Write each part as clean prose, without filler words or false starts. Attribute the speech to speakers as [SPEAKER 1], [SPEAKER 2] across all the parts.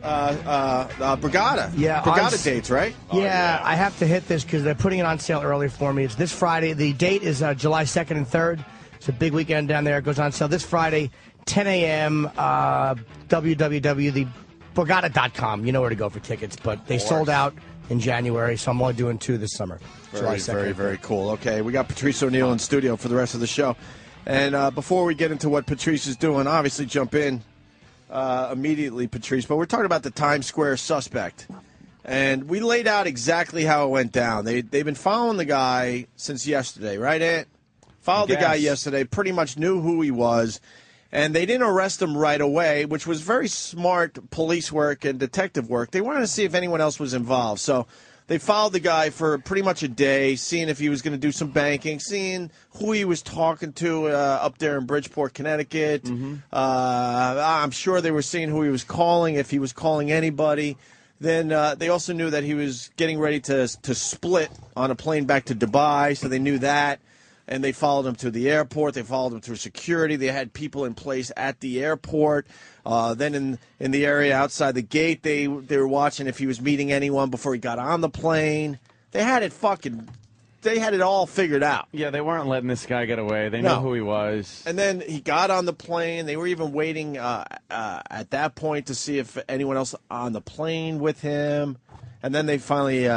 [SPEAKER 1] Brigada.
[SPEAKER 2] Yeah,
[SPEAKER 1] Brigada dates, right?
[SPEAKER 2] Yeah, I have to hit this because they're putting it on sale early for me. It's this Friday. The date is July 2nd and 3rd. It's a big weekend down there. It goes on sale this Friday, 10 a.m. www.theborgata.com. You know where to go for tickets, but they sold out in January, so I'm only doing 2 this summer.
[SPEAKER 1] Very, very cool. Okay, we got Patrice O'Neal in studio for the rest of the show. And before we get into what Patrice is doing, obviously jump in immediately, Patrice. But we're talking about the Times Square suspect. And we laid out exactly how it went down. They've been following the guy since yesterday, right, Ant? Followed the guy yesterday, pretty much knew who he was. And they didn't arrest him right away, which was very smart police work and detective work. They wanted to see if anyone else was involved. So they followed the guy for pretty much a day, seeing if he was going to do some banking, seeing who he was talking to up there in Bridgeport, Connecticut. I'm sure they were seeing who he was calling, if he was calling anybody. Then they also knew that he was getting ready to split on a plane back to Dubai, so they knew that. And they followed him to the airport. They followed him through security. They had people in place at the airport. Then in the area outside the gate, they were watching if he was meeting anyone before he got on the plane. They had it all figured out.
[SPEAKER 3] Yeah, they weren't letting this guy get away. They knew who he was.
[SPEAKER 1] And then he got on the plane. They were even waiting at that point to see if anyone else on the plane with him. And then they finally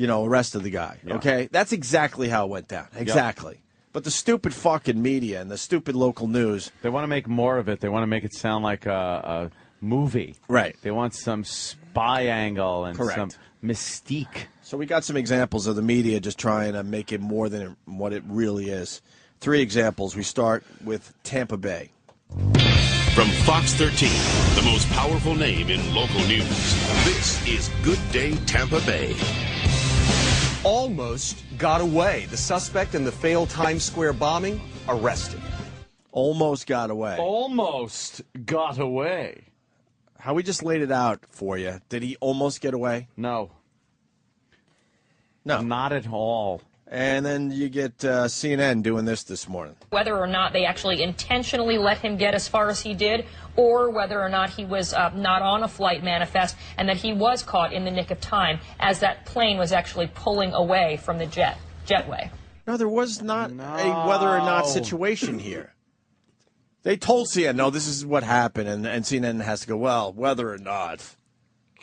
[SPEAKER 1] arrested the guy. Yeah. Okay? That's exactly how it went down. Exactly. Yep. But the stupid fucking media and the stupid local news.
[SPEAKER 3] They want to make more of it. They want to make it sound like a movie.
[SPEAKER 1] Right.
[SPEAKER 3] They want some spy angle and some mystique.
[SPEAKER 1] So we got some examples of the media just trying to make it more than what it really is. 3 examples. We start with Tampa Bay.
[SPEAKER 4] From Fox 13, the most powerful name in local news, this is Good Day Tampa Bay.
[SPEAKER 5] Almost got away. The suspect in the failed Times Square bombing arrested.
[SPEAKER 1] Almost got away.
[SPEAKER 3] Almost got away.
[SPEAKER 1] How we just laid it out for you. Did he almost get away?
[SPEAKER 3] No.
[SPEAKER 1] No.
[SPEAKER 3] Not at all.
[SPEAKER 1] And then you get CNN doing this morning.
[SPEAKER 6] Whether or not they actually intentionally let him get as far as he did, or whether or not he was not on a flight manifest and that he was caught in the nick of time as that plane was actually pulling away from the jetway.
[SPEAKER 1] No, there was not a whether or not situation here. They told CNN, no, this is what happened, and CNN has to go, well, whether or not.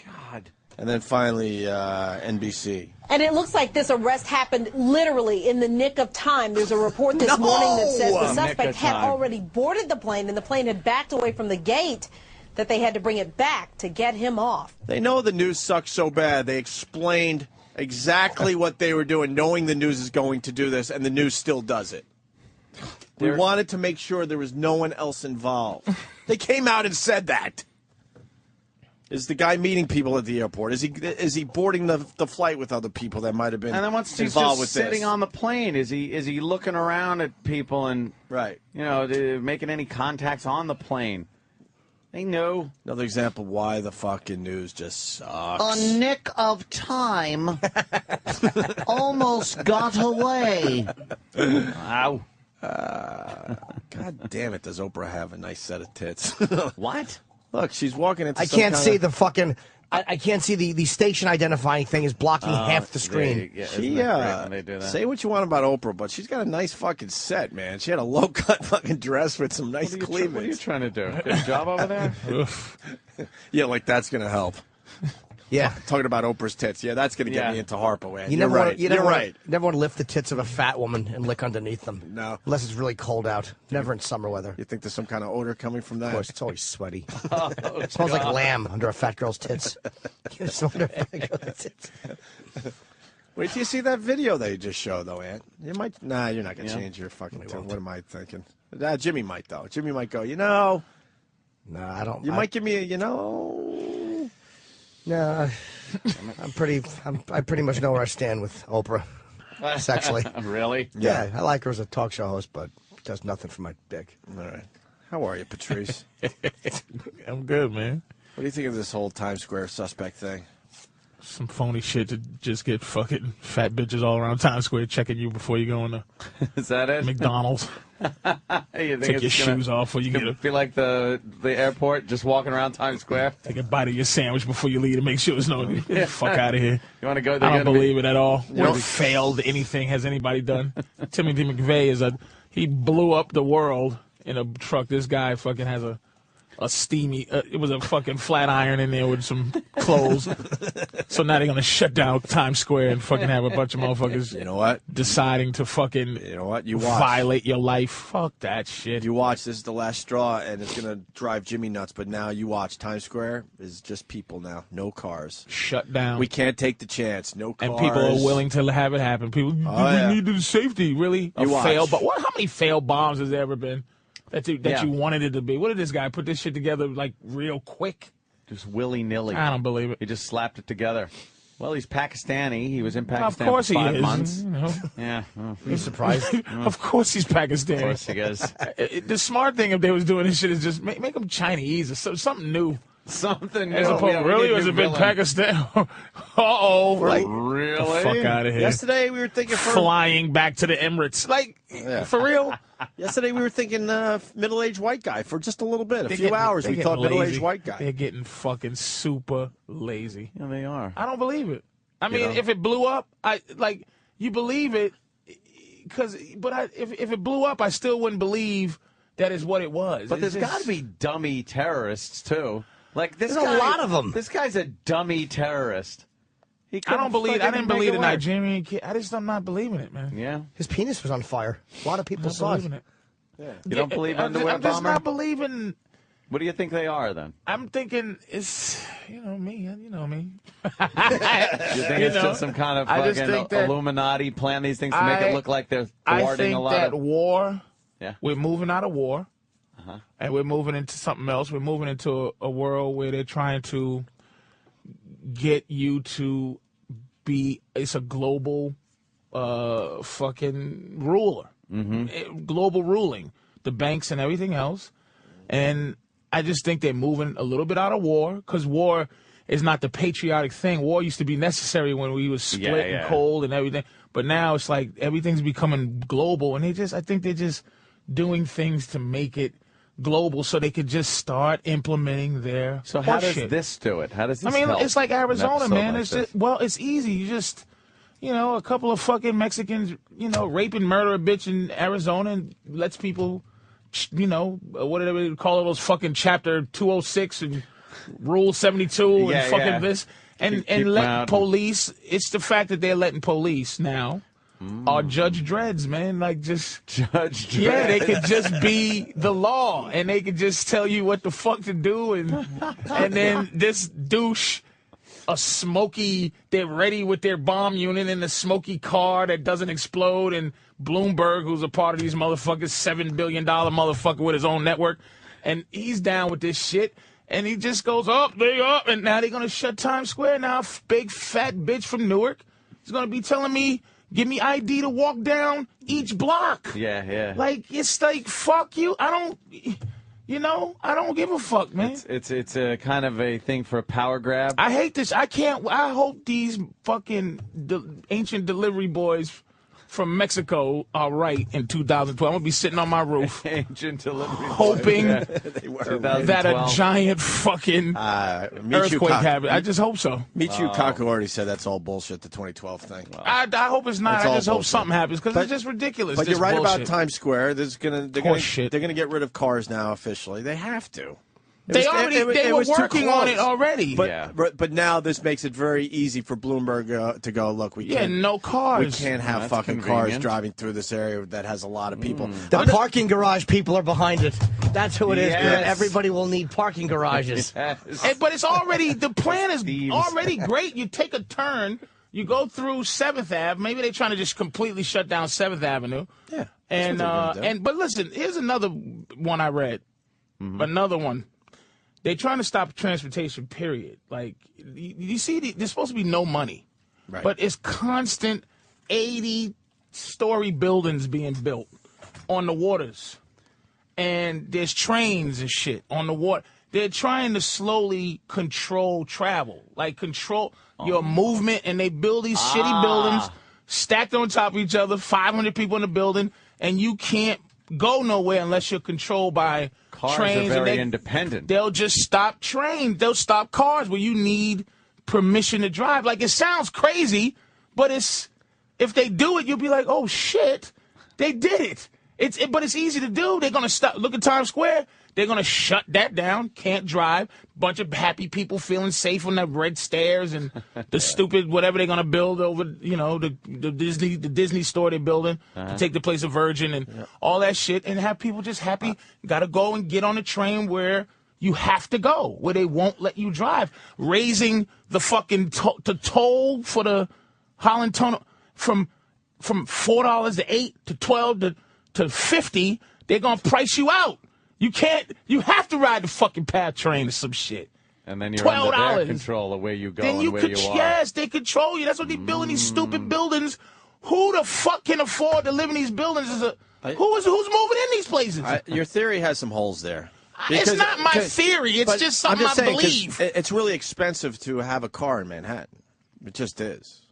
[SPEAKER 3] God.
[SPEAKER 1] And then finally, NBC.
[SPEAKER 7] And it looks like this arrest happened literally in the nick of time. There's a report this morning that says the suspect had already boarded the plane, and the plane had backed away from the gate, that they had to bring it back to get him off.
[SPEAKER 1] They know the news sucks so bad. They explained exactly what they were doing, knowing the news is going to do this, and the news still does it. We wanted to make sure there was no one else involved. They came out and said that. Is the guy meeting people at the airport? Is he boarding the flight with other people that might have been involved with this?
[SPEAKER 3] And then once he's just sitting on the plane, is he looking around at people and making any contacts on the plane? They know.
[SPEAKER 1] Another example why the fucking news just sucks.
[SPEAKER 8] A nick of time. Almost got away.
[SPEAKER 3] Wow.
[SPEAKER 1] God damn it, does Oprah have a nice set of tits?
[SPEAKER 3] What?
[SPEAKER 1] Look, she's walking into
[SPEAKER 2] I can't see the fucking... I can't see the station identifying thing is blocking half the screen.
[SPEAKER 1] Say what you want about Oprah, but she's got a nice fucking set, man. She had a low-cut fucking dress with some nice cleavage.
[SPEAKER 3] What are you trying to do? Good job over there?
[SPEAKER 1] Yeah, like that's going to help.
[SPEAKER 2] Yeah.
[SPEAKER 1] Talking about Oprah's tits. Yeah, that's going to get me into Harpo, man.
[SPEAKER 2] You're right.
[SPEAKER 1] You're right.
[SPEAKER 2] You never want to lift the tits of a fat woman and lick underneath them.
[SPEAKER 1] No.
[SPEAKER 2] Unless it's really cold out. Never in summer weather.
[SPEAKER 1] You think there's some kind of odor coming from that?
[SPEAKER 2] Of course, it's always sweaty. It smells like lamb under a fat girl's tits. It smells under a fat girl's tits.
[SPEAKER 1] Wait till you see that video they just showed, though, Ant. You might. Nah, you're not going to change your fucking tone. What am I thinking? Jimmy might, though. Jimmy might go, No,
[SPEAKER 2] I don't.
[SPEAKER 1] You might give me a,
[SPEAKER 2] No, I pretty much know where I stand with Oprah, sexually.
[SPEAKER 3] Really?
[SPEAKER 2] Yeah, I like her as a talk show host, but does nothing for my dick.
[SPEAKER 1] All right. How are you, Patrice?
[SPEAKER 9] I'm good, man.
[SPEAKER 1] What do you think of this whole Times Square suspect thing?
[SPEAKER 9] Some phony shit to just get fucking fat bitches all around Times Square checking you before you go into
[SPEAKER 3] Is that it?
[SPEAKER 9] McDonald's. Take your shoes off before you get
[SPEAKER 3] feel like the airport, just walking around Times Square.
[SPEAKER 9] Take a bite of your sandwich before you leave to make sure there's no get the fuck out of here.
[SPEAKER 3] You want to go?
[SPEAKER 9] I don't believe it at all. What failed anything has anybody done? Timothy McVeigh he blew up the world in a truck. This guy fucking has a steamy, it was a fucking flat iron in there with some clothes. So now they're going to shut down Times Square and fucking have a bunch of motherfuckers,
[SPEAKER 1] you know what,
[SPEAKER 9] deciding to fucking,
[SPEAKER 1] you know what, you watch.
[SPEAKER 9] Violate your life. Fuck that shit.
[SPEAKER 1] You watch, this is the last straw, and it's going to drive Jimmy nuts, but now you watch, Times Square is just people now, no cars.
[SPEAKER 9] Shut down.
[SPEAKER 1] We can't take the chance, no cars.
[SPEAKER 9] And people are willing to have it happen. People, we need the safety, really? How many failed bombs has there ever been? That you wanted it to be. What did this guy put this shit together like real quick?
[SPEAKER 3] Just willy-nilly.
[SPEAKER 9] I don't believe it.
[SPEAKER 3] He just slapped it together. Well, he's Pakistani. He was in Pakistan
[SPEAKER 9] for 5
[SPEAKER 3] months.
[SPEAKER 9] You know?
[SPEAKER 3] Yeah.
[SPEAKER 2] He's surprised.
[SPEAKER 9] Of course he's Pakistani.
[SPEAKER 3] Of course he is.
[SPEAKER 9] The smart thing if they was doing this shit is just make them Chinese or something new.
[SPEAKER 3] Something new.
[SPEAKER 9] As opposed, really? Was it been Pakistan? Uh-oh.
[SPEAKER 3] Like, really?
[SPEAKER 9] The fuck out of here.
[SPEAKER 1] Yesterday we were thinking
[SPEAKER 9] flying back to the Emirates. Like, for real?
[SPEAKER 1] Yesterday we were thinking middle-aged white guy for just a little bit. A few hours we thought middle-aged white guy.
[SPEAKER 9] They're getting fucking super lazy.
[SPEAKER 3] Yeah, they are.
[SPEAKER 9] I don't believe it. I mean, if it blew up, you believe it, if it blew up, I still wouldn't believe that is what it was.
[SPEAKER 3] But there's got to be dummy terrorists, too. Like this
[SPEAKER 2] There's
[SPEAKER 3] guy,
[SPEAKER 2] a lot of them.
[SPEAKER 3] This guy's a dummy terrorist.
[SPEAKER 9] I didn't believe the Nigerian kid. I'm not believing it, man.
[SPEAKER 3] Yeah.
[SPEAKER 2] His penis was on fire. A lot of people saw it.
[SPEAKER 3] Yeah. You don't believe underwear
[SPEAKER 9] I'm just
[SPEAKER 3] bomber?
[SPEAKER 9] not believing.
[SPEAKER 3] What do you think they are, then?
[SPEAKER 9] I'm thinking it's, me. You know me.
[SPEAKER 3] You think it's just some kind of fucking Illuminati plan these things to make it look like they're thwarting a lot of...
[SPEAKER 9] I think that war,
[SPEAKER 3] yeah.
[SPEAKER 9] We're moving out of war, and we're moving into something else. We're moving into a world where they're trying to get you to be, it's a global fucking ruler. Global ruling. The banks and everything else. And I just think they're moving a little bit out of war, because war is not the patriotic thing. War used to be necessary when we was split and cold and everything. But now it's like everything's becoming global, and I think they're just doing things to make it global so they could just start implementing their
[SPEAKER 3] So how does this do it? How does this help?
[SPEAKER 9] It's like Arizona, man.
[SPEAKER 3] Like
[SPEAKER 9] it's easy. You just, a couple of fucking Mexicans, rape and murder a bitch in Arizona and lets people, whatever they call it, those fucking Chapter 206 and Rule 72 and fucking this. And let police, it's the fact that they're letting police now are Judge Dreads, man. Like, just
[SPEAKER 3] Judge Dredd.
[SPEAKER 9] Yeah, they could just be the law, and they could just tell you what the fuck to do, and then this douche, they're ready with their bomb unit in the smoky car that doesn't explode, and Bloomberg, who's a part of these motherfuckers, $7 billion motherfucker with his own network, and he's down with this shit. And he just goes up, and now they're going to shut Times Square. Now, big fat bitch from Newark is going to be telling me, give me ID to walk down each block.
[SPEAKER 3] Yeah.
[SPEAKER 9] Like, it's like, fuck you. I don't give a fuck, man.
[SPEAKER 3] It's a kind of a thing for a power grab.
[SPEAKER 9] I hate this. I hope these fucking ancient delivery boys from Mexico are right in 2012. I'm going to be sitting on my roof.
[SPEAKER 3] Ancient delivery
[SPEAKER 9] hoping
[SPEAKER 3] boys.
[SPEAKER 9] that a giant fucking earthquake happens. I just hope so.
[SPEAKER 1] Michio Kaku already said that's all bullshit, the 2012 thing.
[SPEAKER 9] I hope it's not. I just hope something happens, because it's just ridiculous.
[SPEAKER 1] But you're right
[SPEAKER 9] bullshit.
[SPEAKER 1] about Times Square. They're going to get rid of cars now officially. They have to.
[SPEAKER 9] They were working on it already.
[SPEAKER 1] But now this makes it very easy for Bloomberg to go, look, we can't.
[SPEAKER 9] No cars.
[SPEAKER 1] We can't have fucking cars driving through this area that has a lot of people.
[SPEAKER 2] The parking garage people are behind it. That's who it is.
[SPEAKER 3] Yes.
[SPEAKER 2] Everybody will need parking garages.
[SPEAKER 3] Yes.
[SPEAKER 9] But it's already, the plan is already great. You take a turn, you go through 7th Ave. Maybe they're trying to just completely shut down 7th Avenue.
[SPEAKER 1] Yeah.
[SPEAKER 9] But listen, here's another one I read. Another one. They're trying to stop transportation, period. Like, you see, there's supposed to be no money.
[SPEAKER 1] Right.
[SPEAKER 9] But it's constant 80-story buildings being built on the waters. And there's trains and shit on the water. they're trying to slowly control travel, like control your movement, and they build these shitty buildings stacked on top of each other, 500 people in the building, and you can't go nowhere unless you're controlled by
[SPEAKER 3] Cars
[SPEAKER 9] trains.
[SPEAKER 3] are very independent.
[SPEAKER 9] They'll just stop trains. They'll stop cars where you need permission to drive. Like, it sounds crazy, but if they do it, you'll be like, oh, shit, they did it. But it's easy to do. They're going to stop. Look at Times Square. They're going to shut that down. Can't drive. Bunch of happy people feeling safe on the red stairs and the stupid whatever they're going to build over, the Disney store they're building to take the place of Virgin and all that shit, and have people just happy. Got to go and get on a train where you have to go, where they won't let you drive. Raising the fucking toll for the Holland Tunnel from $4 to $8 to $12 to $50. They're going to price you out. You have to ride the fucking PATH train or some shit.
[SPEAKER 3] And then you're under their control of where you go and where you are.
[SPEAKER 9] Yes, they control you. That's what they're building these stupid buildings. Who the fuck can afford to live in these buildings? Who's moving in these places?
[SPEAKER 1] Your theory has some holes there.
[SPEAKER 9] It's not my theory. It's just something I believe.
[SPEAKER 1] It's really expensive to have a car in Manhattan. It just is.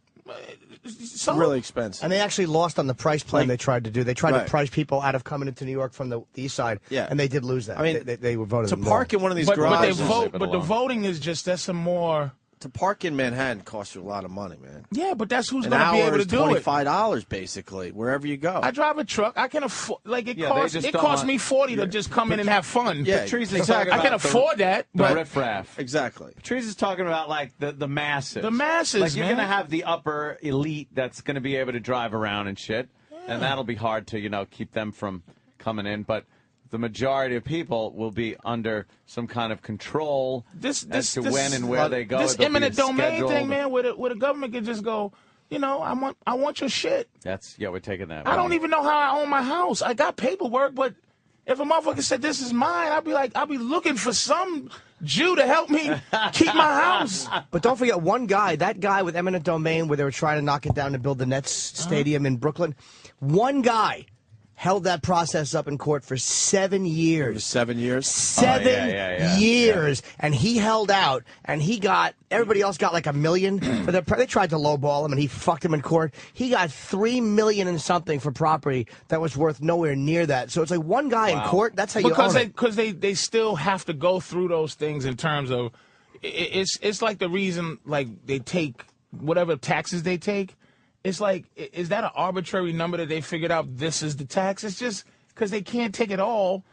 [SPEAKER 1] It's really expensive.
[SPEAKER 2] And they actually lost on the price plan they tried to do. They tried to price people out of coming into New York from the east side, and they did lose that. I mean, they were voted
[SPEAKER 1] to park in one of these garages.
[SPEAKER 9] But the voting is just, that's a more...
[SPEAKER 1] To park in Manhattan costs you a lot of money, man.
[SPEAKER 9] Yeah, but that's who's going to be able to do it.
[SPEAKER 1] $25 basically, wherever you go.
[SPEAKER 9] I drive a truck. I can afford. Like it costs me $40 to just come in and have fun.
[SPEAKER 1] Yeah,
[SPEAKER 9] exactly. I can afford that.
[SPEAKER 3] The
[SPEAKER 9] but
[SPEAKER 3] riffraff.
[SPEAKER 1] Exactly.
[SPEAKER 3] Patrice is talking about like the masses.
[SPEAKER 9] The masses,
[SPEAKER 3] like you're
[SPEAKER 9] man.
[SPEAKER 3] going to have the upper elite that's going to be able to drive around and shit, and that'll be hard to keep them from coming in, but. The majority of people will be under some kind of control as to when and where they go.
[SPEAKER 9] This eminent domain thing, man, where the government can just go, I want your shit.
[SPEAKER 3] We're taking that.
[SPEAKER 9] I don't even know how I own my house. I got paperwork, but if a motherfucker said this is mine, I'd be looking for some Jew to help me keep my house.
[SPEAKER 2] But don't forget that guy with eminent domain where they were trying to knock it down to build the Nets stadium in Brooklyn, one guy held that process up in court for 7 years.
[SPEAKER 1] It was 7 years?
[SPEAKER 2] 7 years. And he held out, and everybody else got like $1 million. They tried to lowball him, and he fucked him in court. He got $3 million and something for property that was worth nowhere near that. So it's like one guy in court, that's how you own it.
[SPEAKER 9] Because they still have to go through those things in terms of, it's like the reason, like, they take whatever taxes they take. It's like, is that an arbitrary number that they figured out this is the tax? It's just because they can't take it all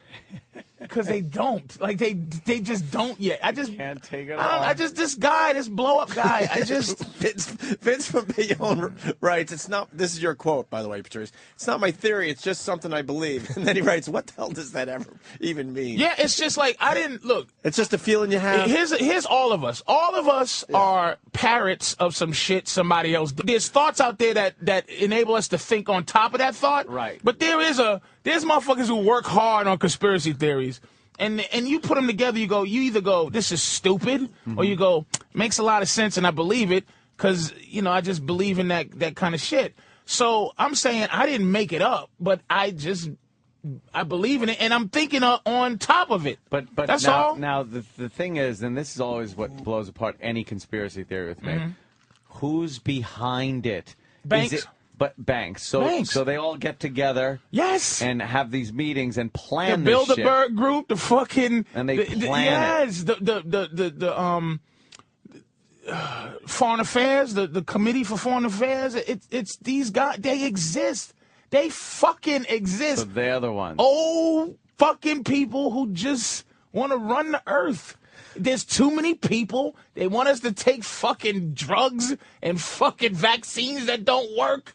[SPEAKER 9] because they don't. Like, they just don't yet. I just
[SPEAKER 3] can't take it all.
[SPEAKER 9] This blow-up guy,
[SPEAKER 1] Vince from Bayonne writes, this is your quote, by the way, Patrice. It's not my theory, it's just something I believe. And then he writes, what the hell does that ever even mean?
[SPEAKER 9] Yeah, it's just like,
[SPEAKER 1] It's just a feeling you have.
[SPEAKER 9] Here's all of us. All of us are parrots of some shit somebody else did. There's thoughts out there that enable us to think on top of that thought.
[SPEAKER 3] Right.
[SPEAKER 9] But there's motherfuckers who work hard on conspiracy theories. And you put them together, you either go, this is stupid, or you go, makes a lot of sense and I believe it, because, I just believe in that kind of shit. So I'm saying I didn't make it up, but I believe in it, and I'm thinking on top of it.
[SPEAKER 3] But
[SPEAKER 9] that's
[SPEAKER 3] now,
[SPEAKER 9] all.
[SPEAKER 3] Now, the thing is, and this is always what blows apart any conspiracy theory with me, who's behind it?
[SPEAKER 9] Banks.
[SPEAKER 3] Banks. So they all get together.
[SPEAKER 9] Yes.
[SPEAKER 3] And have these meetings and plan
[SPEAKER 9] the
[SPEAKER 3] this shit.
[SPEAKER 9] Bilderberg group, the fucking...
[SPEAKER 3] And they plan it.
[SPEAKER 9] The Foreign Affairs, the Committee for Foreign Affairs, it's these guys, they exist. They fucking exist.
[SPEAKER 3] So they're the ones.
[SPEAKER 9] Old fucking people who just want to run the earth. There's too many people. They want us to take fucking drugs and fucking vaccines that don't work.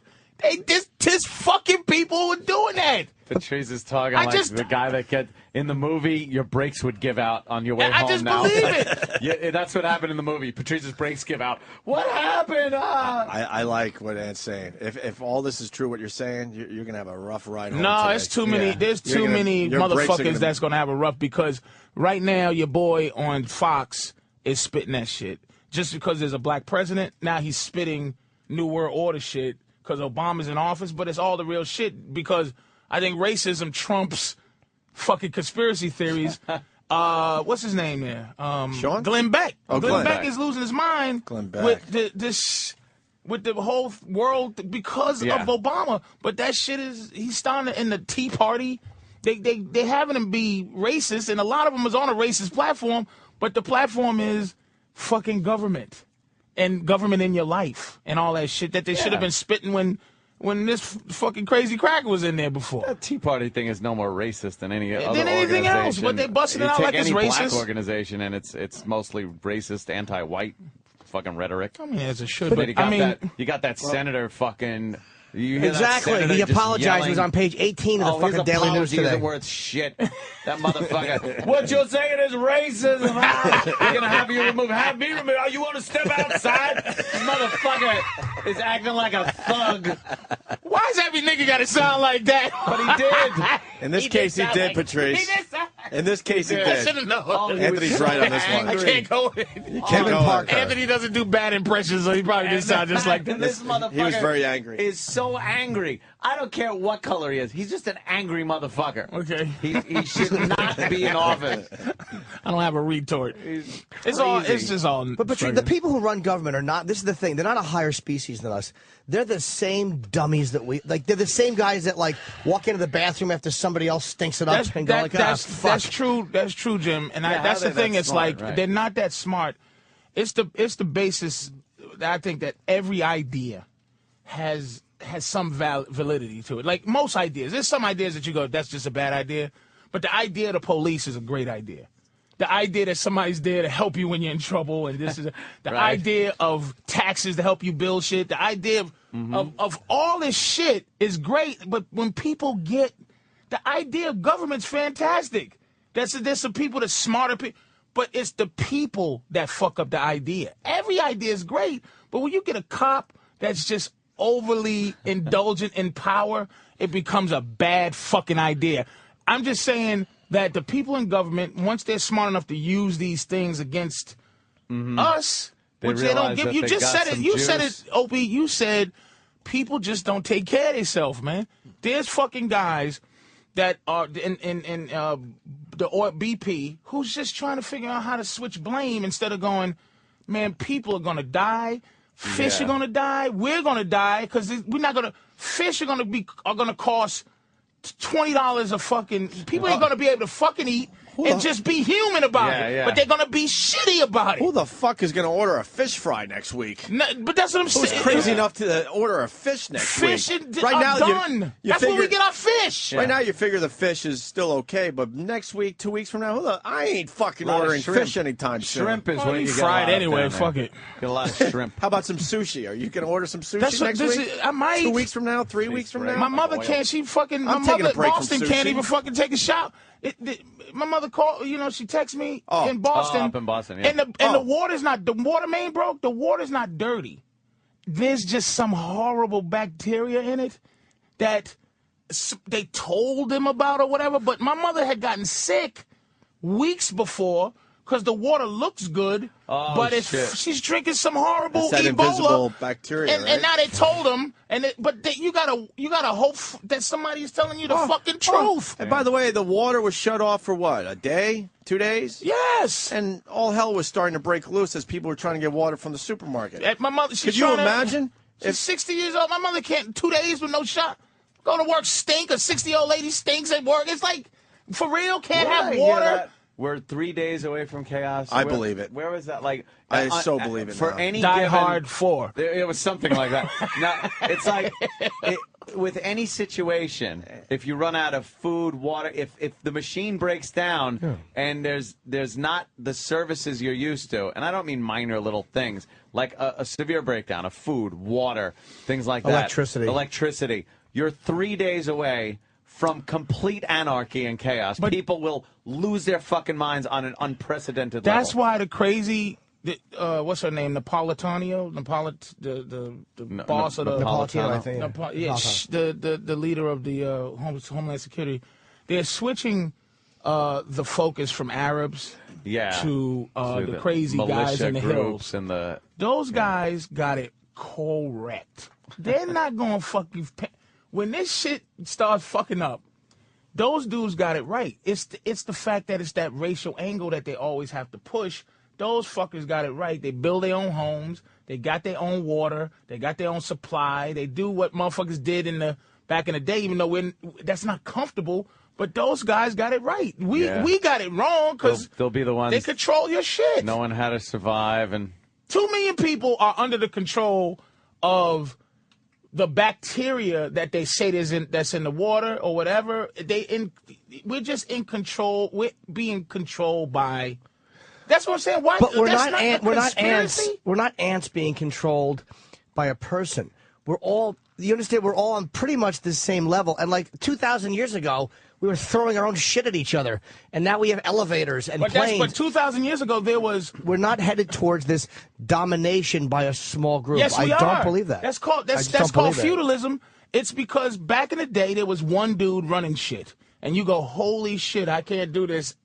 [SPEAKER 9] There's fucking people who are doing that.
[SPEAKER 3] Patrice is talking the guy that in the movie, your brakes would give out on your way home.
[SPEAKER 9] I just
[SPEAKER 3] now.
[SPEAKER 9] believe it.
[SPEAKER 3] Yeah, that's what happened in the movie. Patrice's brakes give out. What happened?
[SPEAKER 1] I like what Ant's saying. If all this is true, what you're saying, you're going to have a rough ride home
[SPEAKER 9] No,
[SPEAKER 1] today.
[SPEAKER 9] it's too many. There's too many motherfuckers that's going to have a rough, because right now your boy on Fox is spitting that shit. Just because there's a black president, now he's spitting New World Order shit because Obama's in office, but it's all the real shit because I think racism trumps fucking conspiracy theories. What's his name there?
[SPEAKER 1] Sean?
[SPEAKER 9] Glenn Beck.
[SPEAKER 1] Oh,
[SPEAKER 9] Glenn Beck
[SPEAKER 1] Beck
[SPEAKER 9] is losing his mind
[SPEAKER 1] Glenn Beck.
[SPEAKER 9] with the whole world because of Obama. But that shit he's starting in the Tea Party. They having him be racist, and a lot of them is on a racist platform, but the platform is fucking government and government in your life and all that shit that they should have been spitting when this fucking crazy cracker was in there before.
[SPEAKER 3] That Tea Party thing is no more racist than any other
[SPEAKER 9] anything
[SPEAKER 3] organization.
[SPEAKER 9] else, but they busting it
[SPEAKER 3] You
[SPEAKER 9] out
[SPEAKER 3] take
[SPEAKER 9] like it's
[SPEAKER 3] any
[SPEAKER 9] racist.
[SPEAKER 3] black organization, and it's mostly racist, anti-white fucking rhetoric.
[SPEAKER 9] I mean, as it should, but
[SPEAKER 3] you got that senator fucking. You hear
[SPEAKER 2] exactly.
[SPEAKER 3] that
[SPEAKER 2] He
[SPEAKER 3] just
[SPEAKER 2] apologized.
[SPEAKER 3] yelling.
[SPEAKER 2] He was on page 18 of the fucking
[SPEAKER 3] his
[SPEAKER 2] Daily News
[SPEAKER 3] apology
[SPEAKER 2] today.
[SPEAKER 3] isn't worth shit. That motherfucker. What you're saying is racism. We're gonna have you removed. Have me removed. Oh, you want to step outside? This motherfucker is acting like a thug.
[SPEAKER 9] Why does every nigga gotta sound like that?
[SPEAKER 3] But he did.
[SPEAKER 1] In this case, he did, Patrice. In this case, he
[SPEAKER 9] I
[SPEAKER 1] did.
[SPEAKER 9] should have known.
[SPEAKER 1] Anthony's right on this one.
[SPEAKER 9] I can't go.
[SPEAKER 1] Kevin Parker.
[SPEAKER 9] Anthony doesn't do bad impressions, so he probably just sound just like that.
[SPEAKER 3] This motherfucker
[SPEAKER 1] He was very angry.
[SPEAKER 3] Is so angry. I don't care what color he is. He's just an angry motherfucker.
[SPEAKER 9] Okay.
[SPEAKER 3] He should not be in office.
[SPEAKER 9] I don't have a retort. It's just all.
[SPEAKER 2] But the people who run government are not. This is the thing. They're not a higher species than us. They're the same dummies that we like. They're the same guys that like walk into the bathroom after somebody else stinks it up and go like, fuck.
[SPEAKER 9] That's true. That's true, Jim. And that's the thing. It's
[SPEAKER 3] smart,
[SPEAKER 9] like
[SPEAKER 3] right?
[SPEAKER 9] they're not that smart. It's the basis. That I think that every idea has some validity to it. Like most ideas, there's some ideas that you go, that's just a bad idea. But the idea of the police is a great idea. The idea that somebody's there to help you when you're in trouble, and this is the
[SPEAKER 3] Right.
[SPEAKER 9] idea of taxes to help you build shit. The idea of all this shit is great. But when people get the idea of government's fantastic. There's some people that's smarter people, but it's the people that fuck up the idea. Every idea is great, but when you get a cop that's just overly indulgent in power, it becomes a bad fucking idea. I'm just saying that the people in government, once they're smart enough to use these things against us, which they don't
[SPEAKER 3] realize
[SPEAKER 9] give,
[SPEAKER 3] that
[SPEAKER 9] you
[SPEAKER 3] they
[SPEAKER 9] just
[SPEAKER 3] got
[SPEAKER 9] said it.
[SPEAKER 3] some
[SPEAKER 9] You said it,
[SPEAKER 3] juice.
[SPEAKER 9] Opie. You said people just don't take care of themselves, man. There's fucking guys that are in the BP who's just trying to figure out how to switch blame instead of going, man, people are gonna die. Fish are gonna die. We're gonna die because we're not gonna. Fish are gonna cost $20 a fucking. People ain't gonna be able to fucking eat and just be human about it.
[SPEAKER 3] Yeah.
[SPEAKER 9] But they're gonna be shitty about it.
[SPEAKER 1] Who the fuck is going to order a fish fry next week?
[SPEAKER 9] No, but that's what I'm
[SPEAKER 1] Who's
[SPEAKER 9] saying.
[SPEAKER 1] crazy enough to order a fish next
[SPEAKER 9] Fish
[SPEAKER 1] week?
[SPEAKER 9] are done. That's where we get our fish.
[SPEAKER 1] Right now, you figure the fish is still okay, but next week, 2 weeks from now, I ain't fucking
[SPEAKER 3] Lot of
[SPEAKER 1] ordering
[SPEAKER 3] shrimp.
[SPEAKER 1] fish anytime soon.
[SPEAKER 3] Shrimp is
[SPEAKER 9] Well,
[SPEAKER 3] what
[SPEAKER 9] you
[SPEAKER 3] you get
[SPEAKER 9] fried
[SPEAKER 3] a lot
[SPEAKER 9] anyway,
[SPEAKER 3] of down there.
[SPEAKER 9] fuck it.
[SPEAKER 3] Get a lot of shrimp.
[SPEAKER 1] How about some sushi? Are you going to order some sushi next week?
[SPEAKER 9] I might.
[SPEAKER 1] 2 weeks from now? 3 weeks from now?
[SPEAKER 9] My mother can't. She fucking. My
[SPEAKER 1] I'm taking
[SPEAKER 9] mother
[SPEAKER 1] a break from
[SPEAKER 9] Boston can't
[SPEAKER 1] sushi.
[SPEAKER 9] even fucking take a shower. My mother called. She texted me in Boston.
[SPEAKER 3] up in Boston, yeah.
[SPEAKER 9] And the water's not. The water main broke. The water's not dirty. There's just some horrible bacteria in it that they told them about or whatever. But my mother had gotten sick weeks before. Because the water looks good, but she's drinking some horrible
[SPEAKER 1] It's that
[SPEAKER 9] Ebola
[SPEAKER 1] invisible bacteria,
[SPEAKER 9] and
[SPEAKER 1] right?
[SPEAKER 9] now they told them, you gotta hope that somebody is telling you the fucking truth.
[SPEAKER 1] And by the way, the water was shut off for what? A day? 2 days?
[SPEAKER 9] Yes.
[SPEAKER 1] And all hell was starting to break loose as people were trying to get water from the supermarket.
[SPEAKER 9] My mother,
[SPEAKER 1] Could you imagine?
[SPEAKER 9] She's 60 years old. My mother can't 2 days with no shot. Go to work stink. A 60-year-old lady stinks at work. It's like, for real, can't have water.
[SPEAKER 3] We're 3 days away from chaos.
[SPEAKER 1] I believe it.
[SPEAKER 3] Where was that? Like,
[SPEAKER 1] I so believe it
[SPEAKER 3] For
[SPEAKER 1] now.
[SPEAKER 3] any
[SPEAKER 9] Die
[SPEAKER 3] given,
[SPEAKER 9] Hard 4.
[SPEAKER 3] It was something like that. Now, it's like with any situation, if you run out of food, water, if the machine breaks down and there's not the services you're used to, and I don't mean minor little things, like a severe breakdown of food, water, things like that. Electricity. You're 3 days away from complete anarchy and chaos. But people will lose their fucking minds on an unprecedented level.
[SPEAKER 9] That's why the crazy, what's her name, Napolitano, the boss of the
[SPEAKER 2] Napolitano, I think.
[SPEAKER 9] the leader of the Homeland Security. They're switching the focus from Arabs to the crazy guys in the hills.
[SPEAKER 3] And
[SPEAKER 9] Those guys got it correct. They're not going to fuck you. When this shit starts fucking up, those dudes got it right. It's the fact that it's that racial angle that they always have to push. Those fuckers got it right. They build their own homes. They got their own water. They got their own supply. They do what motherfuckers did back in the day, even though that's not comfortable. But those guys got it right. We got it wrong because
[SPEAKER 3] they'll be the ones.
[SPEAKER 9] They control your shit.
[SPEAKER 3] Knowing how to survive. And 2
[SPEAKER 9] million people are under the control of the bacteria that they say that's in the water or whatever. We're just in control. We're being controlled by. That's what I'm saying. Why?
[SPEAKER 2] But we're not ants. We're not ants being controlled by a person. We're all. You understand? We're all on pretty much the same level. And like 2,000 years ago, we were throwing our own shit at each other, and now we have elevators and planes.
[SPEAKER 9] But 2,000 years ago, there was.
[SPEAKER 2] We're not headed towards this domination by a small group.
[SPEAKER 9] Yes, we
[SPEAKER 2] are. Don't believe that.
[SPEAKER 9] That's called feudalism. It's because back in the day, there was one dude running shit, and you go, "Holy shit, I can't do this."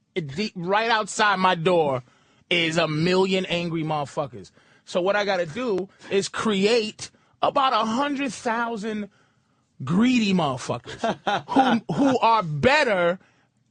[SPEAKER 9] Right outside my door is 1 million angry motherfuckers. So what I got to do is create about 100,000 greedy motherfuckers who are better.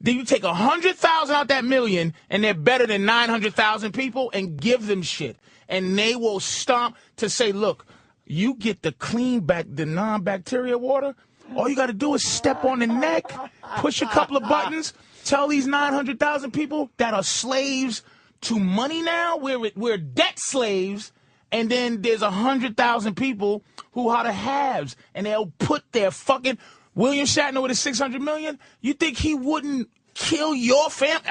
[SPEAKER 9] Then you take 100,000 out that million, and they're better than 900,000 people, and give them shit, and they will stomp to say, "Look, you get the the non-bacteria water. All you got to do is step on the neck, push a couple of buttons, tell these 900,000 people that are slaves to money now. We're debt slaves." And then there's 100,000 people who are the haves, and they'll put their fucking William Shatner with his 600 million. You think he wouldn't kill your family,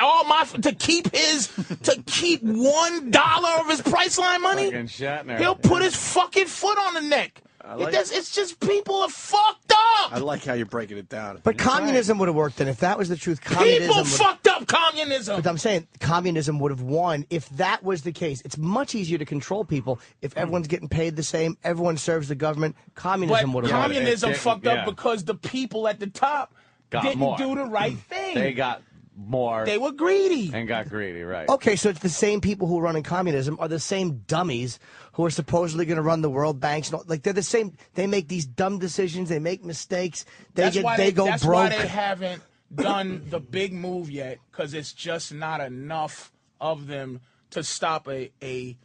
[SPEAKER 9] to keep $1 of his Priceline money?
[SPEAKER 3] Fucking Shatner.
[SPEAKER 9] He'll put his fucking foot on the neck. It's just people are fucked up.
[SPEAKER 1] I like how you're breaking it down.
[SPEAKER 2] But communism would have worked then. If that was the truth, communism
[SPEAKER 9] people fucked up communism.
[SPEAKER 2] But I'm saying communism would have won if that was the case. It's much easier to control people if everyone's getting paid the same, everyone serves the government. Communism would have won.
[SPEAKER 9] Communism fucked up because the people at the top didn't do the right thing.
[SPEAKER 3] They got more.
[SPEAKER 9] They were greedy.
[SPEAKER 3] And got greedy, right.
[SPEAKER 2] Okay, so it's the same people who are running communism are the same dummies who are supposedly going to run the world banks. Like, they're the same. They make these dumb decisions. They make mistakes. They go broke.
[SPEAKER 9] That's why they haven't done the big move yet, because it's just not enough of them to stop a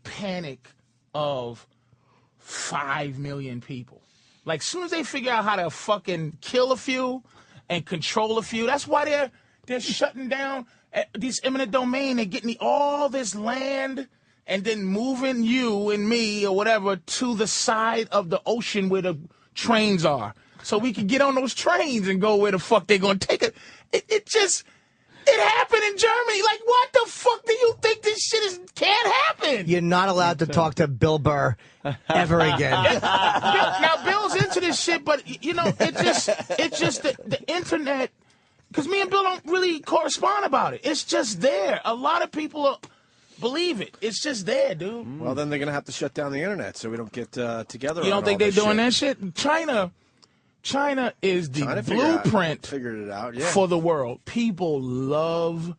[SPEAKER 9] panic of 5 million people. Like, soon as they figure out how to fucking kill a few and control a few, that's why they're shutting down these eminent domain. They're getting all this land and then moving you and me or whatever to the side of the ocean where the trains are, so we can get on those trains and go where the fuck they're going to take it. It happened in Germany. Like, what the fuck do you think this shit can't happen?
[SPEAKER 2] You're not allowed to talk to Bill Burr ever again.
[SPEAKER 9] Now, Bill's into this shit, but, you know, it's just the internet, because me and Bill don't really correspond about it. It's just there. A lot of people believe it. It's just there, dude.
[SPEAKER 1] Well, then they're going to have to shut down the internet so we don't get together.
[SPEAKER 9] You don't think they're doing that shit? China is the blueprint for the world. People love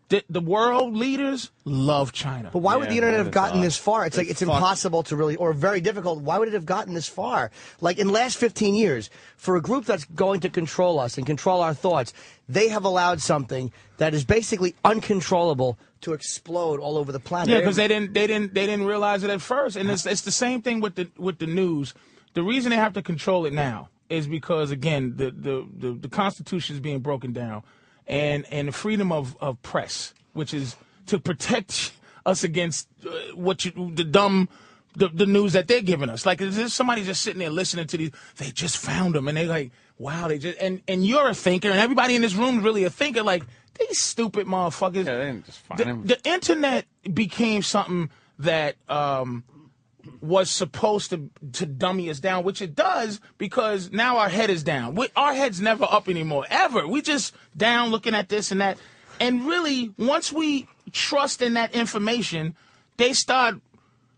[SPEAKER 9] the world leaders love China.
[SPEAKER 2] But why would the internet have gotten this far? It's like it's impossible to really, or very difficult. Why would it have gotten this far? Like in the last 15 years, for a group that's going to control us and control our thoughts, they have allowed something that is basically uncontrollable to explode all over the planet.
[SPEAKER 9] Yeah, because they didn't realize it at first, and it's the same thing with the news. The reason they have to control it now is because, again, the Constitution is being broken down, and the freedom of press, which is to protect us against the news that they're giving us. Like, is there somebody just sitting there listening to these? They just found them, and they're like, wow, they just and you're a thinker, and everybody in this room is really a thinker. Like, these stupid motherfuckers.
[SPEAKER 3] Yeah, they didn't just find them.
[SPEAKER 9] The internet became something that was supposed to dummy us down, which it does, because now our head is down. Our head's never up anymore, ever. We just down looking at this and that. And really, once we trust in that information, they start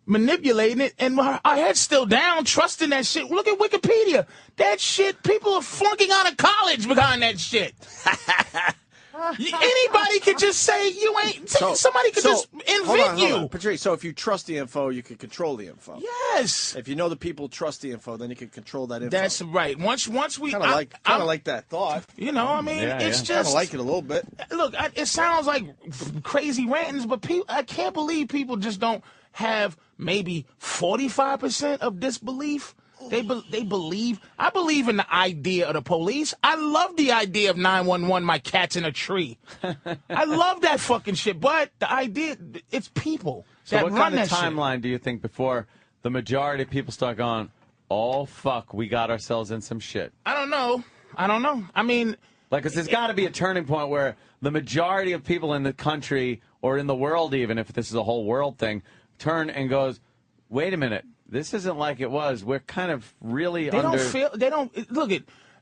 [SPEAKER 9] manipulating it, and our head's still down, trusting that shit. Look at Wikipedia. That shit, people are flunking out of college behind that shit. Anybody could just say you ain't. Somebody could just invent
[SPEAKER 1] hold
[SPEAKER 9] you.
[SPEAKER 1] on. Patrice, so if you trust the info, you can control the info.
[SPEAKER 9] Yes.
[SPEAKER 1] If you know the people trust the info, then you can control that info.
[SPEAKER 9] That's right. Once we
[SPEAKER 1] kind of like that thought.
[SPEAKER 9] You know, I mean, it's just
[SPEAKER 1] kind of like it a little bit.
[SPEAKER 9] Look, it sounds like crazy rantings, but I can't believe people just don't have maybe 45% of disbelief. They believe. I believe in the idea of the police. I love the idea of 911. My cat's in a tree. I love that fucking shit. But the idea, it's people that run that shit.
[SPEAKER 3] So what kind of timeline do you think before the majority of people start going, oh fuck, we got ourselves in some shit?
[SPEAKER 9] I don't know. I mean,
[SPEAKER 3] like, 'cause there's got to be a turning point where the majority of people in the country or in the world, even if this is a whole world thing, turn and goes, wait a minute. This isn't like it was. We're kind of really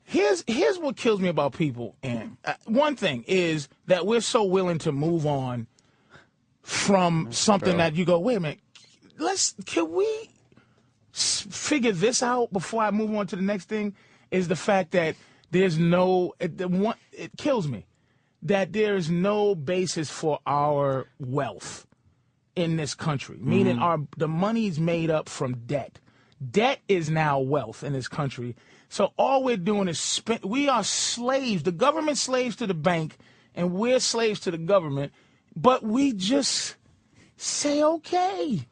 [SPEAKER 3] Here's what kills me about people. And one thing is that we're so willing to move on from something that you go, wait a minute, can we figure this out before I move on to the next thing? Is the fact that there's it kills me that there is no basis for our wealth in this country, meaning the money's made up from debt. Debt is now wealth in this country. So all we're doing is spend. We are slaves. The government's slaves to the bank, and we're slaves to the government. But we just say okay.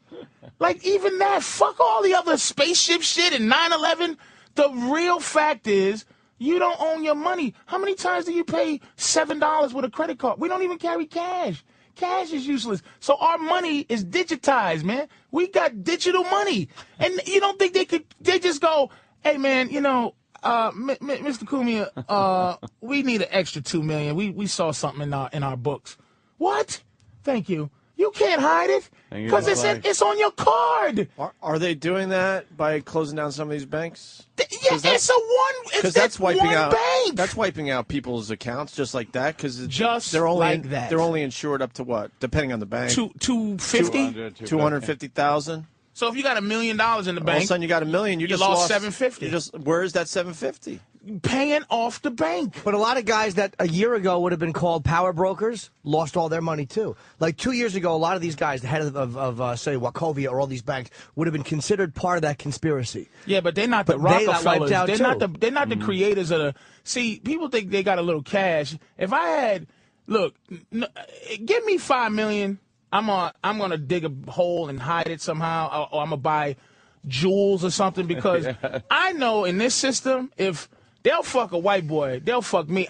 [SPEAKER 3] Like, even that, fuck all the other spaceship shit and 9/11. The real fact is you don't own your money. How many times do you pay $7 with a credit card? We don't even carry cash. Cash is useless. So our money is digitized, man. We got digital money. And you don't think they just go, hey, man, you know, Mr. Cumia, we need an extra $2 million. We saw something in our books. What? Thank you. You can't hide it because it's on your card.
[SPEAKER 1] Are they doing that by closing down some of these banks?
[SPEAKER 9] Yeah, that's
[SPEAKER 1] wiping
[SPEAKER 9] out.
[SPEAKER 1] Bank. That's wiping out people's accounts just like that because they're only insured up to what, depending on the bank.
[SPEAKER 9] 250,
[SPEAKER 1] 250,000.
[SPEAKER 9] So if you got $1 million in the bank,
[SPEAKER 1] all of a sudden you got $1 million. You just
[SPEAKER 9] lost $750.
[SPEAKER 1] Where's that $750?
[SPEAKER 9] Paying off the bank.
[SPEAKER 2] But a lot of guys that a year ago would have been called power brokers lost all their money too. Like 2 years ago, a lot of these guys, the head of say Wachovia or all these banks, would have been considered part of that conspiracy.
[SPEAKER 9] Yeah, but they're not the Rockefellers. They're not the creators of the. See, people think they got a little cash. If I had, look, give me $5 million. I'm gonna dig a hole and hide it somehow, or I'm gonna buy jewels or something because I know in this system if they'll fuck a white boy, they'll fuck me.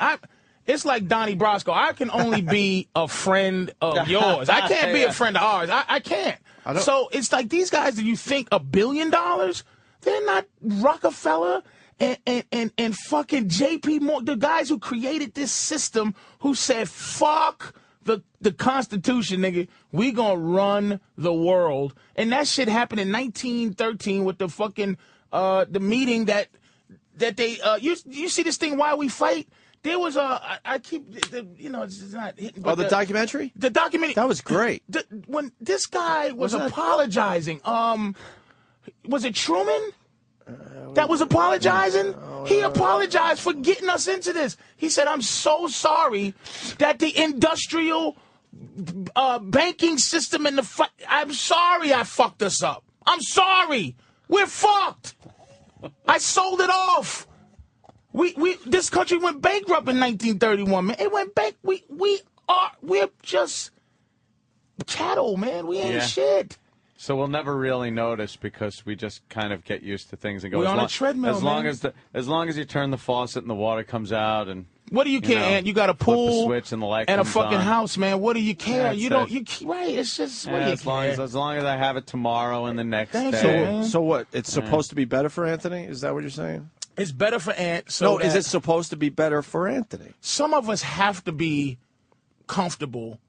[SPEAKER 9] It's like Donnie Brasco. I can only be a friend of yours. I can't be a friend of ours. I can't. So it's like these guys that you think $1 billion, they're not Rockefeller and fucking J.P. Morgan, the guys who created this system who said, fuck the Constitution, nigga. We gonna run the world. And that shit happened in 1913 with the fucking, the meeting that they, you see this thing, Why We Fight? There was it's not hitting.
[SPEAKER 1] The documentary?
[SPEAKER 9] The documentary.
[SPEAKER 1] That was great.
[SPEAKER 9] When this guy was apologizing, was it Truman? That was apologizing? He apologized for getting us into this. He said, I'm so sorry that the industrial banking system and I'm sorry I fucked us up. I'm sorry. We're fucked. I sold it off. This country went bankrupt in 1931, man. It went back. We're just cattle, man. We ain't shit.
[SPEAKER 3] So we'll never really notice because we just kind of get used to things and go.
[SPEAKER 9] We're on a treadmill,
[SPEAKER 3] as long as you turn the faucet and the water comes out and.
[SPEAKER 9] What do you care, Ant? You got a pool
[SPEAKER 3] switch and the light
[SPEAKER 9] and a
[SPEAKER 3] comes
[SPEAKER 9] fucking
[SPEAKER 3] on.
[SPEAKER 9] house, man. What do you care?
[SPEAKER 3] Yeah,
[SPEAKER 9] Right? It's just what do you
[SPEAKER 3] as
[SPEAKER 9] care?
[SPEAKER 3] long as I have it tomorrow and the next day.
[SPEAKER 9] Man.
[SPEAKER 1] So what? It's supposed to be better for Anthony? Is that what you're saying?
[SPEAKER 9] It's better for Ant.
[SPEAKER 1] Is it supposed to be better for Anthony?
[SPEAKER 9] Some of us have to be comfortable.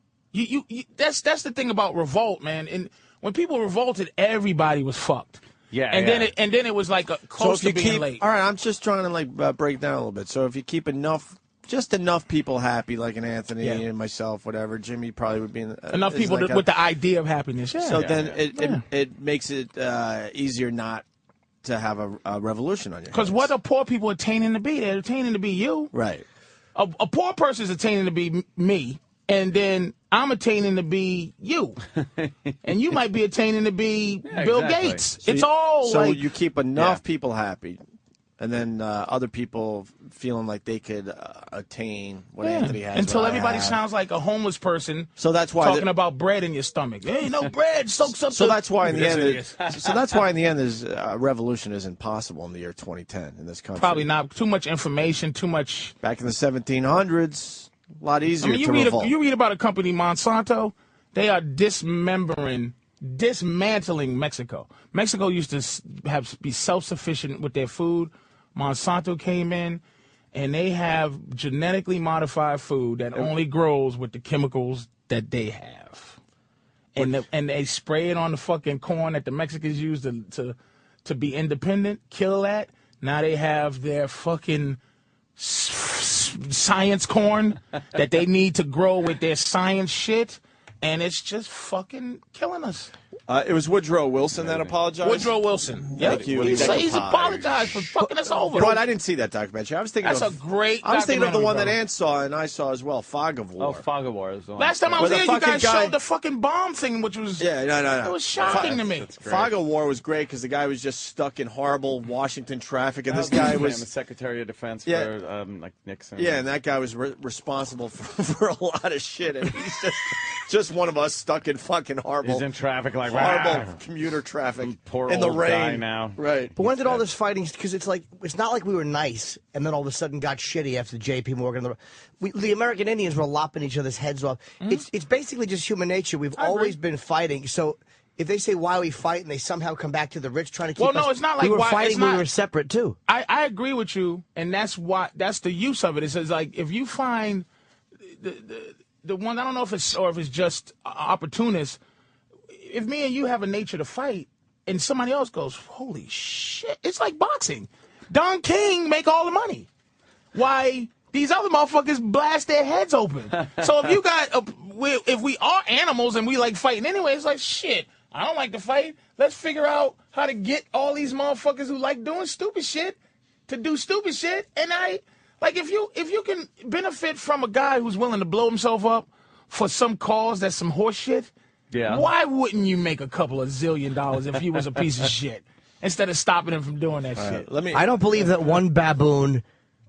[SPEAKER 9] That's the thing about revolt, man. And when people revolted, everybody was fucked.
[SPEAKER 3] Yeah.
[SPEAKER 9] Then it was like close to being late.
[SPEAKER 1] All right, I'm just trying to break down a little bit. So if you keep enough people happy, like an Anthony and myself, whatever, Jimmy probably would be
[SPEAKER 9] enough people with the idea of happiness. Yeah.
[SPEAKER 1] So it makes it easier not to have a revolution on your hands.
[SPEAKER 9] Because what are poor people attaining to be? They're attaining to be you.
[SPEAKER 1] Right.
[SPEAKER 9] A poor person is attaining to be me, and then I'm attaining to be you, and you might be attaining to be Bill Gates.
[SPEAKER 1] So
[SPEAKER 9] It's all
[SPEAKER 1] so
[SPEAKER 9] like
[SPEAKER 1] you keep enough people happy, and then other people feeling like they could attain what Anthony has.
[SPEAKER 9] until
[SPEAKER 1] what I
[SPEAKER 9] everybody
[SPEAKER 1] have.
[SPEAKER 9] sounds like a homeless person.
[SPEAKER 1] So that's why
[SPEAKER 9] talking about bread in your stomach. There ain't no bread. Soaks up.
[SPEAKER 1] So
[SPEAKER 9] the...
[SPEAKER 1] that's why in the
[SPEAKER 9] Yes,
[SPEAKER 1] end,
[SPEAKER 9] it is.
[SPEAKER 1] so that's why in the end, is revolution isn't possible in the year 2010 in this country.
[SPEAKER 9] Probably not. Too much information. Too much.
[SPEAKER 1] Back in the 1700s, a lot easier
[SPEAKER 9] you
[SPEAKER 1] to
[SPEAKER 9] read
[SPEAKER 1] revolt.
[SPEAKER 9] you read about a company, Monsanto. They are dismantling Mexico. Mexico used to be self-sufficient with their food. Monsanto came in, and they have genetically modified food that only grows with the chemicals that they have. And they spray it on the fucking corn that the Mexicans use to be independent, kill that. Now they have their fucking science corn that they need to grow with their science shit, and it's just fucking killing us.
[SPEAKER 1] It was Woodrow Wilson that apologized.
[SPEAKER 9] Woodrow Wilson.
[SPEAKER 1] Thank you.
[SPEAKER 9] He's apologized for fucking us over.
[SPEAKER 1] But I didn't see that documentary. I was thinking
[SPEAKER 9] That's a great
[SPEAKER 1] I was thinking of the one that
[SPEAKER 9] documentary,
[SPEAKER 1] Ant saw and I saw as well, Fog of War.
[SPEAKER 3] Oh, Fog of War is the one.
[SPEAKER 9] Last time I was
[SPEAKER 1] Where
[SPEAKER 9] here,
[SPEAKER 1] the
[SPEAKER 9] you guys
[SPEAKER 1] fucking guy-
[SPEAKER 9] showed the fucking bomb thing, which was
[SPEAKER 1] no.
[SPEAKER 9] It was shocking to me.
[SPEAKER 1] Fog of War was great because the guy was just stuck in horrible Washington traffic, and this
[SPEAKER 3] That
[SPEAKER 1] guy
[SPEAKER 3] the
[SPEAKER 1] was
[SPEAKER 3] Secretary of Defense
[SPEAKER 1] Yeah.
[SPEAKER 3] for like Nixon.
[SPEAKER 1] Yeah, and that guy was responsible for a lot of shit, and he's just one of us stuck in fucking horrible.
[SPEAKER 3] He's in traffic like
[SPEAKER 1] horrible commuter traffic
[SPEAKER 3] poor
[SPEAKER 1] in the
[SPEAKER 3] old
[SPEAKER 1] rain
[SPEAKER 3] guy now.
[SPEAKER 1] Right.
[SPEAKER 2] But when did all this fighting? Because it's not like we were nice, and then all of a sudden got shitty after J.P. Morgan. The American Indians were lopping each other's heads off. It's basically just human nature. We've always been fighting. So if they say why we fight, and they somehow come back to the rich trying to keep us,
[SPEAKER 9] it's not like
[SPEAKER 2] we were
[SPEAKER 9] why,
[SPEAKER 2] fighting.
[SPEAKER 9] it's not,
[SPEAKER 2] we were separate too.
[SPEAKER 9] I agree with you, and that's the use of it. It's like if you find the one, I don't know if it's just opportunist. If me and you have a nature to fight, and somebody else goes, holy shit, it's like boxing. Don King make all the money. Why these other motherfuckers blast their heads open? So if you got if we are animals and we like fighting anyway, it's like shit. I don't like to fight. Let's figure out how to get all these motherfuckers who like doing stupid shit to do stupid shit. And if you can benefit from a guy who's willing to blow himself up for some cause that's some horse shit.
[SPEAKER 3] Yeah.
[SPEAKER 9] Why wouldn't you make a couple of zillion dollars if he was a piece of shit instead of stopping him from doing that shit?
[SPEAKER 2] I don't believe that one baboon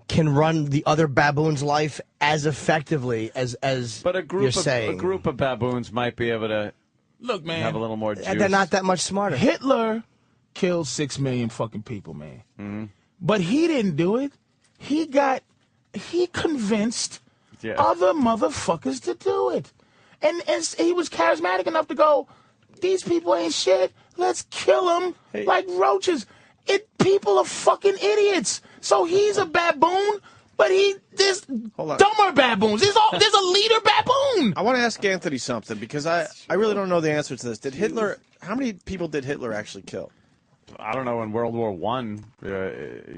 [SPEAKER 2] can run the other baboon's life as effectively as
[SPEAKER 3] But a
[SPEAKER 2] you're
[SPEAKER 3] group
[SPEAKER 2] saying.
[SPEAKER 3] of baboons might be able to
[SPEAKER 9] Look, man,
[SPEAKER 3] have a little more juice.
[SPEAKER 2] They're not that much smarter.
[SPEAKER 9] Hitler killed 6 million fucking people, man. Mm-hmm. But he didn't do it. He convinced other motherfuckers to do it. And he was charismatic enough to go, these people ain't shit. Let's kill them like roaches. People are fucking idiots. So he's a baboon, but there's dumber baboons. There's a leader baboon.
[SPEAKER 1] I want to ask Anthony something because I really don't know the answer to this. How many people did Hitler actually kill?
[SPEAKER 3] I don't know. In World War I,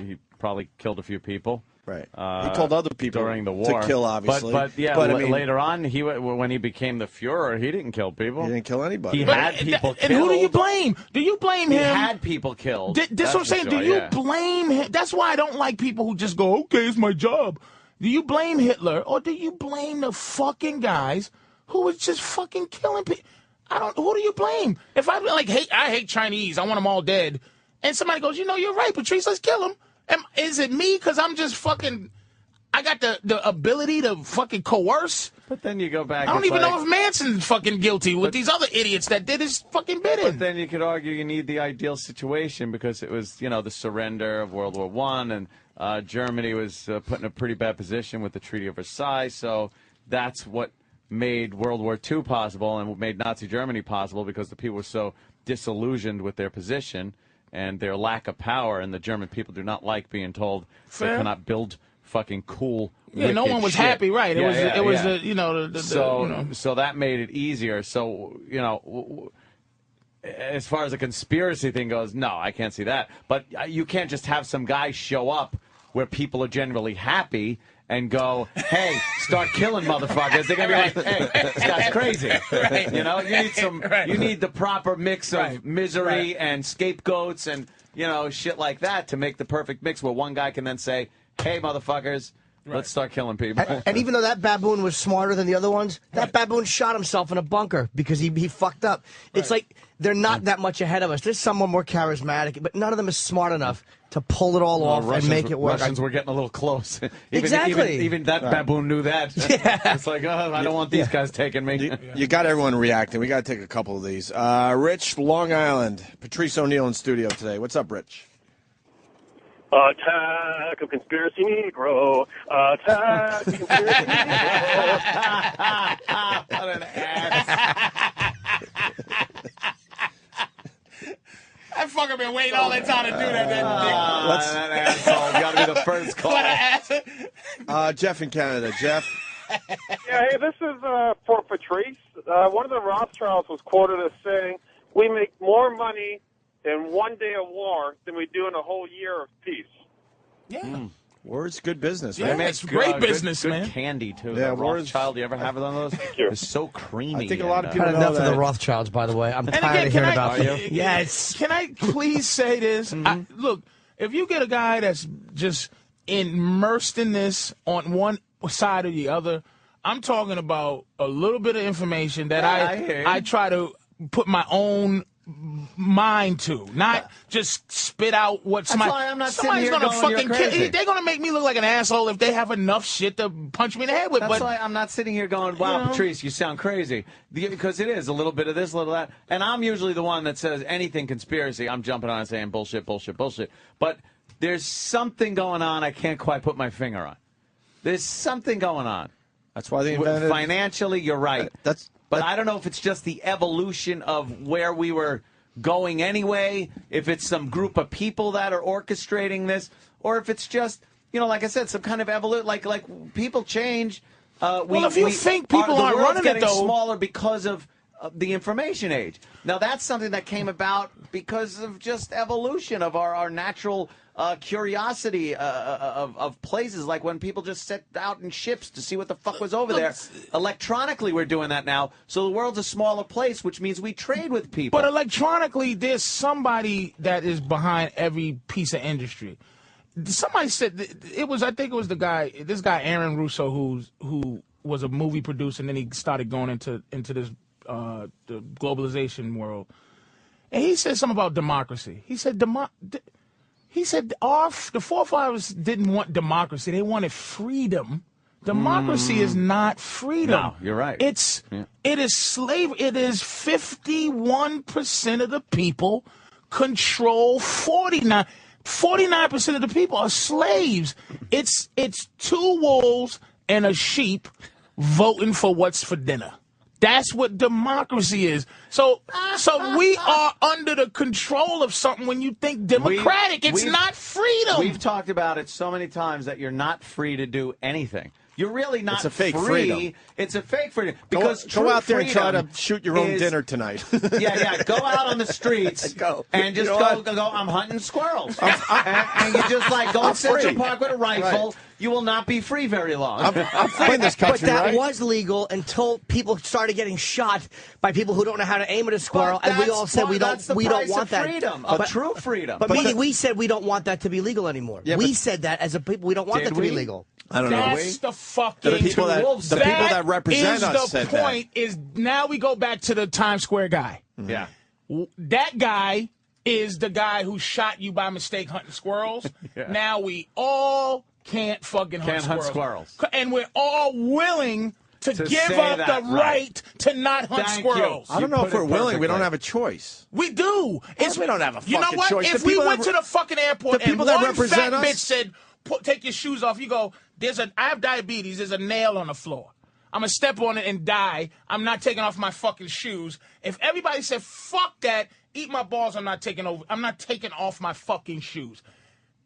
[SPEAKER 3] he probably killed a few people.
[SPEAKER 1] Right. He told other people
[SPEAKER 3] during the war
[SPEAKER 1] to kill, obviously.
[SPEAKER 3] But
[SPEAKER 1] I mean,
[SPEAKER 3] later on, when he became the Führer, he didn't kill people.
[SPEAKER 1] He didn't kill anybody.
[SPEAKER 3] He had people killed.
[SPEAKER 9] And who do you blame? Do you blame him?
[SPEAKER 3] He had people killed.
[SPEAKER 9] That's what I'm saying. Do you blame him? That's why I don't like people who just go, okay, it's my job. Do you blame Hitler or do you blame the fucking guys who was just fucking killing people? Who do you blame? If I I hate Chinese, I want them all dead, and somebody goes, you're right, Patrice, let's kill them. Is it me because I'm just fucking... I got the ability to fucking coerce.
[SPEAKER 3] But then you go back.
[SPEAKER 9] I don't even know if Manson's fucking guilty with these other idiots that did his fucking bidding.
[SPEAKER 3] But then you could argue you need the ideal situation because it was, the surrender of World War I, and Germany was put in a pretty bad position with the Treaty of Versailles. So that's what made World War II possible and what made Nazi Germany possible because the people were so disillusioned with their position and their lack of power, and the German people do not like being told they cannot build fucking cool.
[SPEAKER 9] Yeah, no one was
[SPEAKER 3] shit.
[SPEAKER 9] happy, right? It was
[SPEAKER 3] So that made it easier. So as far as the conspiracy thing goes, no, I can't see that. But you can't just have some guy show up where people are generally happy and go, hey, start killing motherfuckers. They're gonna be like, hey, this guy's crazy.
[SPEAKER 9] Right.
[SPEAKER 3] You need some.
[SPEAKER 9] Right.
[SPEAKER 3] You need the proper mix of misery and scapegoats and shit like that to make the perfect mix where one guy can then say, hey, motherfuckers, Let's start killing people.
[SPEAKER 2] And even though that baboon was smarter than the other ones, that baboon shot himself in a bunker because he fucked up. It's like they're not that much ahead of us. There's someone more charismatic, but none of them is smart enough to pull it all off and make it work.
[SPEAKER 3] Russians were getting a little close.
[SPEAKER 2] Exactly.
[SPEAKER 3] Even that baboon knew that. Yeah. It's like, I don't want these guys taking me.
[SPEAKER 1] You got everyone reacting. We got to take a couple of these. Rich, Long Island. Patrice O'Neal in studio today. What's up, Rich?
[SPEAKER 10] Attack of Conspiracy Negro. Attack of Conspiracy Negro.
[SPEAKER 3] What an ass.
[SPEAKER 9] I fucking been waiting all that time to do that. That
[SPEAKER 3] asshole. Got to be the first call.
[SPEAKER 1] Jeff in Canada. Jeff.
[SPEAKER 10] Yeah, hey, this is for Patrice. One of the Rothschilds was quoted as saying, "We make more money in one day of war than we do in a whole year of peace."
[SPEAKER 9] Yeah.
[SPEAKER 1] Words, good business,
[SPEAKER 9] man. Yeah, it's great business,
[SPEAKER 3] good
[SPEAKER 9] man.
[SPEAKER 3] Candy, too.
[SPEAKER 1] Yeah,
[SPEAKER 3] Rothschild, you ever have one of those? It's so creamy.
[SPEAKER 1] I think a lot of people know
[SPEAKER 2] enough
[SPEAKER 1] that.
[SPEAKER 2] of the Rothschilds, by the way. I'm
[SPEAKER 9] And
[SPEAKER 2] tired
[SPEAKER 9] again,
[SPEAKER 2] of
[SPEAKER 9] can
[SPEAKER 2] hearing
[SPEAKER 9] I-
[SPEAKER 2] about them. Yes.
[SPEAKER 9] Can I please say this? Look, if you get a guy that's just immersed in this on one side or the other, I'm talking about a little bit of information that I try to put my own mind to, not just spit out what somebody.
[SPEAKER 3] That's why I'm not
[SPEAKER 9] somebody's
[SPEAKER 3] sitting here
[SPEAKER 9] gonna
[SPEAKER 3] going,
[SPEAKER 9] fucking
[SPEAKER 3] "You're crazy."
[SPEAKER 9] they're gonna make me look like an asshole if they have enough shit to punch me in the head with.
[SPEAKER 3] That's
[SPEAKER 9] but
[SPEAKER 3] why I'm not sitting here going, wow, Patrice, you sound crazy. Because it is a little bit of this, a little of that. And I'm usually the one that says anything conspiracy, I'm jumping on and saying bullshit, bullshit, bullshit. But there's something going on I can't quite put my finger on. There's something going on.
[SPEAKER 1] That's why they invented...
[SPEAKER 3] Financially, you're right. But I don't know if it's just the evolution of where we were going anyway, if it's some group of people that are orchestrating this, or if it's just, like I said, some kind of evolution. Like people change.
[SPEAKER 9] If you think people aren't running it, though,
[SPEAKER 3] smaller because of the information age. Now that's something that came about because of just evolution of our natural curiosity of places, like when people just set out in ships to see what the fuck was over there. Electronically, we're doing that now, so the world's a smaller place, which means we trade with people.
[SPEAKER 9] But electronically, there's somebody that is behind every piece of industry. Somebody said I think it was this guy Aaron Russo, who was a movie producer, and then he started going into this the globalization world, and he said something about democracy. He said the forefathers didn't want democracy; they wanted freedom. Democracy is not freedom.
[SPEAKER 3] No, you're right.
[SPEAKER 9] It is slavery. It is 51% of the people control 49%. 49% of the people are slaves. It's two wolves and a sheep voting for what's for dinner. That's what democracy is. So we are under the control of something when you think democratic. It's not freedom.
[SPEAKER 3] We've talked about it so many times that you're not free to do anything. You're really not
[SPEAKER 1] It's a fake
[SPEAKER 3] free.
[SPEAKER 1] freedom.
[SPEAKER 3] It's a fake freedom. Because
[SPEAKER 1] go out there and try to
[SPEAKER 3] freedom
[SPEAKER 1] shoot your own
[SPEAKER 3] is-
[SPEAKER 1] dinner tonight.
[SPEAKER 3] Yeah. Go out on the streets and just go. I'm hunting squirrels, and you just go in Central
[SPEAKER 1] free.
[SPEAKER 3] Park with a rifle.
[SPEAKER 1] Right.
[SPEAKER 3] You will not be free very long.
[SPEAKER 1] I'm free in this country,
[SPEAKER 2] But that
[SPEAKER 1] right?
[SPEAKER 2] was legal until people started getting shot by people who don't know how to aim at a squirrel, and we all said we don't want that.
[SPEAKER 3] Freedom, true freedom.
[SPEAKER 2] But we said we don't want that to be legal anymore.
[SPEAKER 1] Yeah,
[SPEAKER 2] we said that as a people, we don't want
[SPEAKER 3] Did
[SPEAKER 2] that to be
[SPEAKER 3] we?
[SPEAKER 2] legal.
[SPEAKER 1] I don't know.
[SPEAKER 9] That's the fucking
[SPEAKER 1] The people that represent us said
[SPEAKER 9] the point is now we go back to the Times Square guy.
[SPEAKER 3] Yeah.
[SPEAKER 9] That guy is the guy who shot you by mistake hunting squirrels.
[SPEAKER 3] Yeah.
[SPEAKER 9] Now we all can't fucking hunt
[SPEAKER 3] squirrels.
[SPEAKER 9] And we're all willing to give
[SPEAKER 3] say
[SPEAKER 9] up
[SPEAKER 3] that,
[SPEAKER 9] the right to not hunt
[SPEAKER 3] Thank you.
[SPEAKER 9] squirrels.
[SPEAKER 1] I don't know if we're willing. We don't have a choice.
[SPEAKER 9] We do.
[SPEAKER 1] We don't have a
[SPEAKER 9] You know
[SPEAKER 1] fucking
[SPEAKER 9] what?
[SPEAKER 1] choice.
[SPEAKER 9] If
[SPEAKER 1] The
[SPEAKER 9] we
[SPEAKER 1] people
[SPEAKER 9] went
[SPEAKER 1] that-
[SPEAKER 9] to the fucking airport
[SPEAKER 1] the people
[SPEAKER 9] and
[SPEAKER 1] that
[SPEAKER 9] one
[SPEAKER 1] represent
[SPEAKER 9] fat
[SPEAKER 1] us-
[SPEAKER 9] bitch said, take your shoes off, you go, I have diabetes, there's a nail on the floor. I'm going to step on it and die. I'm not taking off my fucking shoes. If everybody said, fuck that, eat my balls, I'm not taking off my fucking shoes.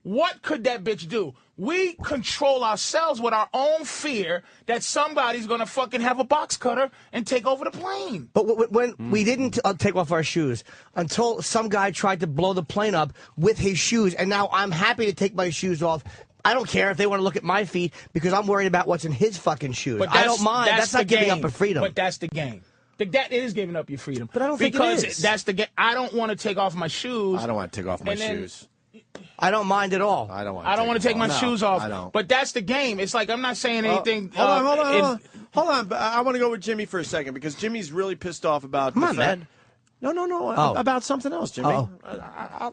[SPEAKER 9] What could that bitch do? We control ourselves with our own fear that somebody's going to fucking have a box cutter and take over the plane.
[SPEAKER 2] But when we didn't take off our shoes until some guy tried to blow the plane up with his shoes, and now I'm happy to take my shoes off. I don't care if they want to look at my feet because I'm worried about what's in his fucking shoes.
[SPEAKER 9] But
[SPEAKER 2] I don't mind. That's not giving up a freedom.
[SPEAKER 9] But that's the game. That is giving up your freedom.
[SPEAKER 2] But I don't think it is.
[SPEAKER 9] That's the game. I don't want to take off my shoes.
[SPEAKER 1] I don't want to take off my
[SPEAKER 9] and then-
[SPEAKER 1] shoes.
[SPEAKER 2] I don't mind at all.
[SPEAKER 1] I don't
[SPEAKER 9] want to take my shoes off.
[SPEAKER 1] I don't.
[SPEAKER 9] But that's the game. It's like I'm not saying anything.
[SPEAKER 1] Hold on. But I want to go with Jimmy for a second because Jimmy's really pissed off about.
[SPEAKER 2] Come on, man.
[SPEAKER 1] No. About something else, Jimmy. I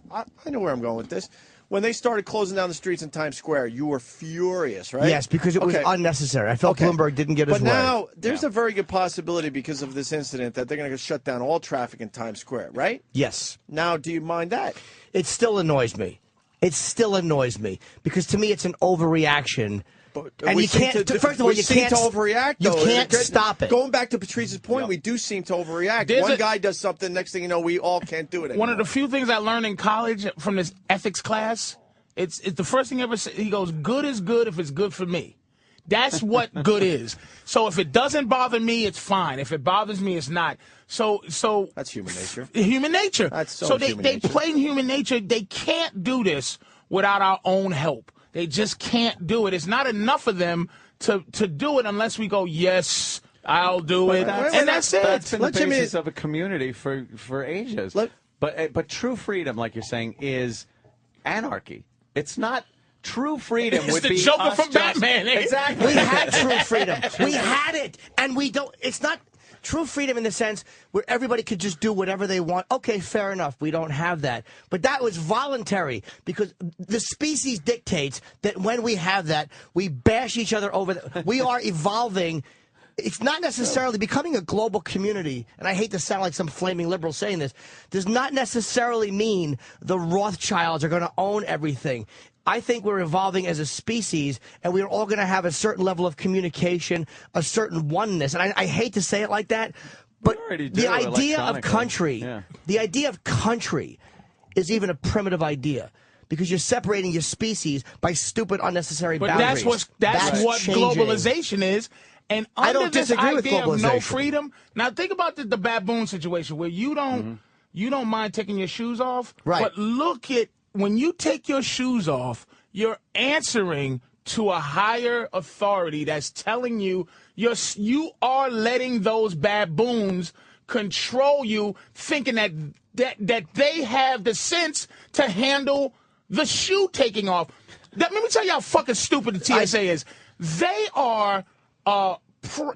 [SPEAKER 1] know where I'm going with this. When they started closing down the streets in Times Square, you were furious, right?
[SPEAKER 2] Yes, because it was unnecessary. I felt Bloomberg didn't get his way.
[SPEAKER 1] But now, there's a very good possibility because of this incident that they're going to shut down all traffic in Times Square, right?
[SPEAKER 2] Yes.
[SPEAKER 1] Now, do you mind that?
[SPEAKER 2] It still annoys me. Because to me it's an overreaction. And you can't. First of all, you can't
[SPEAKER 1] to overreact.
[SPEAKER 2] You
[SPEAKER 1] though.
[SPEAKER 2] can't stop it.
[SPEAKER 1] Going back to Patrice's point, we do seem to overreact. One guy does something, next thing you know, we all can't do it anymore.
[SPEAKER 9] One of the few things I learned in college from this ethics class, it's the first thing ever said. He goes, "Good is good if it's good for me." That's what good is. So if it doesn't bother me, it's fine. If it bothers me, it's not. So
[SPEAKER 1] that's human nature.
[SPEAKER 9] Human nature.
[SPEAKER 1] That's so
[SPEAKER 9] they play in human nature. They can't do this without our own help. They just can't do it. It's not enough of them to do it unless we go, yes, I'll do it. That's it.
[SPEAKER 3] That's been the basis of a community for ages. But true freedom, like you're saying, is anarchy. It's not true freedom.
[SPEAKER 9] It's the Joker from Batman.
[SPEAKER 3] Exactly.
[SPEAKER 2] We had true freedom. We had it. And we don't. It's not true freedom in the sense where everybody could just do whatever they want. Okay, fair enough. We don't have that. But that was voluntary because the species dictates that when we have that, we bash each other over. We are evolving. It's not necessarily becoming a global community, and I hate to sound like some flaming liberal saying this, does not necessarily mean the Rothschilds are going to own everything. I think we're evolving as a species, and we're all going to have a certain level of communication, a certain oneness. And I hate to say it like that, but the idea of country, is even a primitive idea. Because you're separating your species by stupid, unnecessary boundaries.
[SPEAKER 9] But that's what globalization is. And
[SPEAKER 2] I
[SPEAKER 9] under
[SPEAKER 2] don't
[SPEAKER 9] this
[SPEAKER 2] disagree with
[SPEAKER 9] idea of no
[SPEAKER 2] globalization.
[SPEAKER 9] freedom, now think about the baboon situation where you don't mind taking your shoes off.
[SPEAKER 2] Right.
[SPEAKER 9] But look at when you take your shoes off, you're answering to a higher authority that's telling you you are letting those baboons control you, thinking that they have the sense to handle the shoe taking off. Let me tell you how fucking stupid the TSA is. They are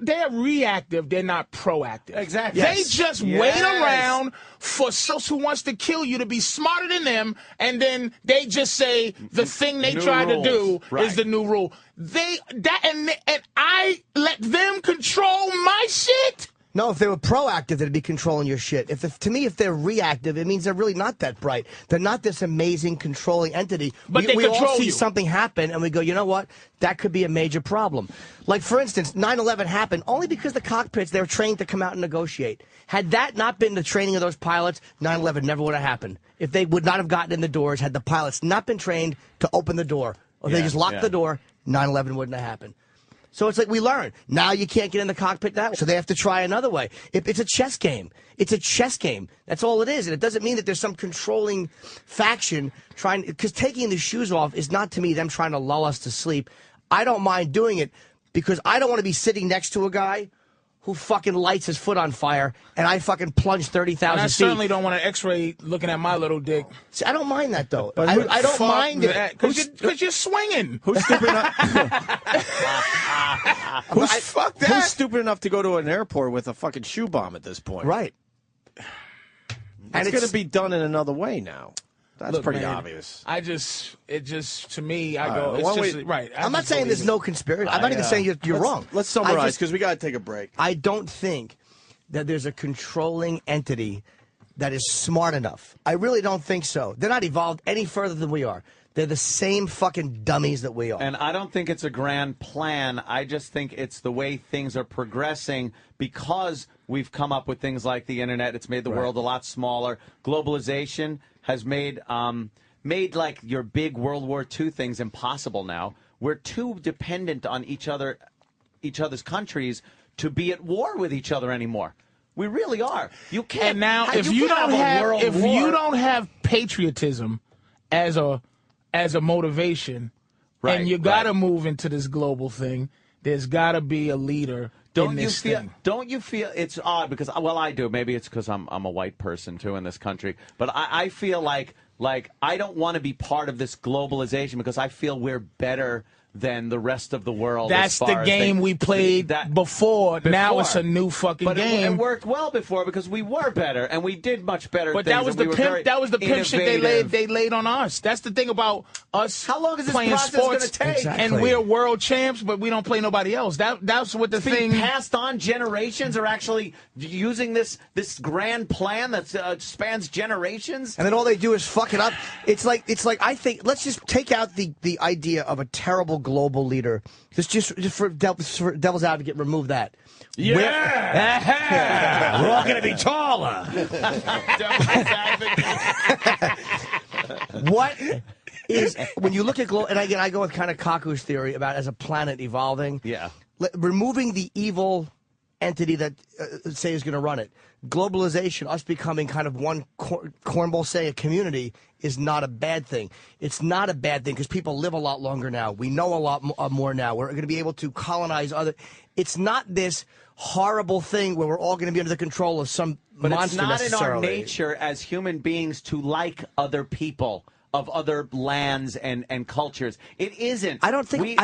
[SPEAKER 9] they're reactive. They're not proactive.
[SPEAKER 3] Exactly.
[SPEAKER 9] They just wait around for someone who wants to kill you to be smarter than them, and then they just say the thing they try to do is the new rule. And I let them control my shit.
[SPEAKER 2] No, if they were proactive, they'd be controlling your shit. To me, if they're reactive, it means they're really not that bright. They're not this amazing controlling entity.
[SPEAKER 9] But
[SPEAKER 2] we
[SPEAKER 9] control
[SPEAKER 2] all see
[SPEAKER 9] you.
[SPEAKER 2] something happen, and we go, you know what? That could be a major problem. Like, for instance, 9/11 happened only because the cockpits, they were trained to come out and negotiate. Had that not been the training of those pilots, 9/11 never would have happened. If they would not have gotten in the doors, had the pilots not been trained to open the door, or they just locked the door, 9/11 wouldn't have happened. So it's like we learn. Now you can't get in the cockpit that way. So they have to try another way. It's a chess game. It's a chess game. That's all it is. And it doesn't mean that there's some controlling faction trying, because taking the shoes off is not to me them trying to lull us to sleep. I don't mind doing it because I don't want to be sitting next to a guy who fucking lights his foot on fire and I fucking plunge 30,000 feet.
[SPEAKER 9] I certainly don't want an X-ray looking at my little dick.
[SPEAKER 2] See, I don't mind that, though. I don't mind it.
[SPEAKER 9] Because you're swinging.
[SPEAKER 1] Who's stupid enough?
[SPEAKER 9] Fuck that?
[SPEAKER 1] Who's stupid enough to go to an airport with a fucking shoe bomb at this point?
[SPEAKER 2] Right.
[SPEAKER 1] It's going to be done in another way now. That's pretty obvious.
[SPEAKER 9] To me, I go, it's just, right.
[SPEAKER 2] I'm not saying there's no conspiracy. I'm not even saying you're wrong.
[SPEAKER 1] Let's summarize, because we got to take a break.
[SPEAKER 2] I don't think that there's a controlling entity that is smart enough. I really don't think so. They're not evolved any further than we are. They're the same fucking dummies that we are.
[SPEAKER 3] And I don't think it's a grand plan. I just think it's the way things are progressing because we've come up with things like the internet. It's made the world a lot smaller. Globalization has made like your big World War II things impossible now. We're too dependent on each other's countries to be at war with each other anymore. We really are. You can't.
[SPEAKER 9] And now, if you don't have patriotism as a motivation, and you got to move into this global thing, there's got to be a leader. Don't
[SPEAKER 3] you feel it's odd because, well, I do. Maybe it's because I'm a white person too in this country, but I feel like Like, I don't want to be part of this globalization because I feel we're better than the rest of the world.
[SPEAKER 9] That's the game we played before. Now it's a new fucking game.
[SPEAKER 3] It worked well before because we were better and we did much better.
[SPEAKER 9] But
[SPEAKER 3] things,
[SPEAKER 9] that was the pimp. That was the pimp shit they laid on us. That's the thing about us.
[SPEAKER 3] How long is this
[SPEAKER 9] playing
[SPEAKER 3] process
[SPEAKER 9] sports
[SPEAKER 3] going to take?
[SPEAKER 2] Exactly.
[SPEAKER 9] And we're world champs, but we don't play nobody else. That's what the thing.
[SPEAKER 3] Passed on generations are actually using this grand plan that spans generations.
[SPEAKER 2] And then all they do is fuck it up. It's like I think let's just take out the idea of a terrible global leader. Just for devil's advocate, remove that.
[SPEAKER 9] Yeah.
[SPEAKER 2] We're all going to be taller. What is when you look at global? And again, I go with kind of Kaku's theory about as a planet evolving.
[SPEAKER 3] Yeah.
[SPEAKER 2] Removing the evil entity that say is going to run it. Globalization, us becoming kind of one cornball, say a community, is not a bad thing. It's not a bad thing because people live a lot longer now. We know a lot more now. We're going to be able to colonize other. It's not this horrible thing where we're all going to be under the control of some monster necessarily.
[SPEAKER 3] But it's not in our nature as human beings to like other people of other lands and cultures. It isn't.
[SPEAKER 2] I don't think we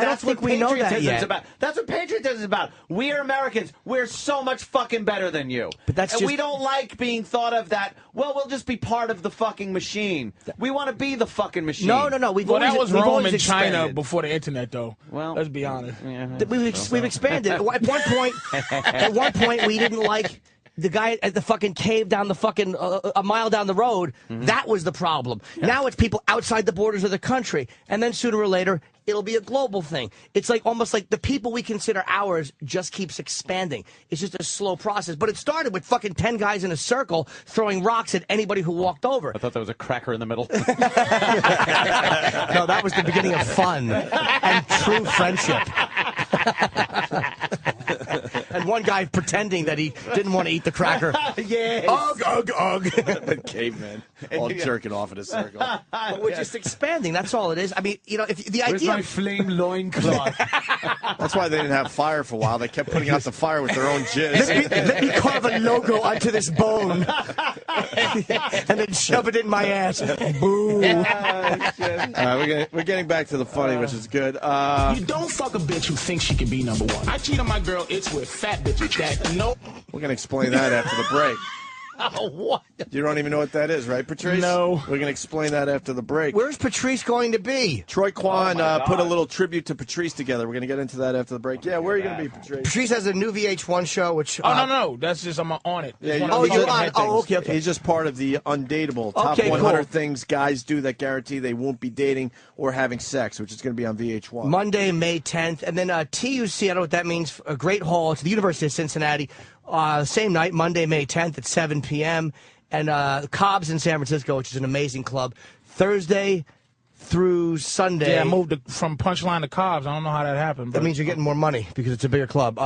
[SPEAKER 2] know that yet.
[SPEAKER 3] That's what patriotism is about. We are Americans. We're so much fucking better than you.
[SPEAKER 2] But
[SPEAKER 3] we don't like being thought of that, well, we'll just be part of the fucking machine. We want to be the fucking machine.
[SPEAKER 2] No.
[SPEAKER 9] That was Rome and China before the internet, though. Well, let's be honest.
[SPEAKER 3] Yeah,
[SPEAKER 2] we've expanded. At one point, we didn't like the guy at the fucking cave down the fucking a mile down the road. That was the problem. Yeah. Now it's people outside the borders of the country, and then sooner or later it'll be a global thing. It's like almost like the people we consider ours just keeps expanding. It's just a slow process. But it started with fucking 10 guys in a circle throwing rocks at anybody who walked over.
[SPEAKER 3] I thought there was a cracker in the middle.
[SPEAKER 2] No, that was the beginning of fun and true friendship. And one guy pretending that he didn't want to eat the cracker.
[SPEAKER 3] Yes.
[SPEAKER 2] Ugh.
[SPEAKER 1] Caveman. All jerking off in a circle.
[SPEAKER 2] But we're just expanding. That's all it is. I mean, you know, if the
[SPEAKER 3] Where's
[SPEAKER 2] idea.
[SPEAKER 3] my flame loincloth?
[SPEAKER 1] That's why they didn't have fire for a while. They kept putting out the fire with their own jizz.
[SPEAKER 2] Let me carve a logo onto this bone. And then shove it in my ass. Boo.
[SPEAKER 1] We're getting back to the funny, which is good.
[SPEAKER 9] You don't fuck a bitch who thinks she can be number one. I cheat on my girl, it's with fat bitches that no.
[SPEAKER 1] We're going to explain that after the break.
[SPEAKER 2] What?
[SPEAKER 1] You don't even know what that is, right, Patrice?
[SPEAKER 9] No.
[SPEAKER 1] We're going to explain that after the break.
[SPEAKER 2] Where's Patrice going to be?
[SPEAKER 1] Troy Kwan put a little tribute to Patrice together. We're going to get into that after the break. Yeah, where are you going to be, Patrice?
[SPEAKER 2] Patrice has a new VH1 show, which...
[SPEAKER 9] no. That's just, I'm on it.
[SPEAKER 1] Yeah,
[SPEAKER 2] you're on. Oh, okay.
[SPEAKER 1] He's just part of the Undateable Top 100 Things Guys Do That Guarantee They Won't Be Dating or Having Sex, which is going to be on VH1.
[SPEAKER 2] Monday, May 10th. And then TUC, I don't know what that means, a great hall. It's the University of Cincinnati. Same night, Monday, May 10th at 7 p.m., and Cobb's in San Francisco, which is an amazing club. Thursday through Sunday.
[SPEAKER 9] Yeah, I moved from Punchline to Cobb's. I don't know how that happened. But
[SPEAKER 2] that means you're getting more money because it's a bigger club.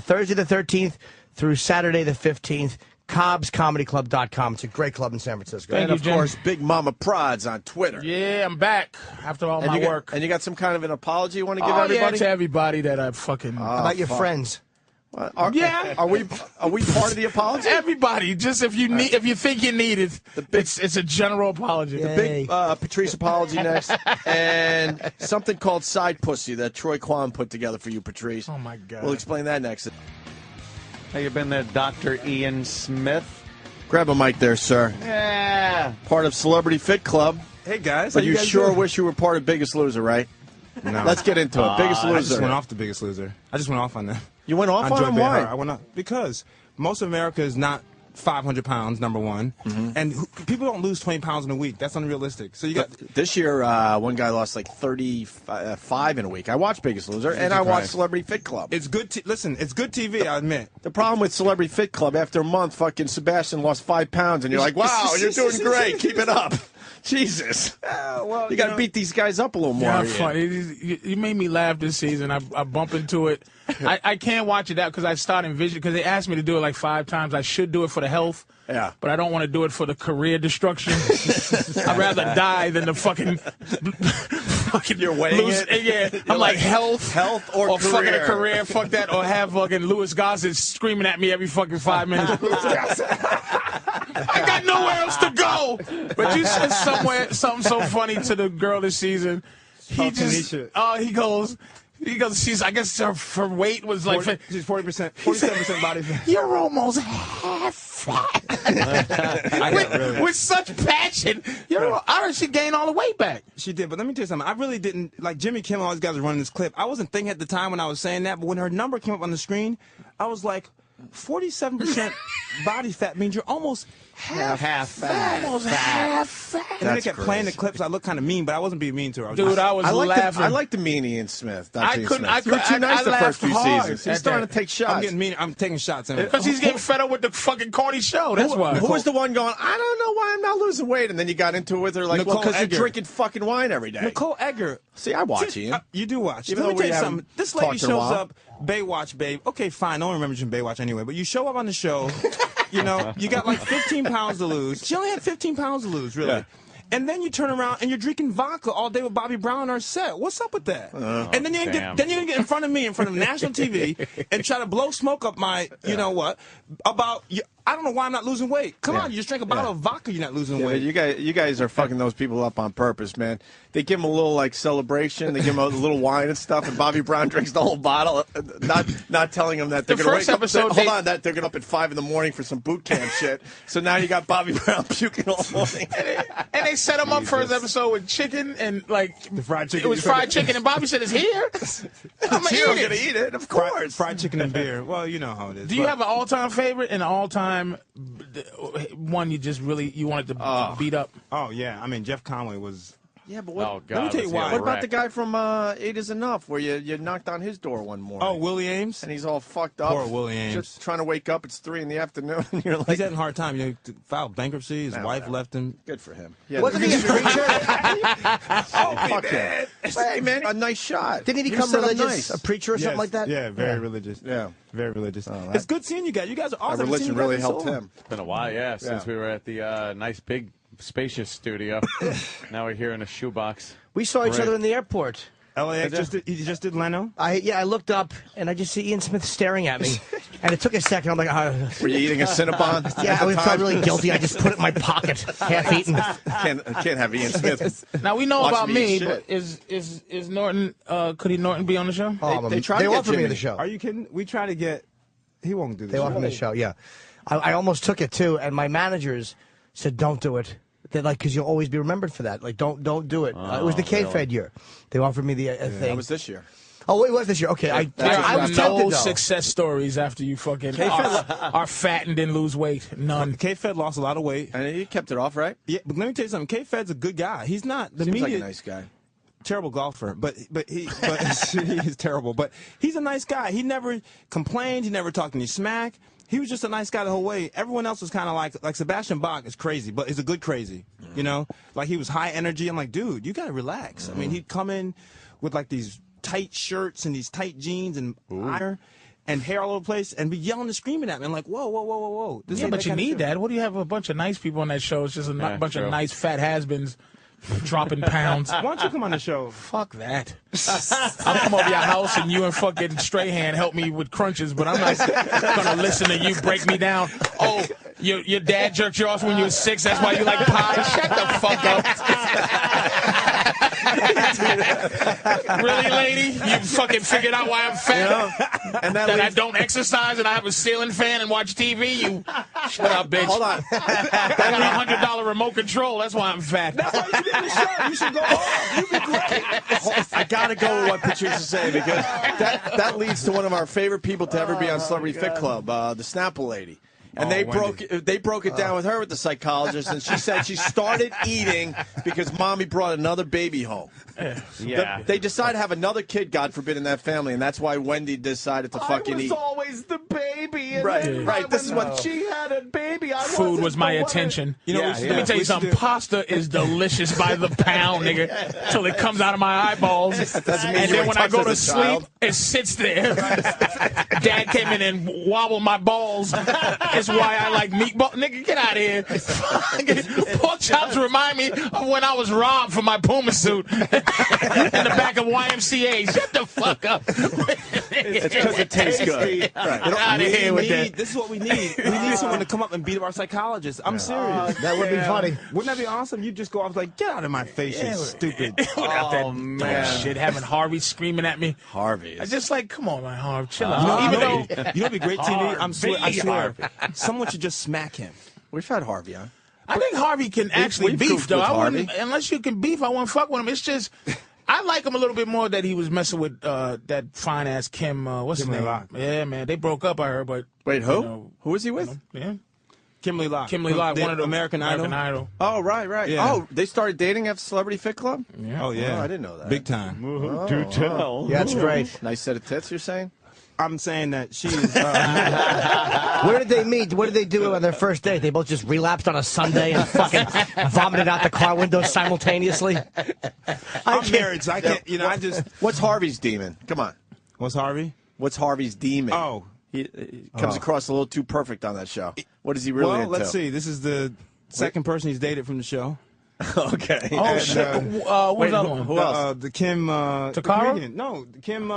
[SPEAKER 2] Thursday the 13th through Saturday the 15th. CobbsComedyClub.com. It's a great club in San Francisco.
[SPEAKER 1] And, of course, Big Mama Prod's on Twitter.
[SPEAKER 9] Yeah, I'm back after all my work.
[SPEAKER 1] And you got some kind of an apology you want to give everybody?
[SPEAKER 9] Yeah, to everybody that I fucking...
[SPEAKER 2] How about your friends?
[SPEAKER 1] Are we part of the apology?
[SPEAKER 9] Everybody, just if you think you need it, it's a general apology.
[SPEAKER 1] The big Patrice apology next, and something called Side Pussy that Troy Kwan put together for you, Patrice.
[SPEAKER 9] Oh my God!
[SPEAKER 1] We'll explain that next.
[SPEAKER 3] How you been there, Dr. Ian Smith?
[SPEAKER 1] Grab a mic there, sir.
[SPEAKER 3] Yeah.
[SPEAKER 1] Part of Celebrity Fit Club.
[SPEAKER 11] Hey guys,
[SPEAKER 1] but you sure wish you were part of Biggest Loser, right?
[SPEAKER 11] No.
[SPEAKER 1] Let's get into it. Biggest Loser.
[SPEAKER 11] I just went off the Biggest Loser. I just went off on that.
[SPEAKER 1] You went off on him? Why?
[SPEAKER 11] I went off because most of America is not 500 pounds, number one, and people don't lose 20 pounds in a week. That's unrealistic. So you got
[SPEAKER 1] this year. One guy lost like 35 in a week. I watched Biggest Loser and I watched Celebrity Fit Club.
[SPEAKER 11] It's good. Listen, it's good TV. I admit.
[SPEAKER 1] The problem with Celebrity Fit Club, after a month, fucking Sebastian lost 5 pounds, and you're like, wow, you're doing great. Keep it up. Jesus. Well, you got to beat these guys up a little more.
[SPEAKER 9] Yeah, funny. You made me laugh this season. I bump into it. I can't watch it out because I start envisioning, because they asked me to do it like 5 times. I should do it for the health.
[SPEAKER 1] Yeah.
[SPEAKER 9] But I don't want to do it for the career destruction. I'd rather die than the fucking
[SPEAKER 1] You're weighing it?
[SPEAKER 9] Yeah. I'm like health
[SPEAKER 1] or career.
[SPEAKER 9] Fucking a career. Fuck that. Or have fucking Louis Gossett screaming at me every fucking 5 minutes. I got nowhere else to go. But But you said something so funny to the girl this season. He goes, she's, I guess her weight was like...
[SPEAKER 11] She's 40%, 47% body fat.
[SPEAKER 9] You're almost half fat. With such passion. I heard she gained all the weight back.
[SPEAKER 11] She did, but let me tell you something. I really didn't... Like, Jimmy Kimmel, all these guys are running this clip. I wasn't thinking at the time when I was saying that, but when her number came up on the screen, I was like, 47% body fat means you're almost half fat.
[SPEAKER 9] Almost half fat.
[SPEAKER 11] And then they kept playing the clips. I looked kind of mean, but I wasn't being mean to her.
[SPEAKER 9] I was laughing.
[SPEAKER 1] I like the meanie and Smith.
[SPEAKER 9] I
[SPEAKER 1] You
[SPEAKER 9] couldn't.
[SPEAKER 1] were too nice the first few seasons. He's starting to take shots.
[SPEAKER 11] I'm getting mean. I'm taking shots.
[SPEAKER 9] Because he's getting fed up with the fucking corny show. That's why.
[SPEAKER 1] Who was the one going, I don't know why I'm not losing weight? And then you got into it with her like, well, because you're drinking fucking wine every day.
[SPEAKER 11] Nicole Egger.
[SPEAKER 1] See, I watch you.
[SPEAKER 11] You do watch.
[SPEAKER 1] Even
[SPEAKER 11] Let me
[SPEAKER 1] though
[SPEAKER 11] tell you
[SPEAKER 1] we
[SPEAKER 11] something. This lady shows up, Baywatch babe. Okay, fine. No one remembers you in Baywatch anyway. But you show up on the show, you know, you got like 15 pounds to lose. She only had 15 pounds to lose, really. Yeah. And then you turn around and you're drinking vodka all day with Bobby Brown on our set. What's up with that? And then you're gonna get in front of me, in front of national TV, and try to blow smoke up my, you know what, about I don't know why I'm not losing weight. Come on, you just drank a bottle of vodka, you're not losing weight.
[SPEAKER 1] You guys are fucking those people up on purpose, man. They give them a little like celebration, they give them a little wine and stuff, and Bobby Brown drinks the whole bottle, not telling them that they're going to wake up. That they're going up at 5 in the morning for some boot camp shit. So now you got Bobby Brown puking all morning.
[SPEAKER 9] And they set him up for his episode with chicken and like
[SPEAKER 11] the fried chicken.
[SPEAKER 9] It was fried chicken, and Bobby said, "It's here. I'm
[SPEAKER 1] going to eat it, of course."
[SPEAKER 11] Fried chicken and beer. Well, you know how it is.
[SPEAKER 9] Do you have an all-time favorite and an all-time one you just really wanted to beat up?
[SPEAKER 11] Oh yeah, I mean Jeff Conway was.
[SPEAKER 1] Yeah, but what,
[SPEAKER 11] let me tell you why.
[SPEAKER 1] What about the guy from 8 is Enough, where you knocked on his door one morning?
[SPEAKER 11] Oh, Willie Ames?
[SPEAKER 1] And he's all fucked up.
[SPEAKER 11] Poor Willie Ames.
[SPEAKER 1] Just trying to wake up. It's 3 in the afternoon. And you're like,
[SPEAKER 11] he's having a hard time. You know, filed bankruptcy. His wife left him.
[SPEAKER 1] Good for him.
[SPEAKER 2] Yeah, wasn't he a preacher?
[SPEAKER 1] Fuck him. Hey, man, a nice shot.
[SPEAKER 2] Didn't he become religious? A preacher or something like that?
[SPEAKER 11] Yeah, very religious.
[SPEAKER 1] Yeah.
[SPEAKER 11] Very religious. It's good seeing you guys. You guys are awesome.
[SPEAKER 1] Religion really helped him.
[SPEAKER 3] It's been a while, since we were at the nice big spacious studio. Now we're here in a shoebox.
[SPEAKER 2] We saw each other in the airport.
[SPEAKER 11] LAX he just did Leno?
[SPEAKER 2] I looked up and I just see Ian Smith staring at me. And it took a second. I'm like,
[SPEAKER 1] were you eating a Cinnabon?
[SPEAKER 2] Yeah, I felt really guilty. I just put it in my pocket, half eaten.
[SPEAKER 1] Can't have Ian Smith.
[SPEAKER 9] Now we know about me, but is Norton? Could Norton be on the show?
[SPEAKER 2] They offered me the show.
[SPEAKER 11] Are you kidding? We try to get. He won't do this.
[SPEAKER 2] They offered me the show. Yeah, I almost took it too, and my managers said, "Don't do it." They're like, because you'll always be remembered for that. Like, don't do it. It was the K-Fed year. They offered me the thing.
[SPEAKER 1] That was this year.
[SPEAKER 2] Oh, it was this year. Okay, I was
[SPEAKER 9] no
[SPEAKER 2] tempted,
[SPEAKER 9] success stories after you fucking are fat and didn't lose weight. None.
[SPEAKER 11] K-Fed lost a lot of weight.
[SPEAKER 1] And he kept it off, right?
[SPEAKER 11] Yeah, but let me tell you something. K-Fed's a good guy. He's not the
[SPEAKER 1] Seems
[SPEAKER 11] media.
[SPEAKER 1] Like a nice guy.
[SPEAKER 11] Terrible golfer, but he's terrible. But he's a nice guy. He never complained. He never talked any smack. He was just a nice guy the whole way. Everyone else was kind of like Sebastian Bach is crazy, but he's a good crazy. You know, like he was high energy. I'm like, dude, you gotta relax. I mean, he'd come in with like these tight shirts and these tight jeans and iron and hair all over the place and be yelling and screaming at me. I'm like, whoa, whoa, whoa, whoa, whoa.
[SPEAKER 9] Yeah, but you need that. What do you have a bunch of nice people on that show? It's just a bunch of nice fat has-beens. Dropping pounds.
[SPEAKER 11] Why don't you come on the show?
[SPEAKER 9] Fuck that. I'll come over your house and you and fucking Strahan help me with crunches, but I'm not gonna listen to you break me down. Oh, your dad jerked you off when you were 6. That's why you like pie. Shut the fuck up. Really, lady? You fucking figured out why I'm fat? And that I don't exercise and I have a ceiling fan and watch TV? You shut up, bitch.
[SPEAKER 1] Hold on.
[SPEAKER 9] I got a $100 remote control. That's why I'm fat.
[SPEAKER 11] That's why you did the show. You should go home. You'd be great.
[SPEAKER 1] I gotta go with what Patrice is saying because that leads to one of our favorite people to ever be on Celebrity Fit Club, the Snapple lady. And they broke it down with her with the psychologist, and she said she started eating because mommy brought another baby home.
[SPEAKER 3] Yeah.
[SPEAKER 1] They decided to have another kid, God forbid, in that family, and that's why Wendy decided to fucking eat.
[SPEAKER 3] I was always the baby. And
[SPEAKER 1] right. This is what
[SPEAKER 3] she had a baby.
[SPEAKER 9] Food was my attention.
[SPEAKER 11] You know,
[SPEAKER 9] let me tell you something. Pasta is delicious by the pound, nigga, till it comes out of my eyeballs. And then when I go to sleep, it sits there. Dad came in and wobbled my balls. That's why I like meatball. Nigga, get out of here. Pork chops remind me of when I was robbed for my Puma suit in the back of YMCA. Shut the fuck up.
[SPEAKER 1] It's because it tastes good.
[SPEAKER 11] Right.
[SPEAKER 9] Get out of here with that.
[SPEAKER 11] This is what we need. We need someone to come up and beat up our psychologist. I'm serious.
[SPEAKER 2] That would be funny.
[SPEAKER 11] Wouldn't that be awesome? You just go off like, get out of my face, you stupid.
[SPEAKER 9] Without that shit, having Harvey screaming at me.
[SPEAKER 1] Harvey.
[SPEAKER 9] I just like, come on, man, Harvey, chill out.
[SPEAKER 11] You know what'd be great TV? I swear. Someone should just smack him.
[SPEAKER 1] We've had Harvey on.
[SPEAKER 9] I think Harvey can actually
[SPEAKER 1] we've
[SPEAKER 9] beef, though.
[SPEAKER 1] with
[SPEAKER 9] I
[SPEAKER 1] Harvey.
[SPEAKER 9] wouldn't, unless you can beef, I wouldn't fuck with him. It's just, I like him a little bit more that he was messing with that fine ass Kim. What's his name? Yeah, man, they broke up. I heard, but
[SPEAKER 1] wait, who?
[SPEAKER 9] You know,
[SPEAKER 1] who was he with?
[SPEAKER 9] Yeah,
[SPEAKER 11] Kimberly Locke.
[SPEAKER 9] Kimberly Locke, one of the
[SPEAKER 11] American Idol.
[SPEAKER 1] Oh, right.
[SPEAKER 11] Yeah.
[SPEAKER 1] Oh, they started dating after Celebrity Fit Club?
[SPEAKER 9] yeah.
[SPEAKER 11] Oh yeah,
[SPEAKER 1] I didn't know that.
[SPEAKER 11] Big time.
[SPEAKER 3] Do tell.
[SPEAKER 2] Yeah, that's great.
[SPEAKER 1] Nice set of tits, you're saying?
[SPEAKER 11] I'm saying that she is.
[SPEAKER 2] Where did they meet? What did they do on their first date? They both just relapsed on a Sunday and fucking vomited out the car window simultaneously.
[SPEAKER 11] I'm married, so I can't. You know, I just.
[SPEAKER 1] What's Harvey's demon? Come on.
[SPEAKER 11] What's Harvey?
[SPEAKER 1] What's Harvey's demon?
[SPEAKER 11] Oh.
[SPEAKER 1] He comes across a little too perfect on that show. What is he really
[SPEAKER 11] Well,
[SPEAKER 1] into?
[SPEAKER 11] let's see. This is the second person he's dated from the show.
[SPEAKER 1] Okay.
[SPEAKER 9] Oh shit! What's the other one?
[SPEAKER 1] Who else?
[SPEAKER 11] The Kim.
[SPEAKER 9] Takara?
[SPEAKER 11] Comedian. No, the Kim.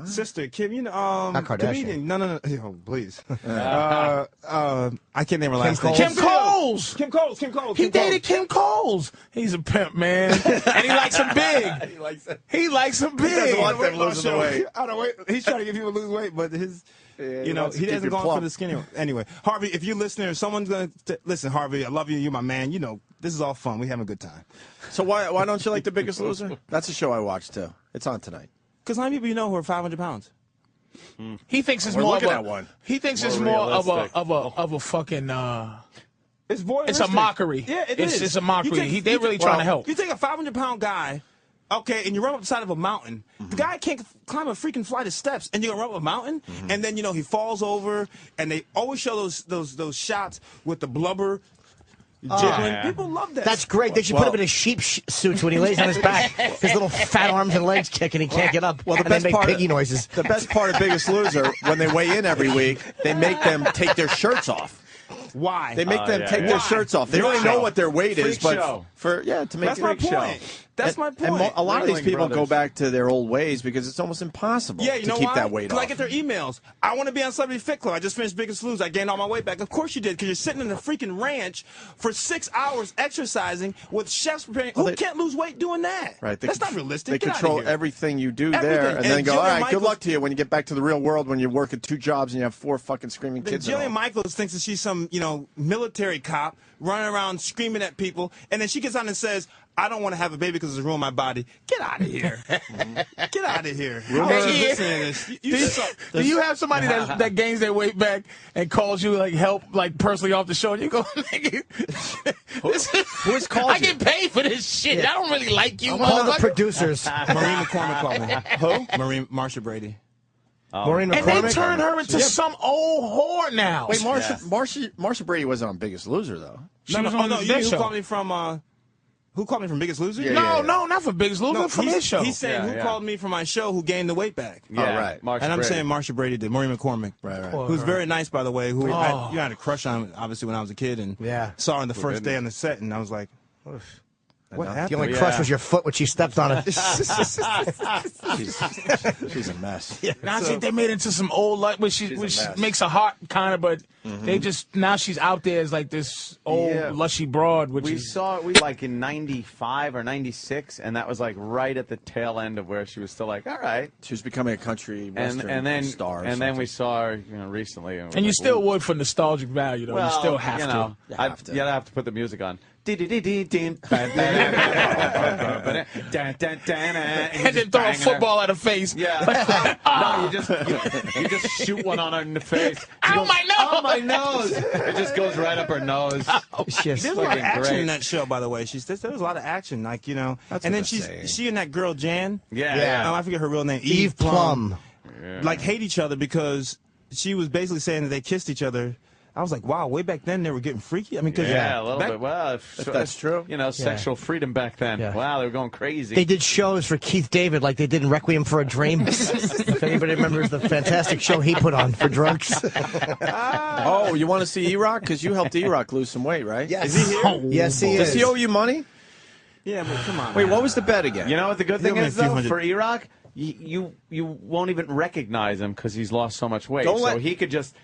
[SPEAKER 11] Sister Kim. You know.
[SPEAKER 2] Not Kardashian.
[SPEAKER 11] Comedian. No. Oh, please. I can't name her last name.
[SPEAKER 9] Kim Coles.
[SPEAKER 11] Kim Coles. Kim Coles.
[SPEAKER 9] He dated Kim Coles. He's a pimp, man, and he likes him big.
[SPEAKER 1] He likes it.
[SPEAKER 9] He likes him
[SPEAKER 1] doesn't
[SPEAKER 9] big.
[SPEAKER 1] want them losing the weight.
[SPEAKER 11] I don't wait. He's trying to get people to lose weight, but his.
[SPEAKER 1] Yeah,
[SPEAKER 11] you know,
[SPEAKER 1] wants to
[SPEAKER 11] he
[SPEAKER 1] keep
[SPEAKER 11] hasn't
[SPEAKER 1] you
[SPEAKER 11] gone
[SPEAKER 1] plump.
[SPEAKER 11] for the skinny. Anyway, Harvey, if you're listening, if someone's going to listen, Harvey, I love you. You're my man. You know, this is all fun. We having a good time.
[SPEAKER 1] So why don't you like The Biggest Loser? That's a show I watched, too. It's on tonight.
[SPEAKER 11] Because how many people you know who are 500 pounds?
[SPEAKER 9] He thinks it's
[SPEAKER 1] We're
[SPEAKER 9] more
[SPEAKER 1] looking
[SPEAKER 9] of a,
[SPEAKER 1] at one.
[SPEAKER 9] He thinks
[SPEAKER 3] More
[SPEAKER 9] it's more
[SPEAKER 3] realistic.
[SPEAKER 9] of a fucking.
[SPEAKER 11] It's voyeuristic.
[SPEAKER 9] It's a mockery.
[SPEAKER 11] Yeah,
[SPEAKER 9] It's a mockery. They're really
[SPEAKER 11] well,
[SPEAKER 9] trying to help.
[SPEAKER 11] You take a 500-pound guy, okay, and you run up the side of a mountain. The guy can't climb a freaking flight of steps, and you're gonna run up a mountain, and then he falls over, and they always show those shots with the blubber. Jiggling.
[SPEAKER 3] Yeah.
[SPEAKER 11] People love that.
[SPEAKER 2] That's great. They should put him in his sheep suits when he lays on his back. His little fat arms and legs kick, and he can't get up.
[SPEAKER 1] Well, the
[SPEAKER 2] and
[SPEAKER 1] best
[SPEAKER 2] they make
[SPEAKER 1] part
[SPEAKER 2] piggy noises.
[SPEAKER 1] The best part of Biggest Loser, when they weigh in every week, they make them take their shirts off.
[SPEAKER 11] Why?
[SPEAKER 1] They make them
[SPEAKER 3] yeah,
[SPEAKER 1] take
[SPEAKER 3] yeah.
[SPEAKER 1] their shirts off. They don't even know what their weight is,
[SPEAKER 3] Freak
[SPEAKER 1] but
[SPEAKER 3] show.
[SPEAKER 1] to make
[SPEAKER 11] That's
[SPEAKER 1] it
[SPEAKER 11] my
[SPEAKER 1] freak show.
[SPEAKER 11] point. That's my point.
[SPEAKER 1] And a lot of these
[SPEAKER 3] Ringling
[SPEAKER 1] people go
[SPEAKER 3] Brothers.
[SPEAKER 1] back to their old ways because it's almost impossible
[SPEAKER 11] Yeah, you
[SPEAKER 1] to
[SPEAKER 11] know
[SPEAKER 1] keep
[SPEAKER 11] why?
[SPEAKER 1] that weight
[SPEAKER 11] Because
[SPEAKER 1] off.
[SPEAKER 11] I get their emails. I want to be on Celebrity Fit Club. I just finished Biggest Loser. I gained all my weight back. Of course you did, because you're sitting in a freaking ranch for 6 hours exercising with chefs preparing.
[SPEAKER 1] Well,
[SPEAKER 11] Who can't lose weight doing that?
[SPEAKER 1] Right,
[SPEAKER 11] That's not realistic.
[SPEAKER 1] They
[SPEAKER 11] Get outta
[SPEAKER 1] control
[SPEAKER 11] here.
[SPEAKER 1] everything you do there,
[SPEAKER 11] Everything.
[SPEAKER 1] and then
[SPEAKER 11] And
[SPEAKER 1] go, all
[SPEAKER 11] Jillian
[SPEAKER 1] right, good
[SPEAKER 11] Michaels-
[SPEAKER 1] luck to you when you get back to the real world when you work at 2 jobs and you have 4 fucking screaming
[SPEAKER 11] Then
[SPEAKER 1] kids. at
[SPEAKER 11] Jillian
[SPEAKER 1] home.
[SPEAKER 11] Michaels thinks that she's some, military cop running around screaming at people, and then she gets on and says, I don't want to have a baby because it's ruined my body. Get out of here. Get out of here. I was listening to this.
[SPEAKER 9] Do you have somebody that gains their weight back and calls you help personally off the show, and you go,
[SPEAKER 1] Who's called
[SPEAKER 9] I
[SPEAKER 1] you?
[SPEAKER 9] get paid for this shit. I don't really like you,
[SPEAKER 2] All the
[SPEAKER 9] motherfucker.
[SPEAKER 2] producers.
[SPEAKER 11] Maureen McCormick called me. Who? Marsha Brady.
[SPEAKER 2] Maureen
[SPEAKER 9] And they
[SPEAKER 2] McCormick.
[SPEAKER 9] turn her into some old whore now.
[SPEAKER 1] Wait, Marsha Brady wasn't on Biggest Loser, though.
[SPEAKER 9] She was on
[SPEAKER 11] You
[SPEAKER 9] their
[SPEAKER 11] who
[SPEAKER 9] show.
[SPEAKER 11] called me from, who called me from Biggest Loser?
[SPEAKER 9] No, not for Biggest Loser,
[SPEAKER 11] No,
[SPEAKER 9] from his show.
[SPEAKER 11] He's saying who called me from my show who gained the weight back.
[SPEAKER 3] Yeah,
[SPEAKER 1] Oh, right.
[SPEAKER 3] Marsha
[SPEAKER 11] And I'm
[SPEAKER 3] Brady.
[SPEAKER 11] saying Marsha Brady did. Maureen McCormick.
[SPEAKER 1] Right.
[SPEAKER 11] Who's very nice, by the way. Who I had a crush on, obviously, when I was a kid. And saw her on the first day on the set. And I was like, what happened?
[SPEAKER 2] The only crush was your foot when she stepped on it.
[SPEAKER 1] She's a mess.
[SPEAKER 9] Now I think they made it into some old life, which makes her hot, kind of, but they just, now she's out there as this old, lushy broad, which
[SPEAKER 3] We
[SPEAKER 9] is...
[SPEAKER 3] saw it in 95 or 96, and that was right at the tail end of where she was still all right.
[SPEAKER 1] She was becoming a country western star.
[SPEAKER 3] And then we saw her, recently.
[SPEAKER 9] And you still would for nostalgic value, though.
[SPEAKER 3] Well,
[SPEAKER 9] you still have to.
[SPEAKER 1] You have to.
[SPEAKER 3] You have to put the music on. And
[SPEAKER 9] And then throw a football at her face.
[SPEAKER 3] Yeah. No, you just shoot one on her in the face.
[SPEAKER 9] Ow, my nose!
[SPEAKER 3] Oh, my nose! It just goes right up her nose.
[SPEAKER 11] There's a lot of
[SPEAKER 3] Fucking
[SPEAKER 11] action
[SPEAKER 3] great.
[SPEAKER 11] in that show, by the way. There was a lot of action,
[SPEAKER 1] That's
[SPEAKER 11] and
[SPEAKER 1] what
[SPEAKER 11] then
[SPEAKER 1] they're
[SPEAKER 11] she's
[SPEAKER 1] saying.
[SPEAKER 11] she and that girl Jan.
[SPEAKER 3] Yeah.
[SPEAKER 11] I forget her real name.
[SPEAKER 2] Eve Plum.
[SPEAKER 11] Hate each other because she was basically saying that they kissed each other. I was like, wow, way back then they were getting freaky. I mean, because
[SPEAKER 3] Yeah, a little bit. Well, if
[SPEAKER 1] that's true.
[SPEAKER 3] Sexual freedom back then.
[SPEAKER 2] Yeah.
[SPEAKER 3] Wow, they were going crazy.
[SPEAKER 2] They did shows for Keith David like they did in Requiem for a Dream. If anybody remembers the fantastic show he put on for drugs.
[SPEAKER 1] Oh, you want to see E-Rock? Because you helped E-Rock lose some weight, right?
[SPEAKER 2] Yes.
[SPEAKER 11] Is he here?
[SPEAKER 2] Yes, he
[SPEAKER 1] Does
[SPEAKER 2] is.
[SPEAKER 1] he owe you money?
[SPEAKER 11] Yeah, but come on.
[SPEAKER 1] Wait, what was the bet again?
[SPEAKER 3] You know what the good thing
[SPEAKER 11] He'll
[SPEAKER 3] is,
[SPEAKER 11] make a few
[SPEAKER 3] though,
[SPEAKER 11] hundred.
[SPEAKER 3] for E-Rock? You won't even recognize him because he's lost so much weight.
[SPEAKER 1] Don't
[SPEAKER 3] So
[SPEAKER 1] let-
[SPEAKER 3] he could just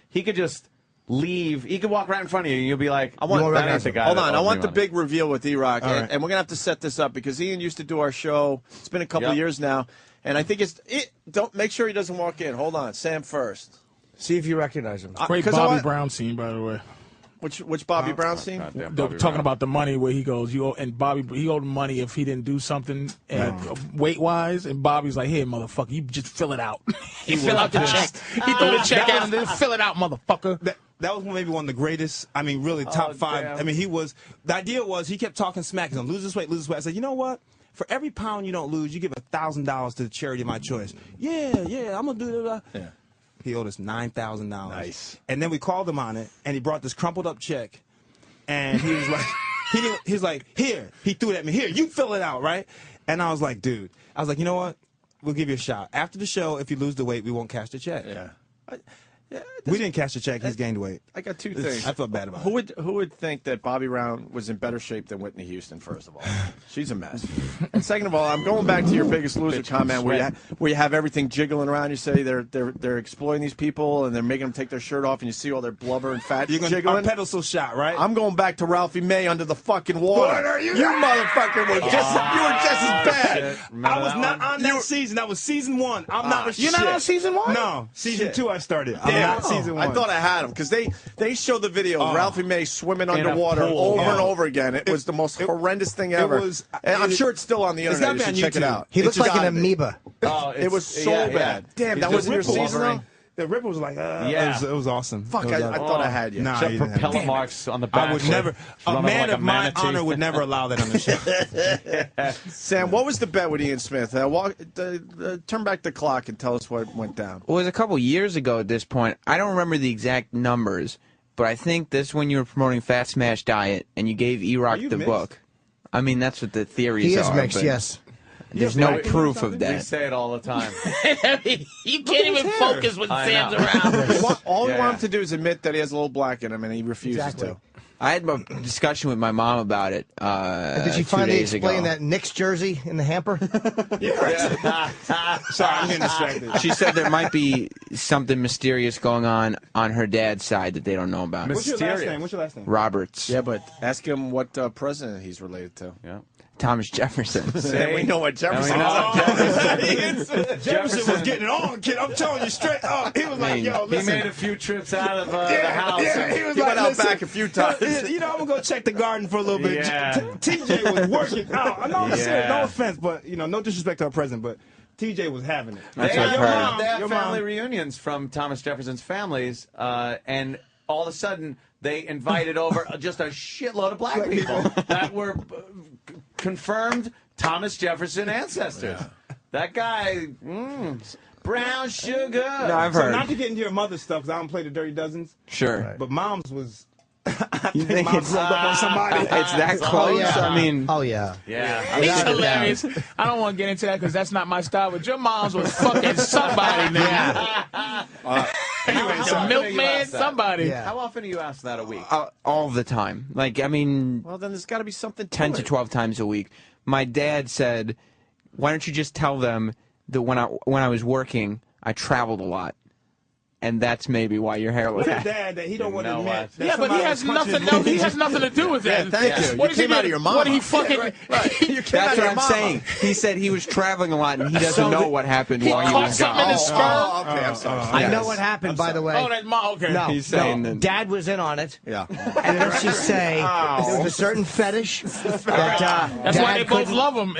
[SPEAKER 3] leave. He could walk right in front of you, and you'll be like,
[SPEAKER 1] I want
[SPEAKER 3] that ain't the guy.
[SPEAKER 1] Hold
[SPEAKER 3] that
[SPEAKER 1] on, I
[SPEAKER 3] owes
[SPEAKER 1] want
[SPEAKER 3] me
[SPEAKER 1] the
[SPEAKER 3] money.
[SPEAKER 1] big reveal with E-Rock,
[SPEAKER 11] All right.
[SPEAKER 1] and we're gonna have to set this up because Ian used to do our show. It's been a couple
[SPEAKER 3] Yep.
[SPEAKER 1] of years now, and I think don't make sure he doesn't walk in. Hold on, Sam first.
[SPEAKER 2] See if you recognize him.
[SPEAKER 9] Great
[SPEAKER 1] 'cause I
[SPEAKER 9] Bobby
[SPEAKER 1] want-
[SPEAKER 9] Brown scene, by the way.
[SPEAKER 1] Which Bobby Brown scene?
[SPEAKER 3] Goddamn
[SPEAKER 9] They're
[SPEAKER 3] Bobby
[SPEAKER 9] talking
[SPEAKER 3] Brown.
[SPEAKER 9] about the money where he goes, you owe, and Bobby, he owed money if he didn't do something weight-wise, and Bobby's like, here, motherfucker, you just fill it out. He fill out the check. He threw the check out and then fill it out, motherfucker.
[SPEAKER 11] That was maybe one of the greatest, I mean, really top five.
[SPEAKER 3] damn.
[SPEAKER 11] I mean, the idea was he kept talking smack. He's going to lose this weight, lose this weight. I said, you know what? For every pound you don't lose, you give $1,000 to the charity of my choice. Yeah, I'm going to do that.
[SPEAKER 1] Yeah.
[SPEAKER 11] He owed us $9,000.
[SPEAKER 1] Nice.
[SPEAKER 11] And then we called him on it, and he brought this crumpled up check, and he was like, he was like, here. He threw it at me. Here, you fill it out, right? And I was like, dude. I was like, you know what? We'll give you a shot. After the show, if you lose the weight, we won't cash the check.
[SPEAKER 1] Yeah.
[SPEAKER 11] We didn't cash the check. He's gained weight.
[SPEAKER 1] I got two things.
[SPEAKER 11] I felt bad about it.
[SPEAKER 1] Who would think that Bobby Brown was in better shape than Whitney Houston? First of all, she's a mess. And second of all, I'm going back to your Biggest Loser comment where you have everything jiggling around. You say they're exploiting these people and they're making them take their shirt off, and you see all their blubber and fat
[SPEAKER 11] You're going to
[SPEAKER 1] jiggling.
[SPEAKER 11] pedestal shot, right?
[SPEAKER 1] I'm going back to Ralphie May under the fucking water. You motherfucker were just as bad.
[SPEAKER 11] I was not on that season. That was season 1. I'm not.
[SPEAKER 2] You're not on season 1?
[SPEAKER 11] No, season 2 I started. I'm
[SPEAKER 1] Damn.
[SPEAKER 11] not season 1.
[SPEAKER 1] I thought I had him because they show the video of Ralphie May swimming underwater
[SPEAKER 3] pool.
[SPEAKER 1] over and over again. It was the most horrendous thing ever. And I'm sure it's still on the
[SPEAKER 11] It's
[SPEAKER 1] internet.
[SPEAKER 11] gotta
[SPEAKER 1] You
[SPEAKER 11] be
[SPEAKER 1] should
[SPEAKER 11] on
[SPEAKER 1] check it
[SPEAKER 11] YouTube.
[SPEAKER 1] out.
[SPEAKER 2] He looks
[SPEAKER 1] It's
[SPEAKER 2] like an
[SPEAKER 1] gotta be.
[SPEAKER 2] amoeba.
[SPEAKER 3] Oh,
[SPEAKER 1] It was so bad. Damn,
[SPEAKER 3] He's
[SPEAKER 1] that
[SPEAKER 3] just
[SPEAKER 1] was in your season,
[SPEAKER 3] blubbering.
[SPEAKER 1] though?
[SPEAKER 11] The ripple was like,
[SPEAKER 3] Yeah.
[SPEAKER 11] it was awesome.
[SPEAKER 1] Fuck,
[SPEAKER 11] It was
[SPEAKER 1] I thought I had you.
[SPEAKER 11] Nah,
[SPEAKER 3] Except
[SPEAKER 11] you didn't have
[SPEAKER 3] propeller
[SPEAKER 11] me.
[SPEAKER 3] marks on the back.
[SPEAKER 11] I would never. A
[SPEAKER 3] running
[SPEAKER 11] man
[SPEAKER 3] like
[SPEAKER 11] of my
[SPEAKER 3] manatee.
[SPEAKER 11] honor would never allow that on the show.
[SPEAKER 1] Sam, what was the bet with Ian Smith? Turn back the clock and tell us what went down.
[SPEAKER 12] Well, it was a couple years ago at this point. I don't remember the exact numbers, but I think this when you were promoting Fat Smash Diet and you gave E-Rock the
[SPEAKER 11] mixed?
[SPEAKER 12] book. I mean, that's what the theories
[SPEAKER 2] He
[SPEAKER 12] are.
[SPEAKER 2] is mixed,
[SPEAKER 12] but
[SPEAKER 2] yes.
[SPEAKER 12] There's no proof of
[SPEAKER 3] We
[SPEAKER 12] that.
[SPEAKER 3] say it all the time.
[SPEAKER 9] You can't even focus when
[SPEAKER 3] I
[SPEAKER 9] Sam's
[SPEAKER 3] know.
[SPEAKER 9] around.
[SPEAKER 1] All we
[SPEAKER 3] Yeah.
[SPEAKER 1] want him to do is admit that he has a little black in him, and he refuses
[SPEAKER 2] Exactly.
[SPEAKER 1] to.
[SPEAKER 12] I had a discussion with my mom about it.
[SPEAKER 2] Did she
[SPEAKER 12] 2
[SPEAKER 2] finally
[SPEAKER 12] days
[SPEAKER 2] explain
[SPEAKER 12] ago.
[SPEAKER 2] that Knicks jersey in the hamper?
[SPEAKER 11] Sorry, I'm getting distracted.
[SPEAKER 12] She said there might be something mysterious going on her dad's side that they don't know about.
[SPEAKER 11] What's your last name? What's your last name?
[SPEAKER 12] Roberts.
[SPEAKER 1] Yeah, but ask him what president he's related to.
[SPEAKER 3] Yeah.
[SPEAKER 12] Thomas Jefferson.
[SPEAKER 1] And we know what Jefferson is.
[SPEAKER 11] Jefferson was getting it on, kid. I'm telling you straight up. He was like, yo,
[SPEAKER 3] He
[SPEAKER 11] listen.
[SPEAKER 3] made a few trips out of the house.
[SPEAKER 11] Yeah, he was
[SPEAKER 1] He
[SPEAKER 11] like,
[SPEAKER 1] went out
[SPEAKER 11] listen,
[SPEAKER 1] back a few times.
[SPEAKER 11] You know, I'm gonna go check the garden for a little bit.
[SPEAKER 3] Yeah.
[SPEAKER 11] TJ was working out. No,
[SPEAKER 3] Yeah.
[SPEAKER 11] serious, no offense, but no disrespect to our president, but TJ was having it.
[SPEAKER 12] That's
[SPEAKER 3] They
[SPEAKER 12] what I've
[SPEAKER 3] have,
[SPEAKER 12] heard.
[SPEAKER 3] they have
[SPEAKER 11] Your
[SPEAKER 3] family
[SPEAKER 11] mom.
[SPEAKER 3] reunions from Thomas Jefferson's families, and all of a sudden they invited over just a shitload of black people that were confirmed Thomas Jefferson ancestors. That guy, brown sugar.
[SPEAKER 12] No, I've
[SPEAKER 11] So
[SPEAKER 12] heard.
[SPEAKER 11] not to get into your mother's stuff, because I don't play the Dirty Dozens,
[SPEAKER 12] Sure.
[SPEAKER 11] but mom's was.
[SPEAKER 12] You think
[SPEAKER 11] Mom's
[SPEAKER 12] it's,
[SPEAKER 11] rolled up on somebody.
[SPEAKER 12] it's that
[SPEAKER 2] Oh,
[SPEAKER 12] close?
[SPEAKER 2] yeah.
[SPEAKER 12] I mean,
[SPEAKER 2] Oh, yeah.
[SPEAKER 3] Yeah.
[SPEAKER 9] He's
[SPEAKER 2] Without a
[SPEAKER 9] hilarious. I don't want to get into that because that's not my style, but your mom's was fucking somebody, man.
[SPEAKER 3] Anyway,
[SPEAKER 9] The milkman, somebody.
[SPEAKER 2] Yeah.
[SPEAKER 3] How often do you ask that a week?
[SPEAKER 12] all the time. Like, I mean,
[SPEAKER 1] Well, then there's got to be something
[SPEAKER 12] 10 to 12 times a week. My dad said, why don't you just tell them that when I was working, I traveled a lot. And that's maybe why your hair looks
[SPEAKER 11] With your dad that he don't want to
[SPEAKER 3] know
[SPEAKER 11] admit.
[SPEAKER 3] what?
[SPEAKER 11] that
[SPEAKER 9] Yeah, but he
[SPEAKER 11] somebody
[SPEAKER 9] has
[SPEAKER 11] was punching
[SPEAKER 9] nothing.
[SPEAKER 11] his
[SPEAKER 9] No, he
[SPEAKER 11] knees.
[SPEAKER 9] has nothing to do with that.
[SPEAKER 1] Yeah, thank you.
[SPEAKER 9] What
[SPEAKER 1] You
[SPEAKER 9] does he
[SPEAKER 1] came out
[SPEAKER 9] get?
[SPEAKER 1] of your mama.
[SPEAKER 9] What did he fucking?
[SPEAKER 1] You came out
[SPEAKER 12] That's
[SPEAKER 1] of
[SPEAKER 12] what
[SPEAKER 1] your
[SPEAKER 12] I'm
[SPEAKER 1] mama.
[SPEAKER 12] saying. He said he was traveling a lot and he doesn't know what happened while he
[SPEAKER 9] caught
[SPEAKER 12] was
[SPEAKER 9] something in
[SPEAKER 12] gone.
[SPEAKER 9] his sperm.
[SPEAKER 1] Oh, okay, I'm sorry.
[SPEAKER 2] I know what happened, by the way.
[SPEAKER 9] Oh, that mom. Okay.
[SPEAKER 2] No,
[SPEAKER 12] He's saying
[SPEAKER 2] no.
[SPEAKER 12] that-
[SPEAKER 2] Dad was in on it.
[SPEAKER 1] Yeah.
[SPEAKER 2] And let's just say there was a certain fetish that
[SPEAKER 9] That's
[SPEAKER 2] Dad
[SPEAKER 9] why they both
[SPEAKER 2] couldn't-
[SPEAKER 9] love him.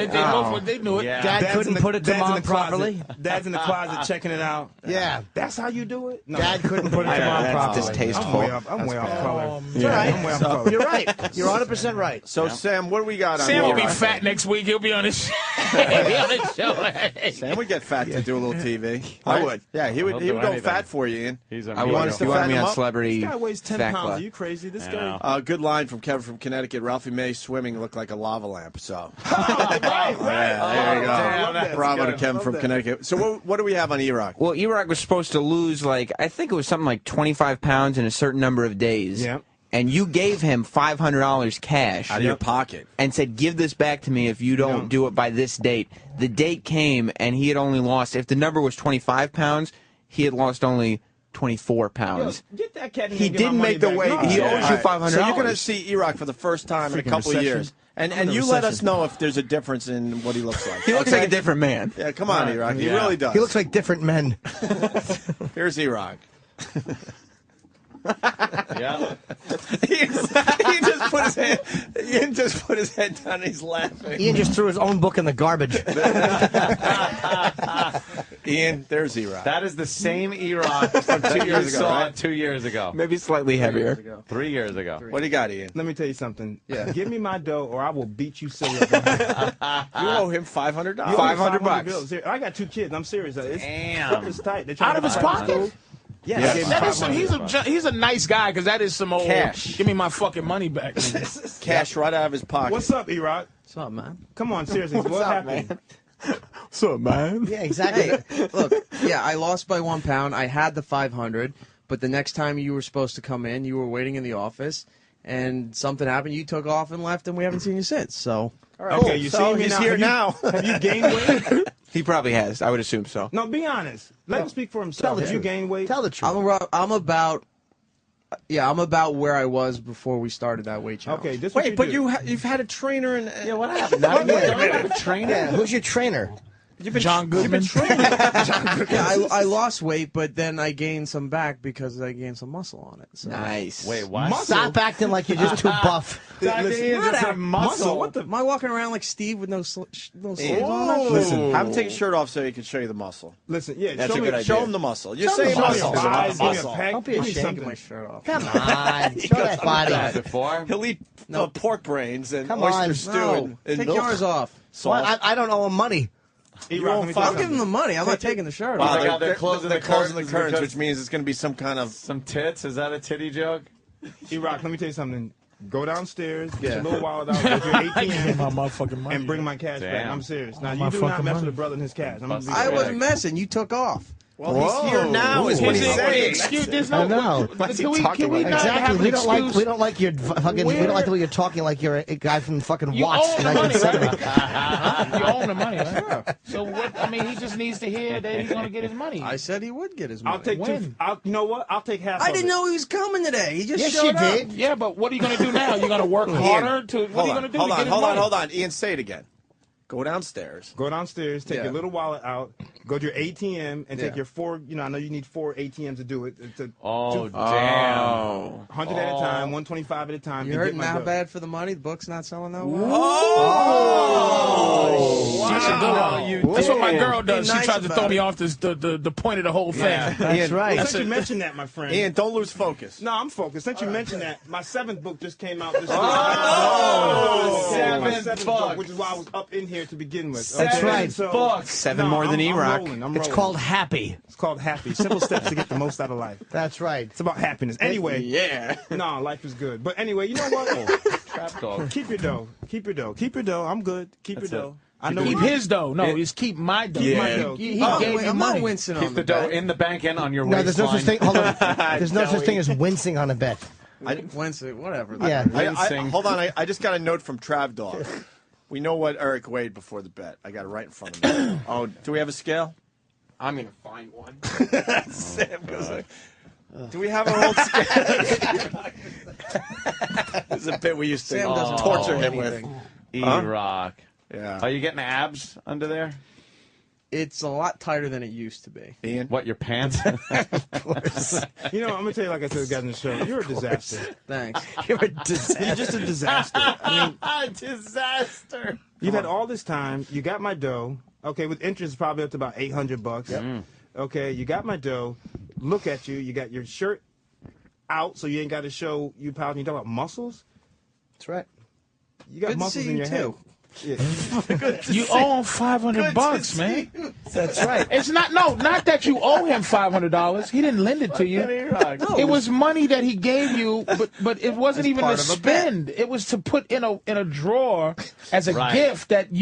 [SPEAKER 9] They knew it.
[SPEAKER 3] Yeah.
[SPEAKER 2] Dad
[SPEAKER 11] Dad's
[SPEAKER 2] couldn't
[SPEAKER 11] in the-
[SPEAKER 2] put it to
[SPEAKER 11] Dad's in
[SPEAKER 2] mom
[SPEAKER 11] the closet.
[SPEAKER 2] properly.
[SPEAKER 11] Dad's in the closet checking it out.
[SPEAKER 2] Yeah.
[SPEAKER 11] That's how you do it? No.
[SPEAKER 2] Dad couldn't put it to
[SPEAKER 12] Yeah,
[SPEAKER 2] mom
[SPEAKER 12] that's
[SPEAKER 2] properly.
[SPEAKER 12] distasteful.
[SPEAKER 11] I'm way off color.
[SPEAKER 2] It's all right.
[SPEAKER 11] I'm way off color.
[SPEAKER 2] You're right. You're 100% right.
[SPEAKER 1] So, Sam, what do we got on
[SPEAKER 9] Sam will be
[SPEAKER 1] here?
[SPEAKER 9] fat next week. He'll be on his show. He'll be on his show.
[SPEAKER 1] Sam would get fat to do a little TV.
[SPEAKER 12] I
[SPEAKER 1] Right?
[SPEAKER 12] would.
[SPEAKER 1] Yeah, he would.
[SPEAKER 3] He'll
[SPEAKER 1] He
[SPEAKER 3] do
[SPEAKER 1] would go
[SPEAKER 3] anything.
[SPEAKER 1] fat for you, Ian.
[SPEAKER 3] He's a
[SPEAKER 12] I
[SPEAKER 1] You want
[SPEAKER 12] would.
[SPEAKER 1] us to
[SPEAKER 12] You want
[SPEAKER 1] fatten
[SPEAKER 12] me
[SPEAKER 1] him
[SPEAKER 12] on
[SPEAKER 1] up?
[SPEAKER 12] Celebrity
[SPEAKER 11] This guy weighs 10
[SPEAKER 12] Fat
[SPEAKER 11] pounds.
[SPEAKER 12] Club.
[SPEAKER 11] Are you crazy? This
[SPEAKER 3] I
[SPEAKER 11] guy.
[SPEAKER 3] know.
[SPEAKER 1] Good line from Kevin from Connecticut. Ralphie May swimming looked like a lava lamp. So,
[SPEAKER 11] Right.
[SPEAKER 1] yeah, there you go.
[SPEAKER 3] damn, that's
[SPEAKER 1] Bravo to
[SPEAKER 3] good.
[SPEAKER 1] Kevin from Connecticut. So, what do we have on E-Rock?
[SPEAKER 12] Well, E-Rock was supposed to lose, like, I think it was something like 25 pounds in a certain number of days.
[SPEAKER 11] Yeah.
[SPEAKER 12] And you gave him $500 cash.
[SPEAKER 1] Out of your pocket.
[SPEAKER 12] And said, give this back to me if you don't do it by this date. The date came, and he had only lost, if the number was 25 pounds, he had lost only 24 pounds.
[SPEAKER 11] Yo, get that cat in
[SPEAKER 12] He
[SPEAKER 11] and get my
[SPEAKER 12] didn't
[SPEAKER 11] money
[SPEAKER 12] make the
[SPEAKER 11] back.
[SPEAKER 12] weight.
[SPEAKER 11] No.
[SPEAKER 12] He owes you $500.
[SPEAKER 1] So you're going to see E-Rock for the first time in a
[SPEAKER 11] Freaking
[SPEAKER 1] couple of
[SPEAKER 11] recession.
[SPEAKER 1] years. And
[SPEAKER 11] I'm in a
[SPEAKER 1] you let us
[SPEAKER 11] recession.
[SPEAKER 1] know if there's a difference in what he looks like.
[SPEAKER 12] He looks
[SPEAKER 1] Okay?
[SPEAKER 12] like a different man.
[SPEAKER 1] Yeah, come on, E-Rock. He
[SPEAKER 3] Yeah.
[SPEAKER 1] really does.
[SPEAKER 2] He looks like different men.
[SPEAKER 1] Here's E-Rock.
[SPEAKER 3] Yeah.
[SPEAKER 1] Ian just put his head down and he's laughing.
[SPEAKER 2] Ian just threw his own book in the garbage.
[SPEAKER 1] Ian, there's E-Rock.
[SPEAKER 3] That is the same E-Rock from 2 years ago.
[SPEAKER 1] right?
[SPEAKER 3] 2 years ago.
[SPEAKER 12] Maybe slightly heavier.
[SPEAKER 3] 3 years ago.
[SPEAKER 1] What do you got, Ian?
[SPEAKER 11] Let me tell you something.
[SPEAKER 8] Yeah.
[SPEAKER 11] Give me my dough, or I will beat you silly. You
[SPEAKER 1] You owe him $500.
[SPEAKER 11] owe me
[SPEAKER 12] $500.
[SPEAKER 11] bills. I got 2 kids. I'm serious.
[SPEAKER 3] Damn.
[SPEAKER 11] Stuff is tight. They try
[SPEAKER 9] Out
[SPEAKER 11] to
[SPEAKER 9] of his
[SPEAKER 11] buy
[SPEAKER 9] pocket?
[SPEAKER 11] food. Yeah,
[SPEAKER 1] Yeah.
[SPEAKER 11] I gave him
[SPEAKER 9] That is some,
[SPEAKER 11] $500.
[SPEAKER 9] he's a nice guy because that is some old
[SPEAKER 1] Cash.
[SPEAKER 9] give me my fucking money back. nigga.
[SPEAKER 1] Cash right out of his pocket.
[SPEAKER 11] What's up, E-Rock?
[SPEAKER 8] What's up, man?
[SPEAKER 11] Come on, seriously. What happened?
[SPEAKER 12] What's up, man?
[SPEAKER 2] Yeah, exactly.
[SPEAKER 8] Hey, look, yeah, I lost by 1 pound. I had the 500, but the next time you were supposed to come in, you were waiting in the office, and something happened. You took off and left, and we haven't seen you since. So,
[SPEAKER 11] Okay, you
[SPEAKER 1] So
[SPEAKER 11] see me
[SPEAKER 1] he's
[SPEAKER 11] now.
[SPEAKER 1] here now.
[SPEAKER 11] Have you gained weight?
[SPEAKER 12] He probably has. I would assume so.
[SPEAKER 11] No, be honest. Let him speak for himself. Have you gained weight?
[SPEAKER 2] Tell the truth.
[SPEAKER 8] I'm about where I was before we started that weight challenge.
[SPEAKER 11] Okay, this what
[SPEAKER 1] Wait,
[SPEAKER 11] you
[SPEAKER 1] but
[SPEAKER 11] do.
[SPEAKER 1] you've had a trainer and
[SPEAKER 3] Yeah, what happened?
[SPEAKER 1] What?
[SPEAKER 3] You don't have a trainer?
[SPEAKER 2] Yeah, who's your trainer?
[SPEAKER 1] You've been
[SPEAKER 9] John Goodman.
[SPEAKER 8] Yeah, I lost weight, but then I gained some back because I gained some muscle on it. So.
[SPEAKER 12] Nice.
[SPEAKER 3] Wait, what?
[SPEAKER 2] Stop acting like you're just too buff.
[SPEAKER 3] Ian just had muscle.
[SPEAKER 11] What the?
[SPEAKER 8] Am I walking around like Steve with no sleeves on?
[SPEAKER 1] Listen, have him take his shirt off so he can show you the muscle.
[SPEAKER 11] Listen, yeah.
[SPEAKER 12] That's
[SPEAKER 11] show
[SPEAKER 12] a
[SPEAKER 11] me,
[SPEAKER 12] good idea.
[SPEAKER 1] Show him the muscle. You're
[SPEAKER 2] Show
[SPEAKER 1] saying
[SPEAKER 2] him the
[SPEAKER 1] muscle.
[SPEAKER 2] muscle.
[SPEAKER 11] Eyes, give me a
[SPEAKER 1] Muscle.
[SPEAKER 11] peck.
[SPEAKER 2] Don't be
[SPEAKER 11] Give me
[SPEAKER 2] ashamed.
[SPEAKER 11] something.
[SPEAKER 8] My shirt off.
[SPEAKER 2] Come on, show that body.
[SPEAKER 3] Had it before?
[SPEAKER 1] He'll eat pork brains and
[SPEAKER 2] Come
[SPEAKER 1] oyster
[SPEAKER 2] on.
[SPEAKER 1] stew
[SPEAKER 8] No,
[SPEAKER 1] and
[SPEAKER 8] take
[SPEAKER 1] milk.
[SPEAKER 8] yours off.
[SPEAKER 1] Salt.
[SPEAKER 2] Well, I don't owe him money.
[SPEAKER 11] E-Rock, let me tell
[SPEAKER 8] I'll
[SPEAKER 11] you
[SPEAKER 8] give him the
[SPEAKER 11] something.
[SPEAKER 8] money. I'm not taking the shirt
[SPEAKER 1] Wow,
[SPEAKER 8] off.
[SPEAKER 3] Oh my God, they're closing the
[SPEAKER 1] curtains,
[SPEAKER 3] because-
[SPEAKER 1] which means it's going to be some kind of.
[SPEAKER 3] Some tits? Is that a titty joke?
[SPEAKER 11] E-Rock, let me tell you something. Go downstairs, get
[SPEAKER 8] Yeah.
[SPEAKER 11] your little wallet out, get your
[SPEAKER 9] Give me
[SPEAKER 11] ATM,
[SPEAKER 9] my motherfucking money.
[SPEAKER 11] and bring my cash back.
[SPEAKER 3] Damn.
[SPEAKER 11] I'm serious. Now,
[SPEAKER 9] My
[SPEAKER 11] you do not
[SPEAKER 9] fucking
[SPEAKER 11] mess
[SPEAKER 9] money.
[SPEAKER 11] with a brother and his cash. I'm gonna be
[SPEAKER 8] I
[SPEAKER 11] straight.
[SPEAKER 8] wasn't messing. You took off.
[SPEAKER 1] Well, he's here now, is what
[SPEAKER 9] Is
[SPEAKER 1] he's
[SPEAKER 9] it-
[SPEAKER 1] saying.
[SPEAKER 9] excuse, there's
[SPEAKER 2] I
[SPEAKER 9] no.
[SPEAKER 2] know.
[SPEAKER 9] Can we not
[SPEAKER 2] Exactly.
[SPEAKER 9] have an
[SPEAKER 2] We don't like.
[SPEAKER 9] excuse?
[SPEAKER 2] We don't like your fucking. We don't like the way you're talking like you're a guy from fucking
[SPEAKER 9] You
[SPEAKER 2] Watts
[SPEAKER 9] owe
[SPEAKER 2] in
[SPEAKER 9] him the money,
[SPEAKER 2] 1970.
[SPEAKER 9] right? You owe him the money, right? So what? I mean, he just needs to hear that he's gonna get his money.
[SPEAKER 8] I said he would get his money.
[SPEAKER 11] I'll take
[SPEAKER 9] When?
[SPEAKER 11] two. You know what? I'll take half.
[SPEAKER 8] I
[SPEAKER 11] of
[SPEAKER 8] didn't
[SPEAKER 11] it.
[SPEAKER 8] know he was coming today. He just
[SPEAKER 2] Yes,
[SPEAKER 8] showed
[SPEAKER 2] you
[SPEAKER 8] up.
[SPEAKER 2] did.
[SPEAKER 9] Yeah, but what are you gonna do now? You're gonna work harder to. What are you gonna do to get his money?
[SPEAKER 1] Hold on. Ian, say it again. Go downstairs.
[SPEAKER 11] Go downstairs, take
[SPEAKER 8] Yeah.
[SPEAKER 11] your little wallet out, go to your ATM, and take
[SPEAKER 8] Yeah.
[SPEAKER 11] your 4. I know you need 4 ATMs to do it. It's a
[SPEAKER 3] Oh,
[SPEAKER 11] two-
[SPEAKER 3] damn.
[SPEAKER 11] 100 at a time, 125 at a time.
[SPEAKER 8] You
[SPEAKER 11] and
[SPEAKER 8] hurting
[SPEAKER 11] get my
[SPEAKER 8] now
[SPEAKER 11] dough.
[SPEAKER 8] bad for the money? The book's not selling that well?
[SPEAKER 9] She should do that.
[SPEAKER 3] you
[SPEAKER 9] That's what my
[SPEAKER 3] did.
[SPEAKER 9] girl does.
[SPEAKER 8] Be
[SPEAKER 9] She
[SPEAKER 8] nice
[SPEAKER 9] tries to
[SPEAKER 8] about
[SPEAKER 9] throw
[SPEAKER 8] it.
[SPEAKER 9] me off the point of the whole thing.
[SPEAKER 2] That's
[SPEAKER 1] Ian,
[SPEAKER 2] right.
[SPEAKER 11] Since you mentioned that, my friend.
[SPEAKER 1] Ian, don't lose focus.
[SPEAKER 11] No, I'm focused. Since you mentioned that, my 7th book just came out this week.
[SPEAKER 3] Oh,
[SPEAKER 11] My
[SPEAKER 3] seventh
[SPEAKER 11] 7th
[SPEAKER 3] book.
[SPEAKER 11] which is why I was up in here to begin with.
[SPEAKER 2] That's right.
[SPEAKER 11] So,
[SPEAKER 3] Books.
[SPEAKER 12] 7 more than
[SPEAKER 11] I'm
[SPEAKER 12] E-Rock.
[SPEAKER 11] rolling, I'm
[SPEAKER 2] It's
[SPEAKER 11] rolling.
[SPEAKER 2] called Happy.
[SPEAKER 11] It's called Happy. Simple steps to get the most out of life.
[SPEAKER 2] That's right.
[SPEAKER 11] It's about happiness. Anyway,
[SPEAKER 12] Yeah.
[SPEAKER 11] no, life is good. But anyway, you know what?
[SPEAKER 3] Trap dog.
[SPEAKER 11] Keep your dough. Keep your dough. Keep your dough. I'm good. Keep
[SPEAKER 3] That's
[SPEAKER 11] your
[SPEAKER 3] it.
[SPEAKER 11] dough. I know
[SPEAKER 9] Keep
[SPEAKER 11] what-
[SPEAKER 9] his dough. No, just keep my dough.
[SPEAKER 11] Keep my dough.
[SPEAKER 9] He
[SPEAKER 8] Oh,
[SPEAKER 9] gave
[SPEAKER 8] wait,
[SPEAKER 9] me
[SPEAKER 8] I'm
[SPEAKER 9] money.
[SPEAKER 8] not wincing on
[SPEAKER 3] Keep the
[SPEAKER 8] the
[SPEAKER 3] dough
[SPEAKER 8] bet.
[SPEAKER 3] in the bank and on your
[SPEAKER 2] No, there's no such
[SPEAKER 3] waistline.
[SPEAKER 2] thing. Hold on. There's no such thing as wincing on a bet.
[SPEAKER 8] Wincing, whatever.
[SPEAKER 2] Yeah.
[SPEAKER 1] Hold on. I just got a note from Trav Dog. We know what Eric weighed before the bet. I got it right in front of me. Oh, do we have a scale?
[SPEAKER 12] I'm going to find one.
[SPEAKER 1] Sam goes like, do we have our own scale? This is a bit we used to
[SPEAKER 8] Sam doesn't
[SPEAKER 1] torture
[SPEAKER 8] know
[SPEAKER 1] him
[SPEAKER 8] anything.
[SPEAKER 1] with.
[SPEAKER 3] E-Rock.
[SPEAKER 1] Yeah.
[SPEAKER 3] Are you getting abs under there?
[SPEAKER 8] It's a lot tighter than it used to be.
[SPEAKER 1] Ian?
[SPEAKER 3] What, your pants?
[SPEAKER 11] You know, I'm gonna tell you like I told the guys in the show. You're a disaster.
[SPEAKER 8] Thanks.
[SPEAKER 2] You're a disaster.
[SPEAKER 11] You're just a disaster. I mean,
[SPEAKER 3] Disaster.
[SPEAKER 11] you've had all this time. You got my dough. Okay, with interest, it's probably up to about $800. Okay, you got my dough. Look at you. You got your shirt out, so you ain't got to show you pounds. You talk about muscles.
[SPEAKER 2] That's right.
[SPEAKER 11] You got
[SPEAKER 8] Good to
[SPEAKER 11] muscles
[SPEAKER 8] see
[SPEAKER 11] in
[SPEAKER 8] you,
[SPEAKER 11] your head.
[SPEAKER 8] too.
[SPEAKER 11] Yeah.
[SPEAKER 9] You owe him $500, man.
[SPEAKER 2] That's right.
[SPEAKER 9] It's not that you owe him $500. He didn't lend it to you. It was money that he gave you, but it wasn't even to
[SPEAKER 8] part of a bet.
[SPEAKER 9] spend. It was to put in a drawer as a
[SPEAKER 3] Right.
[SPEAKER 9] gift that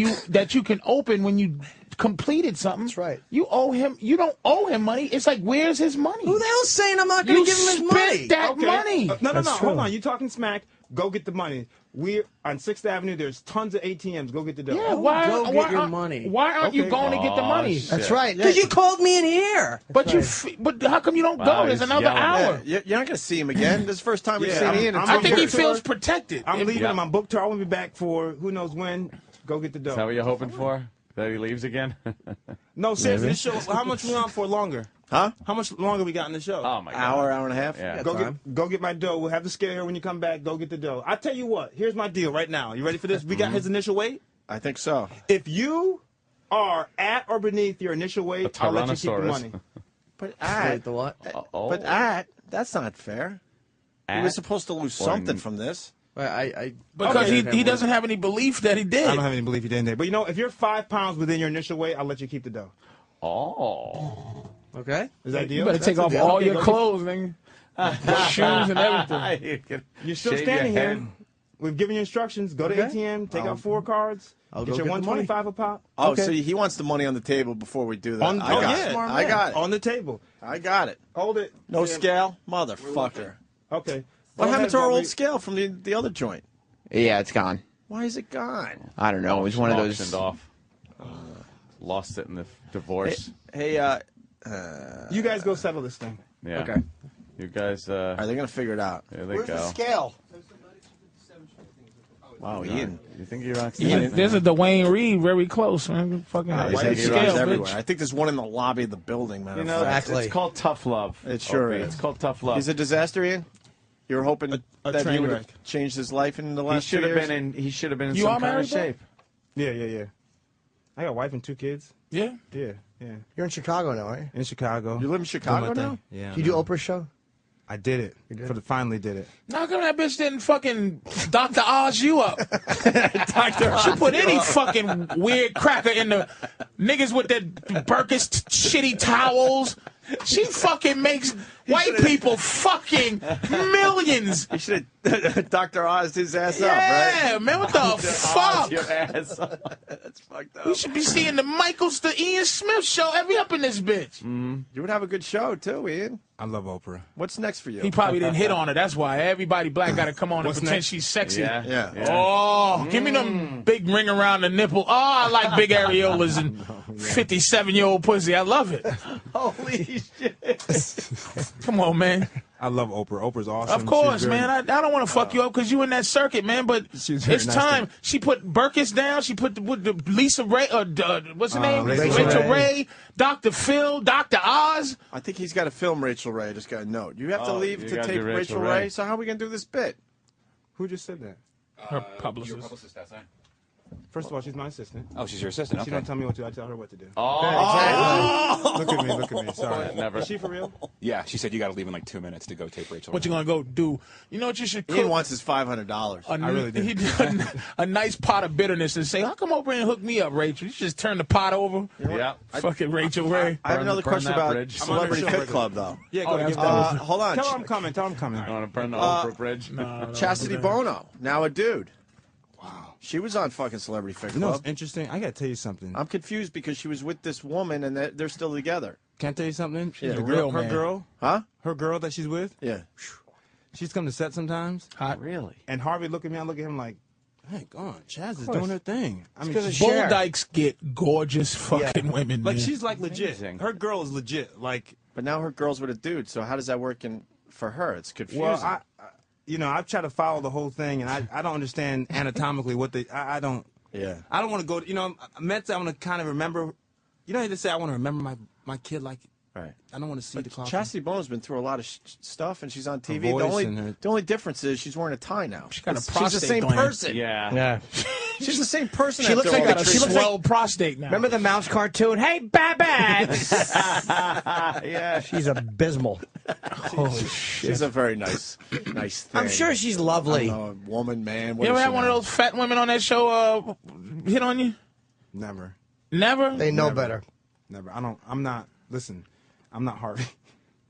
[SPEAKER 9] you can open when you completed something.
[SPEAKER 2] That's right.
[SPEAKER 9] You owe him. You don't owe him money. It's like, where's his money?
[SPEAKER 8] Who the hell's saying I'm not going
[SPEAKER 9] You
[SPEAKER 8] to give him his money?
[SPEAKER 9] spent that money.
[SPEAKER 11] No,
[SPEAKER 2] That's
[SPEAKER 11] hold
[SPEAKER 2] true.
[SPEAKER 11] on. You talking smack. Go get the money. We're on 6th Avenue. There's tons of ATMs. Go get the dough.
[SPEAKER 9] Yeah, why
[SPEAKER 8] get your money.
[SPEAKER 9] Why aren't you going to get the money?
[SPEAKER 3] Shit.
[SPEAKER 2] That's right.
[SPEAKER 8] Because you called me in here.
[SPEAKER 9] But but how come you don't
[SPEAKER 3] Wow,
[SPEAKER 9] go? There's
[SPEAKER 3] he's
[SPEAKER 9] another
[SPEAKER 3] yelling.
[SPEAKER 9] hour.
[SPEAKER 1] You're not going to see him again. This is the first time we've
[SPEAKER 11] Yeah,
[SPEAKER 1] seen Ian.
[SPEAKER 11] I'm
[SPEAKER 9] I think he
[SPEAKER 11] book tour.
[SPEAKER 9] feels protected.
[SPEAKER 11] I'm leaving
[SPEAKER 3] Yeah.
[SPEAKER 11] him on book tour. I won't be back for who knows when. Go get the dough.
[SPEAKER 3] Is that what you're hoping for? That he leaves again?
[SPEAKER 11] No, seriously, this show, how much we on for longer?
[SPEAKER 1] Huh?
[SPEAKER 11] How much longer we got in the show?
[SPEAKER 3] Oh, my God.
[SPEAKER 1] Hour and a half.
[SPEAKER 3] Yeah.
[SPEAKER 11] Go get my dough. We'll have the scale here when you come back. Go get the dough. I tell you what, here's my deal right now. You ready for this? We got his initial weight.
[SPEAKER 1] I think so.
[SPEAKER 11] If you are at or beneath your initial weight, I'll let you keep the money.
[SPEAKER 1] But
[SPEAKER 8] Wait, the what?
[SPEAKER 1] that's not fair. He
[SPEAKER 3] At
[SPEAKER 1] was supposed to lose something from this.
[SPEAKER 9] Because he doesn't have any belief that he did.
[SPEAKER 11] I don't have any belief he didn't. But you know, if you're 5 pounds within your initial weight, I'll let you keep the dough.
[SPEAKER 3] Oh.
[SPEAKER 11] Okay. Is that a deal?
[SPEAKER 9] You better take off all your clothes, nigga. Shoes and everything.
[SPEAKER 11] You're still
[SPEAKER 3] Shave
[SPEAKER 11] standing
[SPEAKER 3] your
[SPEAKER 11] here.
[SPEAKER 3] head.
[SPEAKER 11] We've given you instructions. Go to ATM, take out 4 cards,
[SPEAKER 1] I'll
[SPEAKER 11] get
[SPEAKER 1] go
[SPEAKER 11] your
[SPEAKER 1] get the money.
[SPEAKER 11] 125 a pop.
[SPEAKER 1] Oh,
[SPEAKER 11] Okay.
[SPEAKER 1] so he wants the money on the table before we do that. I
[SPEAKER 11] I
[SPEAKER 1] got it.
[SPEAKER 11] On the table.
[SPEAKER 1] I got it.
[SPEAKER 11] Hold it.
[SPEAKER 1] No
[SPEAKER 11] Yeah.
[SPEAKER 1] scale? Motherfucker.
[SPEAKER 11] Okay.
[SPEAKER 1] What
[SPEAKER 11] Go
[SPEAKER 1] happened
[SPEAKER 11] ahead,
[SPEAKER 1] to our
[SPEAKER 11] Bobby.
[SPEAKER 1] old scale from the other joint?
[SPEAKER 12] Yeah, it's gone.
[SPEAKER 1] Why is it gone?
[SPEAKER 12] I don't know. It was one of those.
[SPEAKER 3] Auctioned off. Lost it in the divorce.
[SPEAKER 1] Hey,
[SPEAKER 11] you guys go settle this thing.
[SPEAKER 3] Yeah.
[SPEAKER 1] Okay.
[SPEAKER 3] You guys.
[SPEAKER 1] Are they going to figure it out?
[SPEAKER 3] There they
[SPEAKER 2] Where's
[SPEAKER 3] go.
[SPEAKER 2] the scale?
[SPEAKER 1] Wow, Ian.
[SPEAKER 3] You think you're on
[SPEAKER 9] There's a Dwayne Reed very close, man. Fucking
[SPEAKER 1] He's
[SPEAKER 9] white
[SPEAKER 1] taking
[SPEAKER 9] scale,
[SPEAKER 1] everywhere.
[SPEAKER 9] bitch.
[SPEAKER 1] I think there's one in the lobby of the building, man.
[SPEAKER 3] You know, it's called tough love.
[SPEAKER 1] It sure
[SPEAKER 3] Opie.
[SPEAKER 1] is.
[SPEAKER 3] It's called tough love.
[SPEAKER 1] He's a disaster, Ian. You were hoping
[SPEAKER 11] a
[SPEAKER 1] that he
[SPEAKER 11] train
[SPEAKER 1] would
[SPEAKER 11] wreck.
[SPEAKER 1] have changed his life in the
[SPEAKER 3] He
[SPEAKER 1] last
[SPEAKER 3] should
[SPEAKER 1] 2
[SPEAKER 3] have
[SPEAKER 1] years.
[SPEAKER 3] been in. He should have been in
[SPEAKER 9] You
[SPEAKER 3] some
[SPEAKER 9] are
[SPEAKER 3] kind of
[SPEAKER 9] married, though?
[SPEAKER 3] shape.
[SPEAKER 11] Yeah. I got a wife and 2 kids.
[SPEAKER 9] Yeah.
[SPEAKER 11] Yeah.
[SPEAKER 2] You're in Chicago now, right?
[SPEAKER 11] In Chicago.
[SPEAKER 1] You live in Chicago
[SPEAKER 11] Doing my
[SPEAKER 1] now?
[SPEAKER 11] thing. Yeah.
[SPEAKER 2] Do you do Oprah's show?
[SPEAKER 11] I did it. Finally did it.
[SPEAKER 9] Now, how come that bitch didn't fucking Dr. Oz you up? She put any fucking weird cracker in the niggas with their Burkish shitty towels. She fucking makes white people fucking millions.
[SPEAKER 1] He should have Dr. Oz his ass up,
[SPEAKER 9] Yeah,
[SPEAKER 1] right?
[SPEAKER 9] man, what the fuck?
[SPEAKER 3] Your ass.
[SPEAKER 1] That's fucked up.
[SPEAKER 9] We should be seeing the the Ian Smith show every up in this bitch.
[SPEAKER 1] You would have a good show, too, Ian.
[SPEAKER 11] I love Oprah.
[SPEAKER 1] What's next for you?
[SPEAKER 9] He probably didn't hit on her. That's why everybody black got to come on and
[SPEAKER 11] What's
[SPEAKER 9] pretend
[SPEAKER 11] next?
[SPEAKER 9] she's sexy.
[SPEAKER 1] Yeah.
[SPEAKER 9] Oh, give me them big ring around the nipple. Oh, I like big areolas and 57-year-old pussy. I love it.
[SPEAKER 1] Holy shit.
[SPEAKER 9] Come on, man.
[SPEAKER 11] I love Oprah. Oprah's awesome.
[SPEAKER 9] Of course,
[SPEAKER 11] She's very-
[SPEAKER 9] man. I don't want to fuck you up because you in that circuit, man. But
[SPEAKER 11] She's very
[SPEAKER 9] it's
[SPEAKER 11] nice
[SPEAKER 9] time.
[SPEAKER 11] to-
[SPEAKER 9] She put Burkiss down. She put the Lisa Ray. What's her name?
[SPEAKER 11] Rachel
[SPEAKER 9] Ray. Dr. Phil. Dr. Oz.
[SPEAKER 1] I think he's got to film Rachel Ray. I just got a note. You have to leave
[SPEAKER 3] you
[SPEAKER 1] to
[SPEAKER 3] gotta
[SPEAKER 1] tape
[SPEAKER 3] do
[SPEAKER 1] Rachel
[SPEAKER 3] Rachel
[SPEAKER 1] Ray.
[SPEAKER 3] Ray.
[SPEAKER 1] So how are we going to do this bit?
[SPEAKER 11] Who just said that?
[SPEAKER 9] Her publicist.
[SPEAKER 13] Your publicist outside.
[SPEAKER 11] First of all, she's my assistant.
[SPEAKER 13] Oh, she's your assistant.
[SPEAKER 11] She
[SPEAKER 13] Okay.
[SPEAKER 11] don't tell me what to do. I tell her what to do.
[SPEAKER 3] Oh.
[SPEAKER 11] Look at me. Sorry.
[SPEAKER 3] Never.
[SPEAKER 11] Is she for real?
[SPEAKER 13] Yeah, she said you got to leave in like 2 minutes to go tape Rachel.
[SPEAKER 9] What you gonna go do? You know what you should cook?
[SPEAKER 1] Ian wants his $500.
[SPEAKER 11] I really do.
[SPEAKER 9] He did a nice pot of bitterness and say, "How come over and hook me up, Rachel? You should just turn the pot over."
[SPEAKER 3] Yeah.
[SPEAKER 9] Fucking Rachel Ray.
[SPEAKER 1] I have another
[SPEAKER 3] burn
[SPEAKER 1] question
[SPEAKER 3] that
[SPEAKER 1] about
[SPEAKER 3] bridge.
[SPEAKER 1] Celebrity
[SPEAKER 11] I'm on the
[SPEAKER 1] Fit
[SPEAKER 11] show.
[SPEAKER 1] Club, though.
[SPEAKER 11] Yeah, go ahead.
[SPEAKER 1] Hold on.
[SPEAKER 11] Tell her I'm coming. Tell her I'm coming.
[SPEAKER 3] I want to burn the Oprah bridge.
[SPEAKER 1] Chastity Bono, now a dude. Wow. She was on fucking Celebrity Fit
[SPEAKER 11] You know
[SPEAKER 1] Club.
[SPEAKER 11] what's interesting? I got to tell you something.
[SPEAKER 1] I'm confused because she was with this woman and they're still together.
[SPEAKER 11] Can I tell you something?
[SPEAKER 1] Yeah.
[SPEAKER 11] The
[SPEAKER 9] Real
[SPEAKER 11] her
[SPEAKER 9] man.
[SPEAKER 11] girl,
[SPEAKER 1] Huh?
[SPEAKER 11] her girl that she's with,
[SPEAKER 1] Yeah.
[SPEAKER 11] she's come to set sometimes.
[SPEAKER 9] Hot.
[SPEAKER 3] Really?
[SPEAKER 11] And Harvey look at me, I look at him like, hey, go on, Chaz is doing her thing. I mean,
[SPEAKER 2] because
[SPEAKER 11] she's,
[SPEAKER 2] of Cher.
[SPEAKER 9] Bull dykes get gorgeous fucking women.
[SPEAKER 11] like
[SPEAKER 9] man.
[SPEAKER 11] she's like legit.
[SPEAKER 3] Amazing.
[SPEAKER 11] Her girl is legit. Like,
[SPEAKER 1] But now her girl's with a dude, so how does that work for her? It's confusing.
[SPEAKER 11] well, I've tried to follow the whole thing, and I don't understand anatomically what I don't.
[SPEAKER 1] Yeah.
[SPEAKER 11] I don't want to go. Mentally, I want to kind of remember. You know, how they say I want to remember my kid like.
[SPEAKER 1] Right.
[SPEAKER 11] I don't want to see the clock.
[SPEAKER 1] Chastity Bono's been through a lot of stuff, and she's on TV. The
[SPEAKER 11] voice and her-
[SPEAKER 1] only difference is she's wearing a tie now.
[SPEAKER 9] She got a
[SPEAKER 1] She's the
[SPEAKER 9] prostate
[SPEAKER 1] same
[SPEAKER 9] gland.
[SPEAKER 1] person.
[SPEAKER 3] Yeah.
[SPEAKER 9] yeah.
[SPEAKER 1] She's the same person.
[SPEAKER 2] She looks
[SPEAKER 1] after
[SPEAKER 2] like
[SPEAKER 1] all
[SPEAKER 2] a-
[SPEAKER 1] the
[SPEAKER 2] she looks
[SPEAKER 9] Swell prostate now.
[SPEAKER 2] Remember the mouse cartoon? Hey, Babette!
[SPEAKER 1] yeah.
[SPEAKER 2] She's abysmal.
[SPEAKER 9] Holy shit.
[SPEAKER 1] She's a very nice thing.
[SPEAKER 2] I'm sure she's lovely.
[SPEAKER 1] I don't know, woman, man.
[SPEAKER 9] You ever had one of those fat women on that show hit on you?
[SPEAKER 11] Never,
[SPEAKER 9] Never?
[SPEAKER 2] They know better.
[SPEAKER 11] never. I'm not. Listen, I'm not Harvey.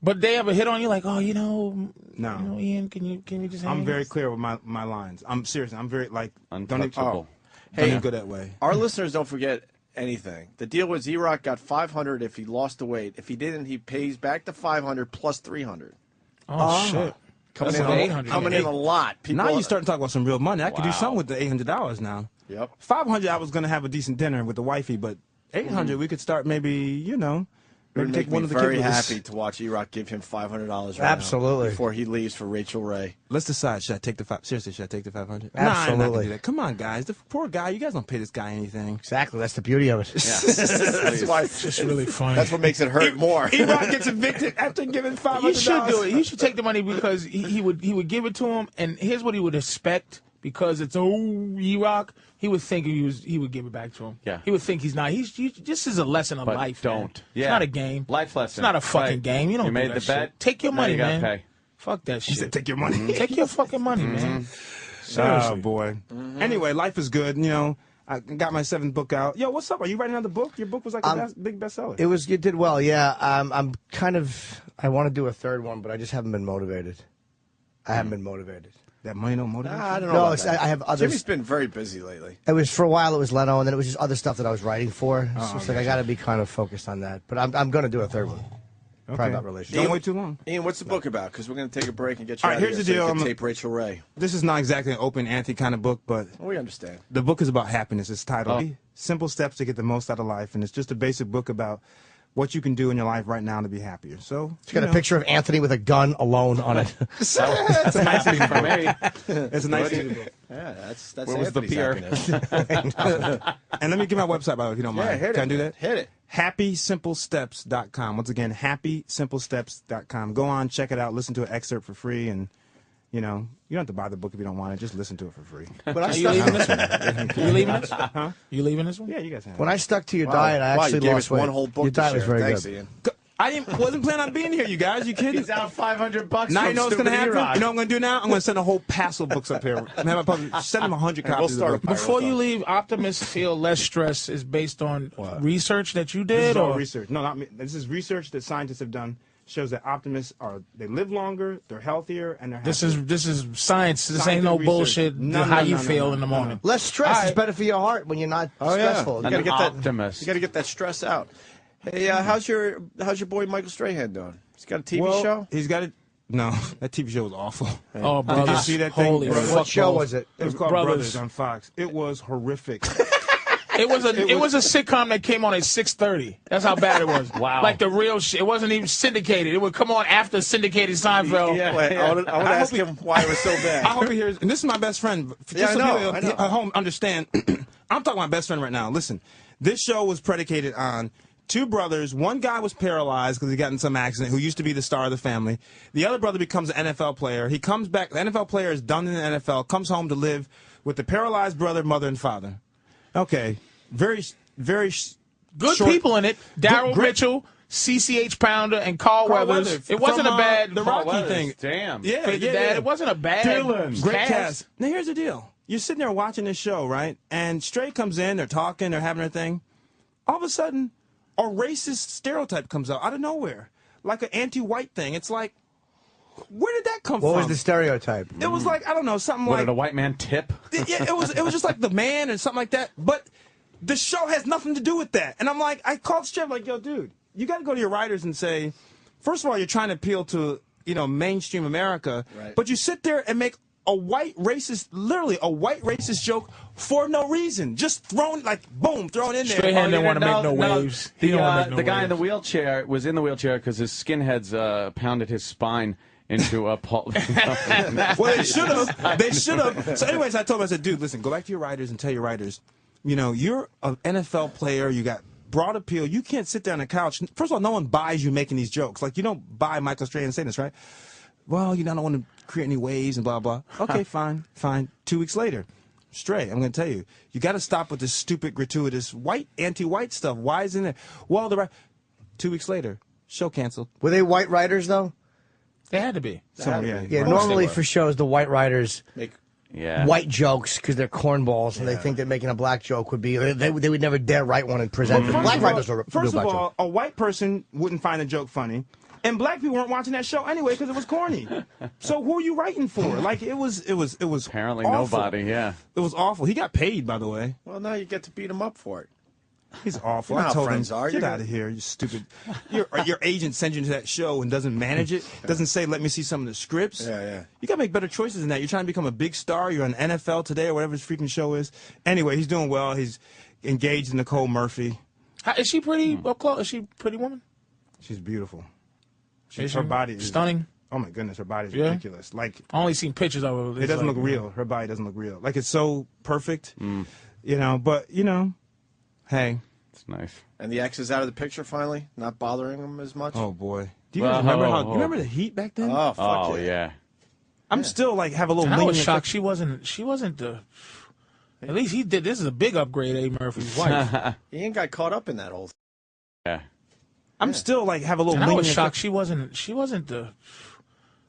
[SPEAKER 9] But they ever hit on you like, oh,
[SPEAKER 11] No.
[SPEAKER 9] you know, Ian, can you just hang
[SPEAKER 11] I'm
[SPEAKER 9] with
[SPEAKER 11] very
[SPEAKER 9] us?
[SPEAKER 11] clear with my lines. I'm serious. I'm very like
[SPEAKER 3] Untouchable.
[SPEAKER 11] Don't
[SPEAKER 1] Hey,
[SPEAKER 11] even go that way.
[SPEAKER 1] Our listeners don't forget anything. The deal was E-Rock got $500 if he lost the weight. If he didn't, he pays back the $500 plus $300.
[SPEAKER 9] Oh, shit.
[SPEAKER 1] Coming
[SPEAKER 11] That's
[SPEAKER 1] in a lot. People
[SPEAKER 11] now you're starting to talk about some real money. I could do something with the $800 now.
[SPEAKER 1] Yep.
[SPEAKER 11] 500, I was going to have a decent dinner with the wifey, but 800, we could start maybe, you know,
[SPEAKER 1] It would
[SPEAKER 11] maybe take
[SPEAKER 1] make
[SPEAKER 11] one
[SPEAKER 1] me
[SPEAKER 11] of the kids
[SPEAKER 1] very
[SPEAKER 11] with us.
[SPEAKER 1] happy to watch E-Rock give him $500 right
[SPEAKER 2] Absolutely.
[SPEAKER 1] now before he leaves for Rachel Ray.
[SPEAKER 11] Let's decide. Should I take the seriously? Should I take the 500?
[SPEAKER 2] Absolutely.
[SPEAKER 11] Nah, I'm not gonna do that. Come on, guys. The poor guy. You guys don't pay this guy anything.
[SPEAKER 2] Exactly. That's the beauty of it.
[SPEAKER 1] That's why
[SPEAKER 9] It's just really funny.
[SPEAKER 1] That's what makes it hurt more.
[SPEAKER 11] E-Rock gets evicted after giving $500.
[SPEAKER 9] He should do it. He should take the money because he would give it to him, and here's what he would expect because it's E-Rock. He would think he would give it back to him.
[SPEAKER 3] Yeah.
[SPEAKER 9] He would think he's not. This is a lesson of
[SPEAKER 3] But
[SPEAKER 9] life.
[SPEAKER 3] don't.
[SPEAKER 9] Man.
[SPEAKER 3] Yeah.
[SPEAKER 9] It's not a game.
[SPEAKER 3] Life lesson.
[SPEAKER 9] It's not a fucking
[SPEAKER 3] Right.
[SPEAKER 9] game. You don't.
[SPEAKER 3] You
[SPEAKER 9] do
[SPEAKER 3] made
[SPEAKER 9] that
[SPEAKER 3] the
[SPEAKER 9] shit.
[SPEAKER 3] bet.
[SPEAKER 9] Take your
[SPEAKER 3] Now
[SPEAKER 9] money,
[SPEAKER 3] you gotta
[SPEAKER 9] man.
[SPEAKER 3] pay.
[SPEAKER 9] Fuck that shit.
[SPEAKER 11] He said, "Take your money."
[SPEAKER 9] Take your fucking money, man.
[SPEAKER 11] Oh boy. Anyway, life is good. You know, I got my 7th book out. Yo, what's up? Are you writing another book? Your book was like a big bestseller.
[SPEAKER 2] It did well, yeah. I'm kind of, I want to do a 3rd one, but I just haven't been motivated. I haven't been motivated.
[SPEAKER 11] That money don't motivate.
[SPEAKER 1] I don't know.
[SPEAKER 2] No,
[SPEAKER 1] about
[SPEAKER 2] it's,
[SPEAKER 1] that.
[SPEAKER 2] I have others.
[SPEAKER 1] Jimmy's been very busy lately.
[SPEAKER 2] It was for a while. It was Leno, and then it was just other stuff that I was writing for. So it's like I got to be kind of focused on that. But I'm going to do a 3rd one. Probably about relationships.
[SPEAKER 11] Don't wait too long.
[SPEAKER 1] Ian, what's the book about? Because we're going to take a break and get you
[SPEAKER 11] All right,
[SPEAKER 1] out of
[SPEAKER 11] here's
[SPEAKER 1] here
[SPEAKER 11] the
[SPEAKER 1] so you
[SPEAKER 11] deal.
[SPEAKER 1] can tape Rachel Ray.
[SPEAKER 11] This is not exactly an Opie and Anthony kind of book, but
[SPEAKER 1] We understand.
[SPEAKER 11] the book is about happiness. It's titled Simple Steps to Get the Most Out of Life, and it's just a basic book about what you can do in your life right now to be happier. So
[SPEAKER 2] It's got a picture of Anthony with a gun alone on it.
[SPEAKER 11] It's a nice thing
[SPEAKER 3] For me.
[SPEAKER 11] It's a nice thing.
[SPEAKER 1] Yeah, that's
[SPEAKER 3] Where was the
[SPEAKER 1] Anthony's
[SPEAKER 3] beer?
[SPEAKER 1] happiness.
[SPEAKER 11] And let me give my website by the way, if you don't mind.
[SPEAKER 1] Yeah, hit
[SPEAKER 11] Can
[SPEAKER 1] it.
[SPEAKER 11] I do that?
[SPEAKER 1] Hit it.
[SPEAKER 11] HappySimpleSteps.com. Once again, HappySimpleSteps.com. Go on, check it out, listen to an excerpt for free, and you know, you don't have to buy the book if you don't want it. Just listen to it for free.
[SPEAKER 2] When
[SPEAKER 9] Are
[SPEAKER 2] I
[SPEAKER 9] you leaving this one?
[SPEAKER 2] stuck,
[SPEAKER 9] You leaving this?
[SPEAKER 11] Huh?
[SPEAKER 9] You leaving this one?
[SPEAKER 11] Yeah, you guys have it.
[SPEAKER 2] when I stuck to your
[SPEAKER 1] Wow.
[SPEAKER 2] diet, I
[SPEAKER 1] Wow,
[SPEAKER 2] actually
[SPEAKER 1] you gave
[SPEAKER 2] lost
[SPEAKER 1] us
[SPEAKER 2] weight.
[SPEAKER 1] one whole book
[SPEAKER 2] Your
[SPEAKER 1] to
[SPEAKER 2] diet was
[SPEAKER 1] share.
[SPEAKER 2] very
[SPEAKER 1] Thanks,
[SPEAKER 2] good.
[SPEAKER 1] Ian.
[SPEAKER 11] I wasn't planning on being here, you guys. You kidding?
[SPEAKER 3] He's out $500
[SPEAKER 11] Now
[SPEAKER 3] from
[SPEAKER 11] you know what's going to
[SPEAKER 3] stupid
[SPEAKER 11] happen?
[SPEAKER 3] E-Rock.
[SPEAKER 11] You know what I'm going to do now? I'm going to send a whole passel of books up here. And have my public, send them 100
[SPEAKER 1] we'll
[SPEAKER 11] copies
[SPEAKER 1] start
[SPEAKER 11] of the book.
[SPEAKER 9] Before you leave, optimists feel less stress is based on research that you did,
[SPEAKER 11] This is all
[SPEAKER 9] or
[SPEAKER 11] research. No, not me. This is research that scientists have done. Shows that optimists they live longer, they're healthier, and they're happier.
[SPEAKER 9] this is science. This ain't no
[SPEAKER 11] Scientific
[SPEAKER 9] bullshit.
[SPEAKER 11] research. No,
[SPEAKER 9] how
[SPEAKER 11] no,
[SPEAKER 9] you
[SPEAKER 11] no,
[SPEAKER 9] feel
[SPEAKER 11] no,
[SPEAKER 9] in the
[SPEAKER 11] no, no.
[SPEAKER 9] morning.
[SPEAKER 2] Less stress is better for your heart when you're not stressful.
[SPEAKER 1] You
[SPEAKER 3] An
[SPEAKER 1] gotta get
[SPEAKER 3] optimist.
[SPEAKER 1] You got to get that stress out. Hey, how's your boy Michael Strahan doing? He's got a TV show.
[SPEAKER 11] He's got it. No, that TV show was awful.
[SPEAKER 9] Oh,
[SPEAKER 11] Did
[SPEAKER 9] brother.
[SPEAKER 11] you see that thing?
[SPEAKER 9] Holy
[SPEAKER 11] Bro,
[SPEAKER 9] fuck
[SPEAKER 2] What show
[SPEAKER 9] balls.
[SPEAKER 2] was it?
[SPEAKER 11] It was called
[SPEAKER 9] Brothers.
[SPEAKER 11] Brothers on Fox. It was horrific.
[SPEAKER 9] It was a sitcom that came on at 6:30. That's how bad it was.
[SPEAKER 3] Wow.
[SPEAKER 9] Like the real shit. It wasn't even syndicated. It would come on after syndicated Seinfeld.
[SPEAKER 3] Yeah.
[SPEAKER 1] Wait, I want to ask him why it was so bad.
[SPEAKER 11] I hope he hears. And this is my best friend.
[SPEAKER 1] Yeah,
[SPEAKER 11] Just so
[SPEAKER 1] I know,
[SPEAKER 11] people
[SPEAKER 1] I know.
[SPEAKER 11] at home understand. I'm talking about my best friend right now. Listen, this show was predicated on two brothers. One guy was paralyzed because he got in some accident, who used to be the star of the family. The other brother becomes an NFL player. He comes back. The NFL player is done in the NFL, comes home to live with the paralyzed brother, mother, and father. Okay. Very
[SPEAKER 9] Good
[SPEAKER 11] short-
[SPEAKER 9] people in it. Daryl
[SPEAKER 11] Great-
[SPEAKER 9] Mitchell, CCH Pounder, and Carl
[SPEAKER 11] Carl
[SPEAKER 9] Weathers.
[SPEAKER 11] Weathers
[SPEAKER 9] It wasn't
[SPEAKER 11] from,
[SPEAKER 9] a bad
[SPEAKER 11] the
[SPEAKER 9] Carl
[SPEAKER 11] Rocky
[SPEAKER 9] Weathers.
[SPEAKER 11] thing.
[SPEAKER 3] Damn.
[SPEAKER 11] Yeah,
[SPEAKER 9] Played the
[SPEAKER 11] yeah,
[SPEAKER 9] dad.
[SPEAKER 11] yeah.
[SPEAKER 9] It wasn't a bad
[SPEAKER 11] Great cast. Now here's the deal. You're sitting there watching this show, right? And Stray comes in, they're talking, they're having their thing. All of a sudden, a racist stereotype comes out of nowhere. Like an anti-white thing. It's like, where did that come from?
[SPEAKER 2] What was the stereotype?
[SPEAKER 11] It was like, I don't know, something
[SPEAKER 3] What
[SPEAKER 11] like...
[SPEAKER 3] did a white man tip?
[SPEAKER 11] Yeah, it was just like the man or something like that. But the show has nothing to do with that. And I'm like, I called Chef like, yo, dude, you got to go to your writers and say, first of all, you're trying to appeal to, mainstream America,
[SPEAKER 1] Right.
[SPEAKER 11] but you sit there and make a white racist joke for no reason. Just thrown, like, boom, thrown in there.
[SPEAKER 9] Strahan didn't want to make no waves. He didn't wanna make no
[SPEAKER 3] The guy in the
[SPEAKER 9] waves.
[SPEAKER 3] wheelchair was in the wheelchair because his skinheads pounded his spine into a pulp.
[SPEAKER 11] Well, they should have. They should have. So, anyways, I told him, I said, dude, listen, go back to your writers and tell your writers, you're an NFL player. You got broad appeal. You can't sit there on the couch. First of all, no one buys you making these jokes. Like, you don't buy Michael Strahan saying this, right? Well, I don't want to create any waves and blah, blah. Okay, fine. 2 weeks later, Stray, I'm going to tell you, you got to stop with this stupid, gratuitous, anti-white stuff. Why is it in there? Well, 2 weeks later, show canceled.
[SPEAKER 2] Were they white writers, though?
[SPEAKER 9] They had to be.
[SPEAKER 2] Yeah, normally for shows, the white writers make white jokes because they're cornballs, and they think that making a black joke would be, they would never dare write one and present it. Black writers will do a
[SPEAKER 11] First of
[SPEAKER 2] black
[SPEAKER 11] all,
[SPEAKER 2] joke.
[SPEAKER 11] a white person wouldn't find a joke funny. And black people weren't watching that show anyway because it was corny. So who are you writing for? Like it was
[SPEAKER 3] Apparently
[SPEAKER 11] awful.
[SPEAKER 3] nobody. Yeah.
[SPEAKER 11] It was awful. He got paid, by the way.
[SPEAKER 1] Well, now you get to beat him up for it.
[SPEAKER 11] He's awful.
[SPEAKER 1] You know
[SPEAKER 11] I
[SPEAKER 1] how
[SPEAKER 11] told him,
[SPEAKER 1] friends are.
[SPEAKER 11] get
[SPEAKER 1] You're
[SPEAKER 11] out of here, you stupid. Your agent sends you to that show and doesn't manage it, doesn't say, let me see some of the scripts.
[SPEAKER 1] Yeah.
[SPEAKER 11] You got to make better choices than that. You're trying to become a big star. You're on NFL Today or whatever his freaking show is. Anyway, he's doing well. He's engaged in Nicole Murphy.
[SPEAKER 9] Is she pretty up close? Is she a pretty woman?
[SPEAKER 11] She's beautiful.
[SPEAKER 9] Is
[SPEAKER 11] Her
[SPEAKER 9] she
[SPEAKER 11] body is
[SPEAKER 9] stunning.
[SPEAKER 11] Oh my goodness, her body's
[SPEAKER 9] Yeah?
[SPEAKER 11] ridiculous. Like
[SPEAKER 9] I only seen pictures of her.
[SPEAKER 11] it doesn't look real. Her body doesn't look real. Like it's so perfect, you know. But you know, hey,
[SPEAKER 3] it's nice.
[SPEAKER 1] And the ex is out of the picture finally, not bothering him as much.
[SPEAKER 11] Oh boy, do you guys remember how? You remember the heat back then?
[SPEAKER 1] Oh fuck
[SPEAKER 3] Oh yeah.
[SPEAKER 11] I'm still like have a little.
[SPEAKER 9] I was
[SPEAKER 11] lenient-
[SPEAKER 9] shocked she wasn't the. At least he did. This is a big upgrade, A. Murphy's wife.
[SPEAKER 1] He ain't got caught up in that whole thing.
[SPEAKER 3] Yeah.
[SPEAKER 11] I'm still like have a little.
[SPEAKER 9] And I was
[SPEAKER 11] lenient-
[SPEAKER 9] shocked she wasn't the.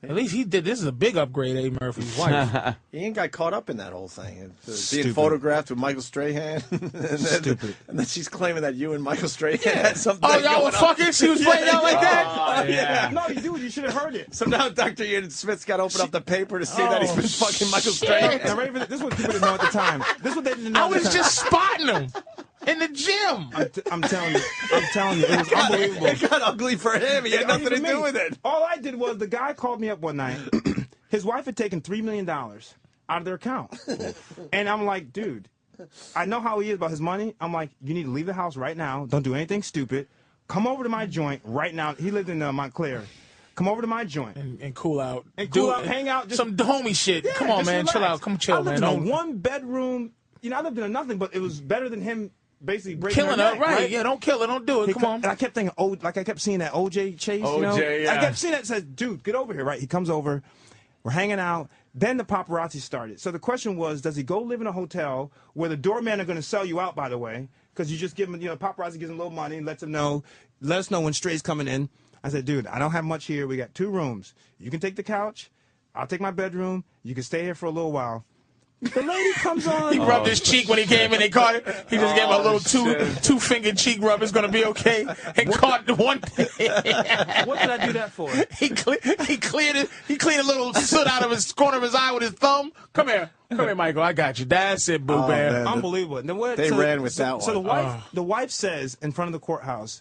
[SPEAKER 9] At least he did. This is a big upgrade, A. Murphy's wife.
[SPEAKER 1] He ain't got caught up in that whole thing. Being
[SPEAKER 11] Stupid.
[SPEAKER 1] photographed with Michael Strahan.
[SPEAKER 11] Stupid.
[SPEAKER 1] And then she's claiming that you and Michael Strahan had something.
[SPEAKER 9] Oh, y'all were fucking? She was playing out like that?
[SPEAKER 1] Oh, yeah.
[SPEAKER 11] No, you should have heard it.
[SPEAKER 1] So now Dr. Ian Smith's got to open up the paper to see that he's been fucking Michael Strahan.
[SPEAKER 11] Now, ready for this? This is what people didn't know at the time. This is what they didn't know.
[SPEAKER 9] I
[SPEAKER 11] at the
[SPEAKER 9] was
[SPEAKER 11] time.
[SPEAKER 9] just spotting him in the gym.
[SPEAKER 11] I'm telling you, it was unbelievable.
[SPEAKER 1] It got ugly for him. He had nothing to do with it.
[SPEAKER 11] All I did was the guy called me up one night. His wife had taken $3 million out of their account. And I'm like, dude, I know how he is about his money. I'm like, you need to leave the house right now. Don't do anything stupid. Come over to my joint right now. He lived in Montclair. Come over to my joint.
[SPEAKER 9] And cool out.
[SPEAKER 11] And cool out, hang out. Just,
[SPEAKER 9] some homie shit.
[SPEAKER 11] Yeah,
[SPEAKER 9] Come on,
[SPEAKER 11] just
[SPEAKER 9] man.
[SPEAKER 11] relax.
[SPEAKER 9] Chill out. Come chill,
[SPEAKER 11] I lived
[SPEAKER 9] man.
[SPEAKER 11] in a one-bedroom. You know, I lived in a nothing, but it was better than him basically breaking
[SPEAKER 9] Killing
[SPEAKER 11] her
[SPEAKER 9] her,
[SPEAKER 11] neck,
[SPEAKER 9] right? Yeah, don't kill her. Don't do it. Come on.
[SPEAKER 11] And I kept thinking, I kept seeing that OJ chase. You know?
[SPEAKER 3] OJ, yeah.
[SPEAKER 11] I kept seeing that. Says, dude, get over here, right? He comes over. We're hanging out. Then the paparazzi started. So the question was, does he go live in a hotel where the doorman are going to sell you out, by the way? Because you just give him, paparazzi gives him a little money and lets him know, let us know when Stray's coming in. I said, dude, I don't have much here. We got 2 rooms. You can take the couch. I'll take my bedroom. You can stay here for a little while. The lady comes on.
[SPEAKER 9] He rubbed his cheek when he came in. They caught it. He just gave him a little two-finger cheek rub. It's gonna be okay. And caught the one.
[SPEAKER 11] What did I do that for?
[SPEAKER 9] He cleared it. He cleaned a little soot out of his corner of his eye with his thumb. Come here, Michael. I got you. That's it, boo bear.
[SPEAKER 1] man.
[SPEAKER 11] Unbelievable. And then
[SPEAKER 1] They ran with that one.
[SPEAKER 11] So the wife says in front of the courthouse,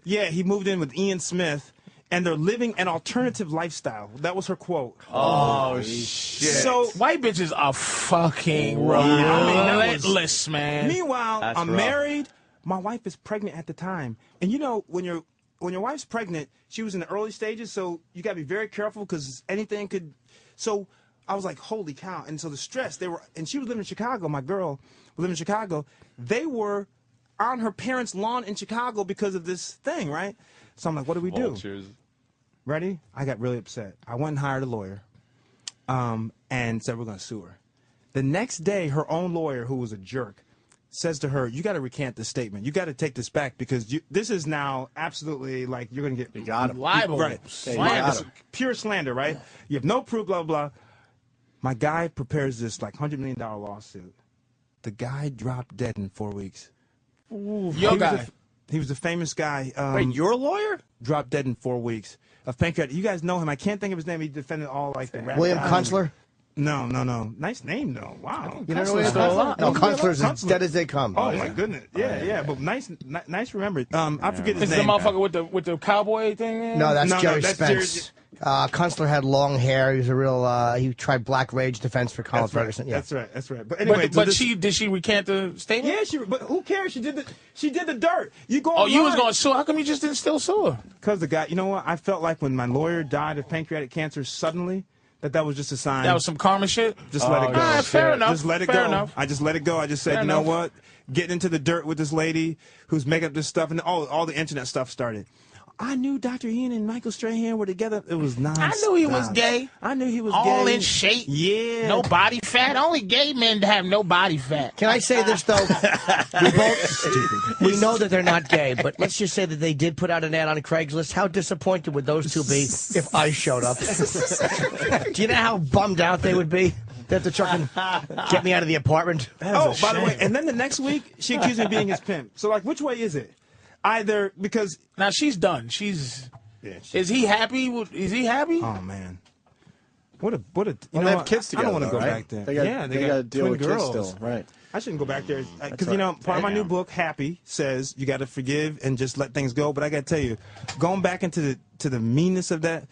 [SPEAKER 11] yeah, he moved in with Ian Smith, and they're living an alternative lifestyle. That was her quote.
[SPEAKER 3] Oh, shit.
[SPEAKER 11] So
[SPEAKER 9] White bitches are fucking relentless, man.
[SPEAKER 11] Meanwhile,
[SPEAKER 3] That's
[SPEAKER 11] I'm
[SPEAKER 3] rough.
[SPEAKER 11] married. My wife is pregnant at the time, and you know when your wife's pregnant, she was in the early stages, so you got to be very careful because anything could. So I was like, holy cow! And so the stress and she was living in Chicago. My girl was living in Chicago. They were on her parents' lawn in Chicago because of this thing, right? So I'm like, what do we do?
[SPEAKER 3] Vultures.
[SPEAKER 11] Ready? I got really upset. I went and hired a lawyer and said we're going to sue her. The next day, her own lawyer, who was a jerk, says to her, you got to recant this statement. You got to take this back because this is now absolutely like you're going to get...
[SPEAKER 1] You got him.
[SPEAKER 9] Libel.
[SPEAKER 11] Right.
[SPEAKER 1] Yeah, you got
[SPEAKER 11] It's
[SPEAKER 1] him.
[SPEAKER 11] pure slander, right? You have no proof, blah, blah, blah. My guy prepares this like $100 million lawsuit. The guy dropped dead in 4 weeks.
[SPEAKER 9] Your guy.
[SPEAKER 11] He was a famous guy.
[SPEAKER 1] Wait, you're a lawyer?
[SPEAKER 11] Dropped dead in 4 weeks. A pancreatic. You guys know him. I can't think of his name. He defended all like the rap
[SPEAKER 2] William
[SPEAKER 11] guys.
[SPEAKER 2] Kunstler?
[SPEAKER 11] No. Nice name though. Wow.
[SPEAKER 2] You don't know who
[SPEAKER 9] Kunstler's still alive.
[SPEAKER 2] No, Kunstler's as dead as they come.
[SPEAKER 11] Oh my goodness. Yeah. But nice remembered. I forget his
[SPEAKER 9] Is the
[SPEAKER 11] name.
[SPEAKER 9] motherfucker with the cowboy thing? Man?
[SPEAKER 2] No, that's
[SPEAKER 11] No,
[SPEAKER 2] Jerry
[SPEAKER 11] that's
[SPEAKER 2] Spence. Kunstler had long hair. He was a real. He tried black rage defense for Colin
[SPEAKER 11] That's right.
[SPEAKER 2] Ferguson. Yeah.
[SPEAKER 11] That's right. But anyway,
[SPEAKER 9] But did she recant the statement?
[SPEAKER 11] Yeah, but who cares? She did the dirt. You go.
[SPEAKER 9] Oh, you was going to sue? How come you just didn't still sue her?
[SPEAKER 11] Because the guy. You know what? I felt like when my lawyer died of pancreatic cancer suddenly, that was just a sign.
[SPEAKER 9] That was some karma shit?
[SPEAKER 11] Just let it go.
[SPEAKER 9] All right, fair enough.
[SPEAKER 11] Just let it
[SPEAKER 9] Fair
[SPEAKER 11] go.
[SPEAKER 9] enough.
[SPEAKER 11] I just let it go. I just said,
[SPEAKER 9] Fair
[SPEAKER 11] you know
[SPEAKER 9] enough.
[SPEAKER 11] what? Getting into the dirt with this lady who's making up this stuff, and all the internet stuff started. I knew Dr. Ian and Michael Strahan were together. It was nonstop.
[SPEAKER 9] I knew he was gay.
[SPEAKER 11] I knew he was
[SPEAKER 9] All
[SPEAKER 11] gay.
[SPEAKER 9] in shape.
[SPEAKER 11] Yeah.
[SPEAKER 9] No body fat. Only gay men have no body fat.
[SPEAKER 2] Can I say this though? We know that they're not gay, but let's just say that they did put out an ad on Craigslist. How disappointed would those two be if I showed up? Do you know how bummed out they would be? They have to try and get me out of the apartment.
[SPEAKER 11] Oh, by the way, and then the next week she accused me of being his pimp. So like, which way is it? Either because
[SPEAKER 9] now she's done. Is he happy? Is he happy?
[SPEAKER 11] Oh man. What a
[SPEAKER 1] Well, they have kids together.
[SPEAKER 11] I don't want to go
[SPEAKER 1] right?
[SPEAKER 11] back there.
[SPEAKER 1] They got,
[SPEAKER 11] yeah,
[SPEAKER 1] they got to deal
[SPEAKER 11] twin
[SPEAKER 1] with
[SPEAKER 11] girls.
[SPEAKER 1] kids still, right?
[SPEAKER 11] I shouldn't go back there because
[SPEAKER 1] right.
[SPEAKER 11] part of my new book, Happy, says you got to forgive and just let things go. But I got to tell you, going back into the meanness of that,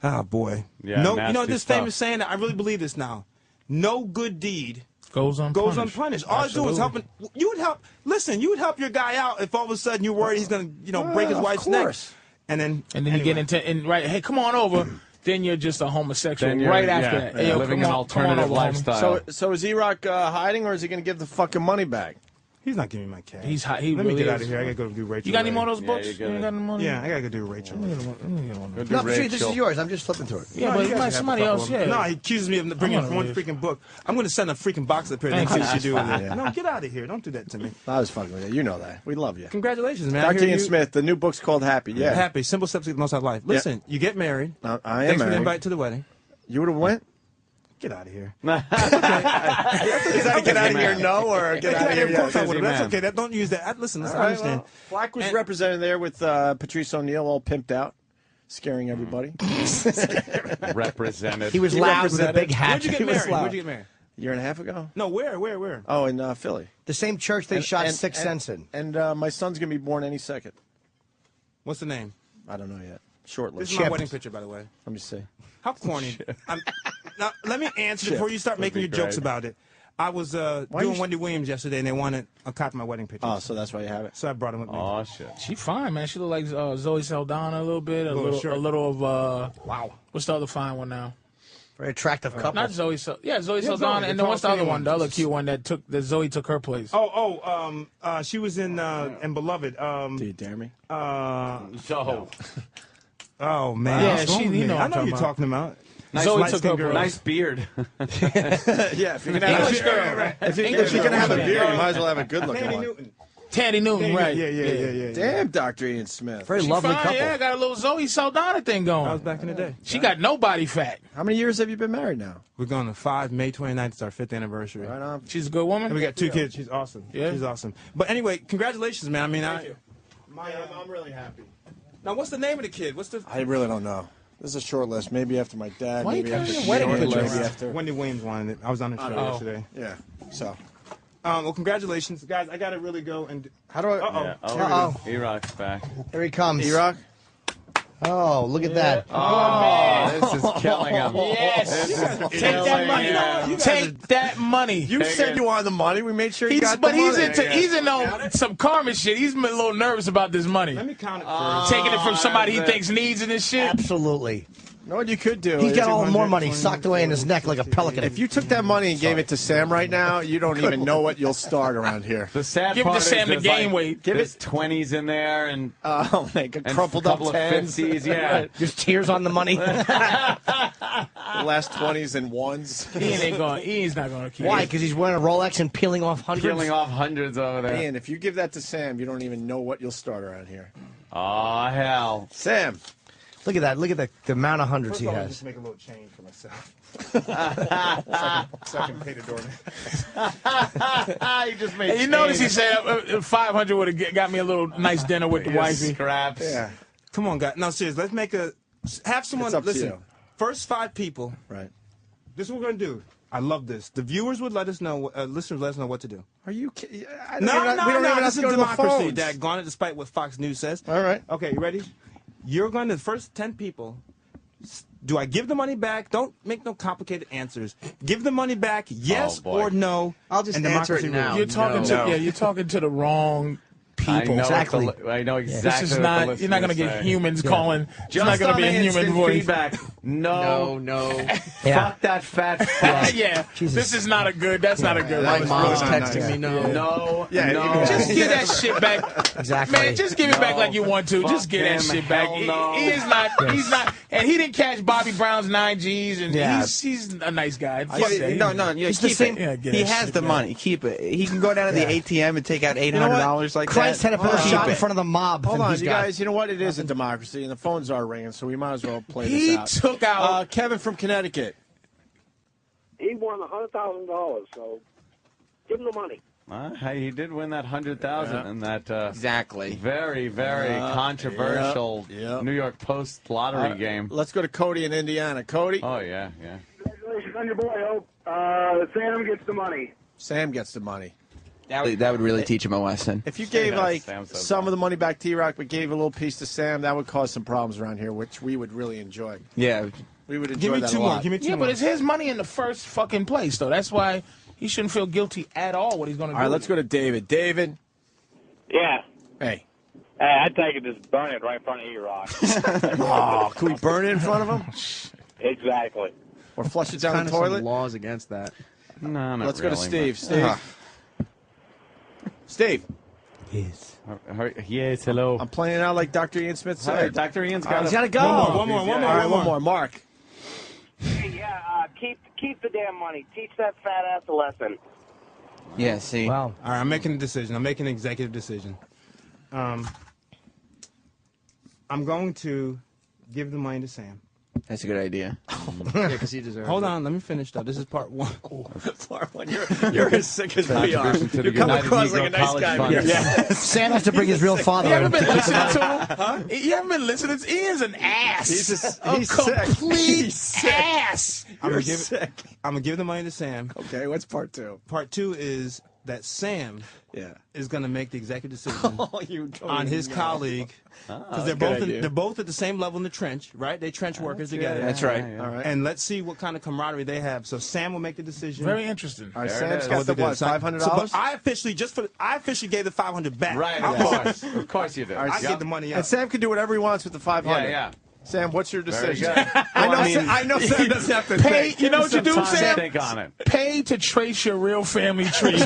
[SPEAKER 11] oh boy.
[SPEAKER 3] Yeah,
[SPEAKER 11] no,
[SPEAKER 3] nasty
[SPEAKER 11] this
[SPEAKER 3] stuff.
[SPEAKER 11] famous saying. I really believe this now. No good deed
[SPEAKER 9] goes
[SPEAKER 11] unpunished. All I do is helping. You would help. Listen, you would help your guy out if all of a sudden you're worried he's going to, break his wife's neck. And then
[SPEAKER 9] you get into hey, come on over. Then you're just a homosexual right after that. Hey,
[SPEAKER 3] living an alternative lifestyle.
[SPEAKER 1] So is E-Rock hiding, or is he going to give the fucking money back?
[SPEAKER 11] He's not giving me my cash.
[SPEAKER 9] Let me
[SPEAKER 11] get out of here. I gotta go do Rachel.
[SPEAKER 9] You got any more
[SPEAKER 11] Ray.
[SPEAKER 9] of those books?
[SPEAKER 11] Yeah,
[SPEAKER 9] you got any more?
[SPEAKER 11] Yeah, I gotta go do Rachel.
[SPEAKER 2] No, Patrice, this is yours. I'm just flipping through it.
[SPEAKER 9] Yeah, but somebody else, yeah.
[SPEAKER 11] No, he accuses me of bringing one freaking book. I'm going to send a freaking box up here and see what you do with it. No, get out of here. Don't do that to me.
[SPEAKER 1] I was fucking with you. You know that. We love you.
[SPEAKER 11] Congratulations, man.
[SPEAKER 1] Dr. Ian Smith, the new book's called Happy. Yeah.
[SPEAKER 11] Happy. Simple steps to the most out of life. Listen, you get married.
[SPEAKER 1] I am
[SPEAKER 11] Thanks for
[SPEAKER 1] married.
[SPEAKER 11] the invite to the wedding.
[SPEAKER 1] You would have went?
[SPEAKER 11] Get out of here.
[SPEAKER 1] Is that get out of here no or get out of here yes?
[SPEAKER 11] That's okay. Don't use that. Listen, I understand.
[SPEAKER 1] Well, Black was represented there with Patrice O'Neal all pimped out, scaring everybody.
[SPEAKER 3] Represented.
[SPEAKER 2] He was loud with a big hat.
[SPEAKER 11] Where'd you get married?
[SPEAKER 1] A year and a half ago?
[SPEAKER 11] No, where?
[SPEAKER 1] Oh, in Philly.
[SPEAKER 2] The same church they shot Sixth Sense in.
[SPEAKER 1] And my son's going to be born any second.
[SPEAKER 11] What's the name?
[SPEAKER 1] I don't know yet. Shortly.
[SPEAKER 11] This is my wedding picture, by the way.
[SPEAKER 1] Let me see.
[SPEAKER 11] How corny. Now, let me answer before you start making your jokes about it. I was doing Wendy Williams yesterday, and they wanted a copy of my wedding picture.
[SPEAKER 1] Oh, so that's why you have it?
[SPEAKER 11] So I brought him with me.
[SPEAKER 3] Oh, shit.
[SPEAKER 9] She fine, man. She look like Zoe Saldana a little bit. A little of, wow. What's the other fine one now?
[SPEAKER 2] Very attractive couple.
[SPEAKER 9] Not Zoe Saldana. And then what's the other one? The other cute one that Zoe took her place.
[SPEAKER 11] She was in Beloved.
[SPEAKER 1] Do you dare me?
[SPEAKER 3] No.
[SPEAKER 11] Oh, man.
[SPEAKER 9] Yeah,
[SPEAKER 11] I know you're talking about.
[SPEAKER 3] Zoe took her nice beard.
[SPEAKER 1] Yeah, if you're going to have a beard, you might as well have a good-looking one.
[SPEAKER 9] Tandy Newton, right.
[SPEAKER 11] Yeah.
[SPEAKER 1] Damn, Dr. Ian Smith.
[SPEAKER 2] Very lovely couple.
[SPEAKER 9] Yeah, got a little Zoe Saldana thing going.
[SPEAKER 11] That was back in the day.
[SPEAKER 9] She got no body fat.
[SPEAKER 1] How many years have you been married now?
[SPEAKER 11] We're going to 5 May 29th. It's our 5th anniversary.
[SPEAKER 1] Right on.
[SPEAKER 9] She's a good woman.
[SPEAKER 11] And we got 2 kids. She's awesome.
[SPEAKER 9] Yeah.
[SPEAKER 11] She's awesome. But anyway, congratulations, man. I mean,
[SPEAKER 1] Thank you. I'm really happy.
[SPEAKER 11] Now, what's the name of the kid?
[SPEAKER 1] I really don't know. This is a short list. Maybe after my dad.
[SPEAKER 9] Why
[SPEAKER 1] maybe
[SPEAKER 9] you
[SPEAKER 1] after
[SPEAKER 9] got a wedding picture?
[SPEAKER 1] Maybe after.
[SPEAKER 11] Wendy Williams wanted it. I was on the show yesterday.
[SPEAKER 1] Yeah. So.
[SPEAKER 11] Well, congratulations, guys. I gotta really go and.
[SPEAKER 1] How do I?
[SPEAKER 3] Uh-oh. E-Rock's back.
[SPEAKER 2] Here he comes.
[SPEAKER 1] E-Rock.
[SPEAKER 2] Oh, look at that.
[SPEAKER 3] Oh, this is killing him.
[SPEAKER 9] Yes. Take that money. Take that money.
[SPEAKER 1] You said you wanted the money. We made sure you got the money.
[SPEAKER 9] But he's in some karma shit. He's a little nervous about this money.
[SPEAKER 11] Let me count it first.
[SPEAKER 9] Taking it from somebody he thinks needs in this shit.
[SPEAKER 2] Absolutely.
[SPEAKER 1] You know what you could do?
[SPEAKER 2] He's got all more money socked away in his neck like a pelican.
[SPEAKER 1] If you took that money and gave it to Sam right now, you don't even know what you'll start around here.
[SPEAKER 3] The sad
[SPEAKER 9] Give it
[SPEAKER 3] part
[SPEAKER 9] to Sam to
[SPEAKER 3] is
[SPEAKER 9] gain weight.
[SPEAKER 3] Give it 20s in there and
[SPEAKER 1] like a
[SPEAKER 3] and
[SPEAKER 1] crumpled
[SPEAKER 3] a
[SPEAKER 1] up
[SPEAKER 3] couple of
[SPEAKER 1] 10s.
[SPEAKER 3] 50s. Yeah.
[SPEAKER 2] Just tears on the money.
[SPEAKER 1] The last 20s and ones.
[SPEAKER 9] Ian's not going to keep
[SPEAKER 2] Why?
[SPEAKER 9] it.
[SPEAKER 2] Because he's wearing a Rolex and peeling off hundreds?
[SPEAKER 3] Peeling off hundreds over there.
[SPEAKER 1] Ian, if you give that to Sam, you don't even know what you'll start around here.
[SPEAKER 3] Oh, hell.
[SPEAKER 1] Sam.
[SPEAKER 2] Look at that. Look at the amount of hundreds
[SPEAKER 11] First
[SPEAKER 2] he
[SPEAKER 11] of all,
[SPEAKER 2] has.
[SPEAKER 11] just make a little change for myself. so I can pay the door.
[SPEAKER 3] You just made.
[SPEAKER 9] You notice he said 500 would have got me a little nice dinner with the wifey.
[SPEAKER 3] Scraps.
[SPEAKER 1] Yeah.
[SPEAKER 11] Come on, guys. No, seriously. Have someone
[SPEAKER 1] It's up to
[SPEAKER 11] listen.
[SPEAKER 1] you.
[SPEAKER 11] First 5 people.
[SPEAKER 1] Right.
[SPEAKER 11] This is what we're gonna do. I love this. The viewers would let us know. Listeners let us know what to do.
[SPEAKER 1] Are you kidding?
[SPEAKER 11] No.
[SPEAKER 1] We don't even have
[SPEAKER 11] This
[SPEAKER 1] to
[SPEAKER 11] is
[SPEAKER 1] go to the
[SPEAKER 11] democracy.
[SPEAKER 1] phones.
[SPEAKER 11] Daggone it, despite what Fox News says.
[SPEAKER 1] All right.
[SPEAKER 11] Okay, you ready? You're going to the first 10 people. Do I give the money back? Don't make no complicated answers. Give the money back, yes or no.
[SPEAKER 8] I'll just answer it now.
[SPEAKER 9] You're talking you're talking to the wrong people.
[SPEAKER 2] Exactly.
[SPEAKER 3] I know exactly.
[SPEAKER 9] This is
[SPEAKER 3] what
[SPEAKER 9] not.
[SPEAKER 3] the
[SPEAKER 9] You're not going to get
[SPEAKER 3] listeners say.
[SPEAKER 9] humans calling. It's not
[SPEAKER 3] Just
[SPEAKER 9] going to
[SPEAKER 3] on
[SPEAKER 9] be a
[SPEAKER 3] the
[SPEAKER 9] human
[SPEAKER 3] instant
[SPEAKER 9] voice.
[SPEAKER 3] feedback. No.
[SPEAKER 2] Yeah.
[SPEAKER 3] Fuck that fat fuck.
[SPEAKER 9] Yeah.
[SPEAKER 2] Jesus.
[SPEAKER 9] This is not a good. That's not a good.
[SPEAKER 8] My
[SPEAKER 9] one.
[SPEAKER 8] mom's
[SPEAKER 1] really
[SPEAKER 8] texting
[SPEAKER 1] nice.
[SPEAKER 8] me no.
[SPEAKER 3] No.
[SPEAKER 1] Yeah,
[SPEAKER 3] no.
[SPEAKER 9] Just give that shit back.
[SPEAKER 2] Exactly.
[SPEAKER 9] Man, just give it back
[SPEAKER 3] No.
[SPEAKER 9] like you want to. Just
[SPEAKER 3] Fuck
[SPEAKER 9] give that
[SPEAKER 3] him.
[SPEAKER 9] shit back.
[SPEAKER 3] Hell no.
[SPEAKER 9] He is not. He's not. And he didn't catch Bobby Brown's 9 Gs. And
[SPEAKER 2] Yeah.
[SPEAKER 9] he's a nice guy. Fuck
[SPEAKER 12] Yeah,
[SPEAKER 9] that.
[SPEAKER 12] no, yeah,
[SPEAKER 2] He's the
[SPEAKER 12] keep
[SPEAKER 2] same-
[SPEAKER 12] it.
[SPEAKER 9] Yeah, get
[SPEAKER 12] He
[SPEAKER 9] that
[SPEAKER 12] has
[SPEAKER 9] shit
[SPEAKER 12] the
[SPEAKER 9] back.
[SPEAKER 12] money. Keep it. He can go down to the ATM and take out $800 like
[SPEAKER 2] Christ
[SPEAKER 12] that.
[SPEAKER 2] had a better
[SPEAKER 12] Keep
[SPEAKER 2] shot in
[SPEAKER 12] it.
[SPEAKER 2] front of the mob
[SPEAKER 1] Hold
[SPEAKER 2] than
[SPEAKER 1] on,
[SPEAKER 2] he's
[SPEAKER 1] you
[SPEAKER 2] got.
[SPEAKER 1] guys. You know what? It is a democracy, and the phones are ringing, so we might as well play
[SPEAKER 9] He
[SPEAKER 1] this out.
[SPEAKER 9] took out.
[SPEAKER 1] Kevin from Connecticut.
[SPEAKER 10] He won $100,000, so give him the money.
[SPEAKER 3] He did win that 100,000 in that
[SPEAKER 12] exactly
[SPEAKER 3] very, very controversial New York Post lottery game.
[SPEAKER 1] Let's go to Cody in Indiana. Cody.
[SPEAKER 3] Oh yeah.
[SPEAKER 14] Congratulations on your boy, Hope. Sam gets the money.
[SPEAKER 1] Sam gets the money.
[SPEAKER 12] That would really teach him a lesson.
[SPEAKER 1] If you gave some of the money back to E-Rock, but gave a little piece to Sam, that would cause some problems around here, which we would really enjoy.
[SPEAKER 12] Yeah,
[SPEAKER 1] we would enjoy that a lot.
[SPEAKER 9] Give me two more. But it's his money in the first fucking place, though. That's why he shouldn't feel guilty at all. What he's going to do.
[SPEAKER 1] All right, let's go to David. David.
[SPEAKER 15] Yeah.
[SPEAKER 1] Hey.
[SPEAKER 15] Hey, I'd take it, just burn it right in front of E-Rock.
[SPEAKER 1] Oh, can we burn it in front of him?
[SPEAKER 15] Exactly.
[SPEAKER 1] Or flush it
[SPEAKER 8] There's
[SPEAKER 1] down the toilet?
[SPEAKER 8] Some laws against that.
[SPEAKER 3] No, not
[SPEAKER 1] Let's
[SPEAKER 3] really,
[SPEAKER 1] go to Steve.
[SPEAKER 3] but-
[SPEAKER 1] Steve.
[SPEAKER 3] Yes. Yes, hello.
[SPEAKER 1] I'm playing it out like Dr. Ian Smith said.
[SPEAKER 3] Hi, Dr. Ian's got
[SPEAKER 1] He's got to go.
[SPEAKER 11] One more.
[SPEAKER 1] All right, one more. Mark.
[SPEAKER 14] Hey, keep the damn money. Teach that fat ass a lesson.
[SPEAKER 12] Yeah, see.
[SPEAKER 11] Wow. All right, I'm making a decision. I'm making an executive decision. I'm going to give the money to Sam.
[SPEAKER 12] That's a good idea.
[SPEAKER 8] Yeah, because he deserves
[SPEAKER 11] Hold
[SPEAKER 8] it.
[SPEAKER 11] on, let me finish though. This is part one.
[SPEAKER 1] Part one. You're as sick as we are.
[SPEAKER 3] Contribution to the
[SPEAKER 1] You come
[SPEAKER 3] United
[SPEAKER 1] across
[SPEAKER 3] Negro
[SPEAKER 1] like a nice
[SPEAKER 3] College
[SPEAKER 1] guy.
[SPEAKER 3] Fund.
[SPEAKER 1] Yeah.
[SPEAKER 2] Sam has to bring his real father.
[SPEAKER 9] You haven't
[SPEAKER 2] in.
[SPEAKER 9] been listening to him? You haven't been listening. Ian's an ass.
[SPEAKER 1] He's
[SPEAKER 9] a
[SPEAKER 1] sick.
[SPEAKER 9] complete
[SPEAKER 1] He's sick.
[SPEAKER 9] ass.
[SPEAKER 11] I'm
[SPEAKER 1] You're
[SPEAKER 11] gonna
[SPEAKER 1] sick.
[SPEAKER 11] I'm gonna give the money to Sam.
[SPEAKER 1] Okay, what's part two?
[SPEAKER 11] Part two is that Sam is gonna make the executive decision
[SPEAKER 1] You don't
[SPEAKER 11] on
[SPEAKER 1] even
[SPEAKER 11] his
[SPEAKER 1] know.
[SPEAKER 11] colleague because
[SPEAKER 1] that's a good idea.
[SPEAKER 11] they're both at the same level in the trench, right? They trench workers together.
[SPEAKER 12] That's right.
[SPEAKER 1] All right.
[SPEAKER 11] And let's see what kind of camaraderie they have. So Sam will make the decision.
[SPEAKER 9] Very interesting.
[SPEAKER 1] All right,
[SPEAKER 3] There
[SPEAKER 1] Sam's
[SPEAKER 3] it
[SPEAKER 1] got
[SPEAKER 3] is.
[SPEAKER 1] the what? $500.
[SPEAKER 11] I officially gave the $500 back.
[SPEAKER 3] Right,
[SPEAKER 11] How
[SPEAKER 3] of
[SPEAKER 11] about
[SPEAKER 3] course. Of course you did.
[SPEAKER 1] All right,
[SPEAKER 11] I give the money up.
[SPEAKER 1] And Sam can do whatever he wants with the $500.
[SPEAKER 3] Yeah.
[SPEAKER 1] Sam, what's your
[SPEAKER 3] Very
[SPEAKER 1] decision?
[SPEAKER 3] good.
[SPEAKER 1] I know Sam doesn't have to
[SPEAKER 9] Pay.
[SPEAKER 1] think.
[SPEAKER 9] You know what you do,
[SPEAKER 3] Time to
[SPEAKER 9] Sam?
[SPEAKER 3] think on it.
[SPEAKER 9] Pay to trace your real family tree.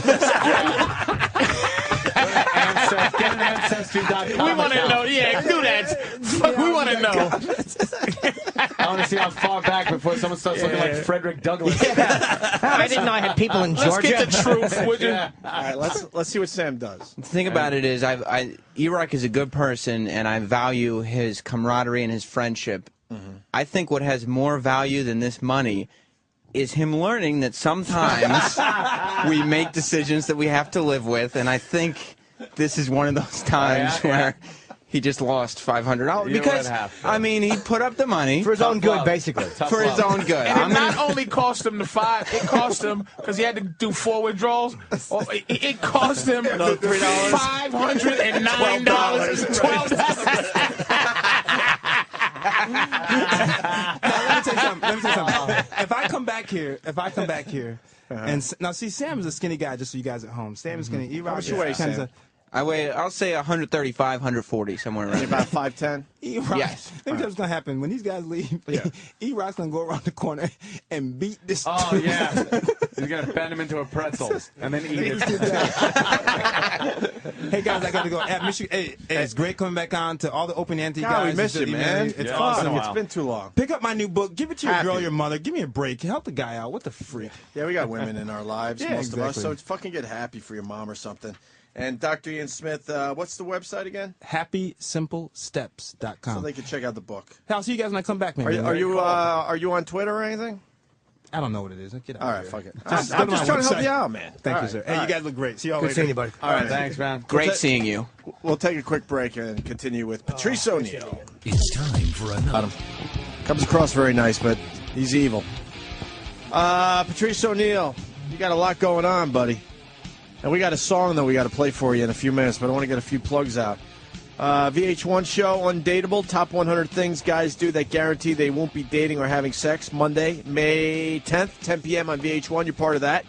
[SPEAKER 3] Get an Ancestry.com.
[SPEAKER 9] We want to
[SPEAKER 3] account.
[SPEAKER 9] know. Yeah, do that. Fuck, we want to know.
[SPEAKER 3] I want to see how far back before someone starts looking like Frederick Douglass.
[SPEAKER 2] I didn't know I had people in
[SPEAKER 9] Let's
[SPEAKER 2] Georgia.
[SPEAKER 9] get the truth, would you?
[SPEAKER 3] Yeah.
[SPEAKER 1] All right, let's see what Sam does.
[SPEAKER 12] The thing about it is, E-Rock is a good person, and I value his camaraderie and his friendship. I think what has more value than this money is him learning that sometimes we make decisions that we have to live with, and I think this is one of those times where he just lost $500
[SPEAKER 3] You
[SPEAKER 12] because
[SPEAKER 3] would have to.
[SPEAKER 12] I mean he put up the money
[SPEAKER 2] For his own good,
[SPEAKER 3] love.
[SPEAKER 2] basically.
[SPEAKER 12] for his own good.
[SPEAKER 9] And it not only cost him the $5, it cost him because he had to do 4 withdrawals. It cost him
[SPEAKER 1] $3.
[SPEAKER 9] $509.
[SPEAKER 11] Let me tell you something. If I come back here, and now see, Sam is a skinny guy. Just so you guys at home, Sam is skinny. E-Rock
[SPEAKER 1] much you weigh,
[SPEAKER 11] is kind
[SPEAKER 1] Sam?
[SPEAKER 11] of
[SPEAKER 12] I'll say 135, 140, somewhere around.
[SPEAKER 1] About 5'10".
[SPEAKER 11] E-Rock.
[SPEAKER 12] Yes.
[SPEAKER 11] Let me tell you what's gonna happen when these guys leave. E-Rock's gonna go around the corner and beat this.
[SPEAKER 3] Oh, yeah. He's going to bend him into a pretzel and then eat it.
[SPEAKER 11] Hey guys, I got to go. Hey, it's great coming back on to all the Opie and Anthony
[SPEAKER 1] God,
[SPEAKER 11] guys.
[SPEAKER 1] we miss you, man.
[SPEAKER 11] It's
[SPEAKER 1] It's
[SPEAKER 11] awesome.
[SPEAKER 1] fun. It's been too long.
[SPEAKER 11] Pick up my new book. Give it to your
[SPEAKER 1] Happy.
[SPEAKER 11] girl, your mother. Give me a break. Help the guy out. What the freak?
[SPEAKER 1] Yeah, we got women in our lives,
[SPEAKER 11] Yeah,
[SPEAKER 1] most of us,
[SPEAKER 11] exactly.
[SPEAKER 1] so it's fucking get happy for your mom or something. And Dr. Ian Smith, what's the website again?
[SPEAKER 11] HappySimpleSteps.com.
[SPEAKER 1] So they can check out the book.
[SPEAKER 11] Hey, I'll see you guys when I come back, man.
[SPEAKER 1] Are you on Twitter or anything?
[SPEAKER 11] I don't know what it is. Get out
[SPEAKER 1] All
[SPEAKER 11] of
[SPEAKER 1] right,
[SPEAKER 11] here.
[SPEAKER 1] fuck it.
[SPEAKER 11] Just
[SPEAKER 1] I'm
[SPEAKER 11] go to
[SPEAKER 1] just
[SPEAKER 11] my
[SPEAKER 1] trying to help
[SPEAKER 11] website.
[SPEAKER 1] you out, man.
[SPEAKER 11] Thank
[SPEAKER 1] All
[SPEAKER 11] you, sir.
[SPEAKER 1] right,
[SPEAKER 11] Hey,
[SPEAKER 1] all
[SPEAKER 11] you guys look great. See y'all
[SPEAKER 2] Good
[SPEAKER 11] later.
[SPEAKER 2] seeing you, buddy.
[SPEAKER 1] All right,
[SPEAKER 3] Thanks, man.
[SPEAKER 12] Great seeing you.
[SPEAKER 1] We'll take a quick break and continue with Patrice O'Neal.
[SPEAKER 16] It's time for another.
[SPEAKER 1] Comes across very nice, but he's evil. Patrice O'Neal, you got a lot going on, buddy. And we got a song that we got to play for you in a few minutes, but I want to get a few plugs out. VH1 show, Undateable, top 100 things guys do that guarantee they won't be dating or having sex. Monday, May 10th, 10 p.m. on VH1. You're part of that.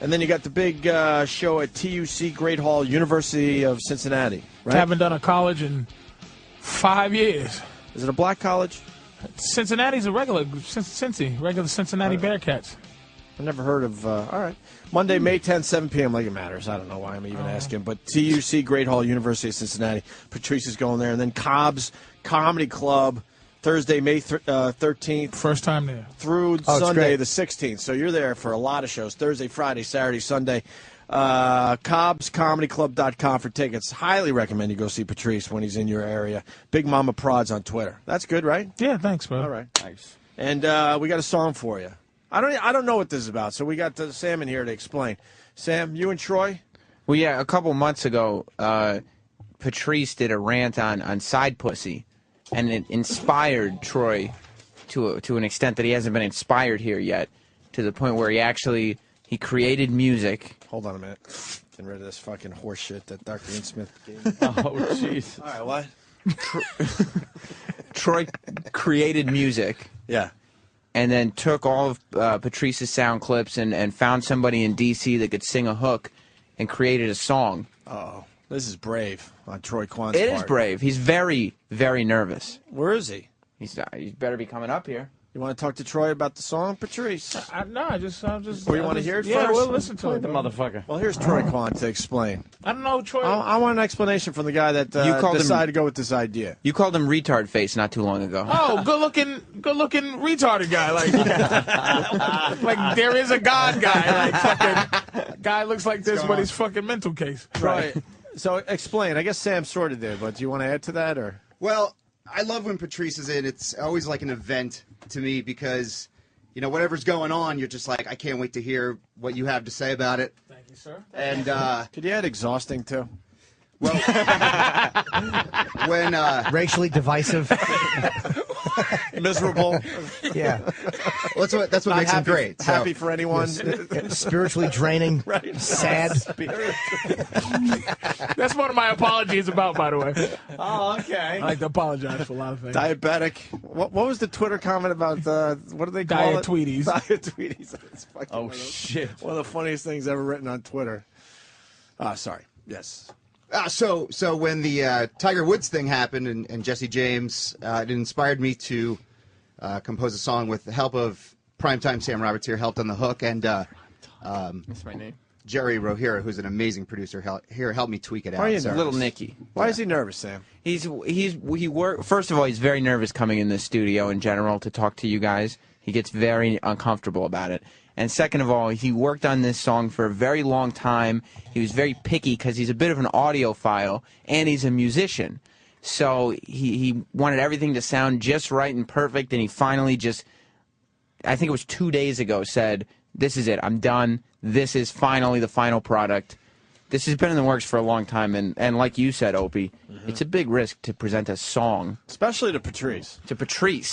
[SPEAKER 1] And then you got the big show at TUC Great Hall, University of Cincinnati. Right?
[SPEAKER 9] Haven't done a college in 5 years.
[SPEAKER 1] Is it a black college?
[SPEAKER 9] Cincinnati's a regular Cincinnati Bearcats.
[SPEAKER 1] I've never heard of. All right. Monday, May 10th, 7 p.m. Like it matters. I don't know why I'm even asking. But TUC Great Hall, University of Cincinnati. Patrice is going there. And then Cobb's Comedy Club, Thursday, May 13th.
[SPEAKER 9] First time there.
[SPEAKER 1] Through Sunday, the 16th. So you're there for a lot of shows. Thursday, Friday, Saturday, Sunday. CobbsComedyClub.com for tickets. Highly recommend you go see Patrice when he's in your area. Big Mama Prods on Twitter. That's good, right?
[SPEAKER 9] Yeah, thanks, bro.
[SPEAKER 1] All right.
[SPEAKER 3] Nice.
[SPEAKER 1] And we got a song for you. I don't know what this is about, so we got Sam in here to explain. Sam, you and Troy,
[SPEAKER 12] Well, yeah, a couple months ago, Patrice did a rant on side pussy, and it inspired Troy to an extent that he hasn't been inspired here yet, to the point where he created music.
[SPEAKER 1] Hold on a minute. Getting rid of this fucking horse shit that Dr. Ian Smith gave me.
[SPEAKER 3] Oh, jeez.
[SPEAKER 1] All right, what?
[SPEAKER 12] Troy created music.
[SPEAKER 1] Yeah.
[SPEAKER 12] And then took all of Patrice's sound clips and found somebody in D.C. that could sing a hook and created a song.
[SPEAKER 1] Uh-oh. This is brave on Troy Kwan's part.
[SPEAKER 12] It is brave. He's very, very nervous.
[SPEAKER 1] Where is he?
[SPEAKER 12] He's better be coming up here.
[SPEAKER 1] You want to talk to Troy about the song, Patrice?
[SPEAKER 9] No, I just.
[SPEAKER 1] Or you want to hear it
[SPEAKER 9] yeah,
[SPEAKER 1] first?
[SPEAKER 9] we'll listen to it.
[SPEAKER 3] The motherfucker.
[SPEAKER 1] Well, here's Troy Kwan to explain.
[SPEAKER 9] I don't know, Troy.
[SPEAKER 1] I want an explanation from the guy that decided to go with this idea.
[SPEAKER 12] You called him retard face not too long ago.
[SPEAKER 9] Oh, good looking retarded guy. Like there is a God guy. Like fucking guy looks like this, but he's fucking mental case.
[SPEAKER 1] Right. So explain. I guess Sam sort of did, but do you want to add to that or?
[SPEAKER 16] Well, I love when Patrice is in. It's always like an event to me because, you know, whatever's going on, you're just like, I can't wait to hear what you have to say about it.
[SPEAKER 9] Thank you, sir.
[SPEAKER 16] And
[SPEAKER 1] could you add exhausting too?
[SPEAKER 16] Well, when
[SPEAKER 2] racially divisive,
[SPEAKER 1] miserable,
[SPEAKER 2] yeah,
[SPEAKER 16] well, that's what makes him great. So.
[SPEAKER 1] Happy for anyone,
[SPEAKER 2] spiritually draining,
[SPEAKER 1] right?
[SPEAKER 2] Sad.
[SPEAKER 9] That's one of my apologies about, by the way.
[SPEAKER 1] Oh, okay.
[SPEAKER 9] I like to apologize for a lot of things.
[SPEAKER 1] Diabetic. What was the Twitter comment about? What do they call
[SPEAKER 9] Diet Tweeties.
[SPEAKER 1] Diet Tweeties.
[SPEAKER 3] Oh shit!
[SPEAKER 1] One of the funniest things ever written on Twitter. Sorry. Yes.
[SPEAKER 16] So when the Tiger Woods thing happened and Jesse James, it inspired me to compose a song with the help of Primetime Sam Roberts here, helped on the hook, and
[SPEAKER 12] That's my name.
[SPEAKER 16] Jerry Rohira, who's an amazing producer, helped me tweak it out.
[SPEAKER 1] Why are you
[SPEAKER 16] So-
[SPEAKER 12] Little Nicky.
[SPEAKER 1] Why is he nervous, Sam?
[SPEAKER 12] First of all, he's very nervous coming in the studio in general to talk to you guys. He gets very uncomfortable about it. And second of all, he worked on this song for a very long time. He was very picky because he's a bit of an audiophile and he's a musician. So he wanted everything to sound just right and perfect, and he finally just, I think it was 2 days ago, said, this is it, I'm done. This is finally the final product. This has been in the works for a long time, and like you said, Opie, it's a big risk to present a song.
[SPEAKER 1] Especially to Patrice.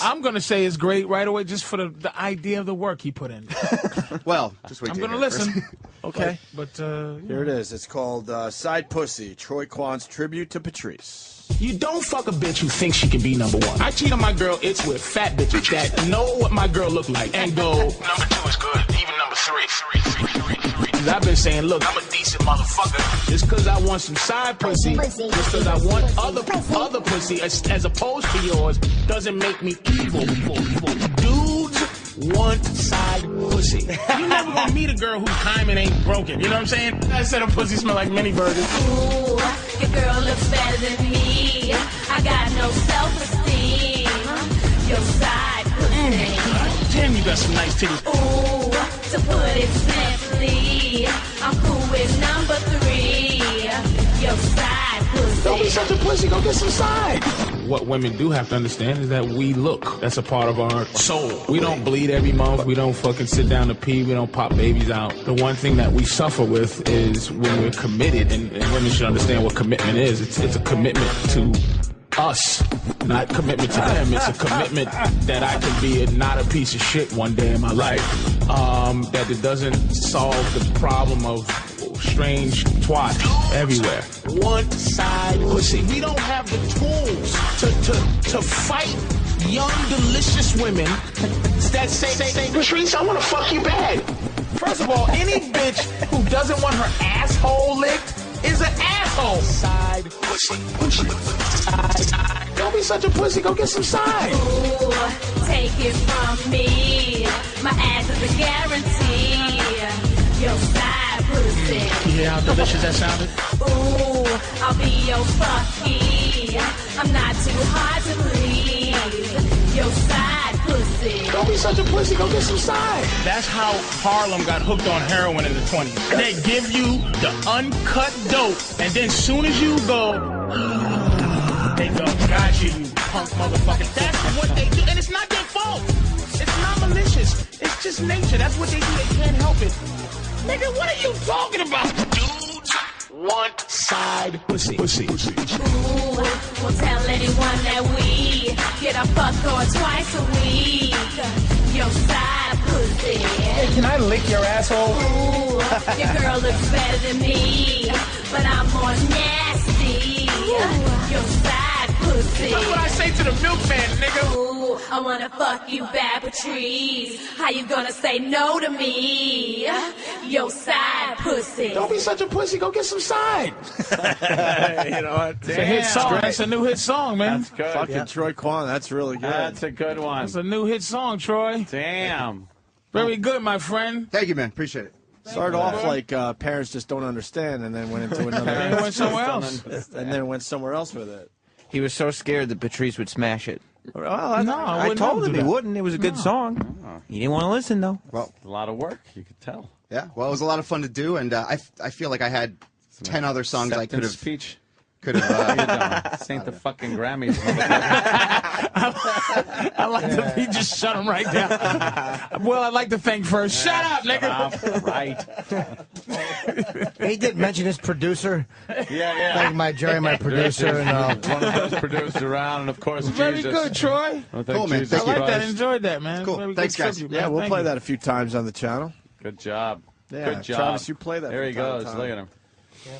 [SPEAKER 9] I'm going to say it's great right away just for the idea of the work he put in.
[SPEAKER 16] Well, just wait
[SPEAKER 9] I'm
[SPEAKER 16] till
[SPEAKER 9] going to
[SPEAKER 16] you hear it
[SPEAKER 9] listen.
[SPEAKER 16] first.
[SPEAKER 1] Okay.
[SPEAKER 9] But
[SPEAKER 1] Here it is. It's called Side Pussy, Troy Kwan's tribute to Patrice.
[SPEAKER 9] You don't fuck a bitch who thinks she can be number one. I cheat on my girl, it's with fat bitches that know what my girl look like and go, number 2 is good, even number 3. I've been saying, look, I'm a decent motherfucker. Just because I want some side pussy, just because I want other pussy as opposed to yours, doesn't make me evil. Dudes want side pussy. You never gonna meet a girl whose hymen ain't broken. You know what I'm saying? I said her pussy smell like mini burgers.
[SPEAKER 17] Ooh, your girl looks better than me. I got no self-esteem. Your side pussy.
[SPEAKER 9] Damn, you got some nice titties.
[SPEAKER 17] Ooh, to put it simply, I'm cool with number 3. Your side pussy.
[SPEAKER 9] Don't be such a pussy. Go get some side. What women do have to understand is that we look. That's a part of our soul. We don't bleed every month. We don't fucking sit down to pee. We don't pop babies out. The one thing that we suffer with is when we're committed, and women should understand what commitment is. It's a commitment to us, not commitment to them. It's a commitment that I can be not a piece of shit one day in my life. That it doesn't solve the problem of strange twat everywhere. One side pussy. We don't have the tools to fight young, delicious women that say, Patrice, I want to fuck you bad. First of all, any bitch who doesn't want her asshole licked is an asshole. Side pussy. Side. Don't be such a pussy. Go get some side.
[SPEAKER 17] Ooh, take it from me. My ass is a guarantee. Your side pussy.
[SPEAKER 9] You hear how delicious that sounded?
[SPEAKER 17] Ooh, I'll be your fucky. I'm not too hard to please. Your side pussy.
[SPEAKER 9] Don't be such a pussy. Go get some side. That's how Harlem got hooked on heroin in the 20s. They give you the uncut dope, and then soon as you go, they go, got you punk motherfucker. That's what they do, and it's not their fault. It's not malicious. It's just nature. That's what they do. They can't help it. Nigga, what are you talking about? Dudes side pussy.
[SPEAKER 17] Ooh, won't tell anyone that we get a fuck or twice a week. Your side pussy.
[SPEAKER 9] Hey, can I lick your asshole?
[SPEAKER 17] Ooh, your girl looks better than me, but I'm more nasty. Your side pussy.
[SPEAKER 9] That's what I say to the milkman, nigga.
[SPEAKER 17] Ooh, I wanna fuck you bad, Patrice. How you gonna say no to me? Your side pussy.
[SPEAKER 9] Don't be such a pussy. Go get some side.
[SPEAKER 1] You know what?
[SPEAKER 9] It's a hit song. That's a new hit song, man.
[SPEAKER 3] That's good.
[SPEAKER 1] Fucking Troy Kwan, that's really good.
[SPEAKER 3] That's a good one.
[SPEAKER 9] That's a new hit song, Troy.
[SPEAKER 3] Damn.
[SPEAKER 9] Very good, my friend.
[SPEAKER 16] Thank you, man. Appreciate it.
[SPEAKER 1] Started off like parents just don't understand, and then went into another.
[SPEAKER 9] And went somewhere else.
[SPEAKER 1] And then went somewhere else with it.
[SPEAKER 12] He was so scared that Patrice would smash it.
[SPEAKER 1] Well,
[SPEAKER 12] I told him he wouldn't. It was a good song. He didn't want to listen, though.
[SPEAKER 16] Well,
[SPEAKER 3] a lot of work, you could tell.
[SPEAKER 16] Yeah, well, it was a lot of fun to do, and I feel like I had 10 other songs I could have.
[SPEAKER 3] Speech.
[SPEAKER 16] Could have.
[SPEAKER 3] This ain't the fucking Grammys.
[SPEAKER 9] I like to be just shut him right down. Well, I'd like to thank first. Shut up, nigga.
[SPEAKER 3] Right.
[SPEAKER 2] He did mention his producer.
[SPEAKER 3] Yeah.
[SPEAKER 2] Thank my Jerry, my producer, and
[SPEAKER 3] one of those produced around, and of course,
[SPEAKER 9] Very
[SPEAKER 3] Jesus.
[SPEAKER 9] good, Troy.
[SPEAKER 16] Cool, man.
[SPEAKER 9] I
[SPEAKER 16] Thank
[SPEAKER 9] like
[SPEAKER 16] you.
[SPEAKER 9] that. Enjoyed that, man.
[SPEAKER 16] Cool.
[SPEAKER 9] Very
[SPEAKER 16] Thanks,
[SPEAKER 9] good
[SPEAKER 16] guys.
[SPEAKER 9] tribute,
[SPEAKER 1] Yeah,
[SPEAKER 9] man.
[SPEAKER 1] we'll
[SPEAKER 9] Thank
[SPEAKER 1] play
[SPEAKER 9] you.
[SPEAKER 1] that a few times on the channel.
[SPEAKER 3] Good job.
[SPEAKER 1] Yeah,
[SPEAKER 3] Good job.
[SPEAKER 1] Travis, you play that.
[SPEAKER 3] There he
[SPEAKER 1] from time
[SPEAKER 3] goes.
[SPEAKER 1] to time.
[SPEAKER 3] Look at him.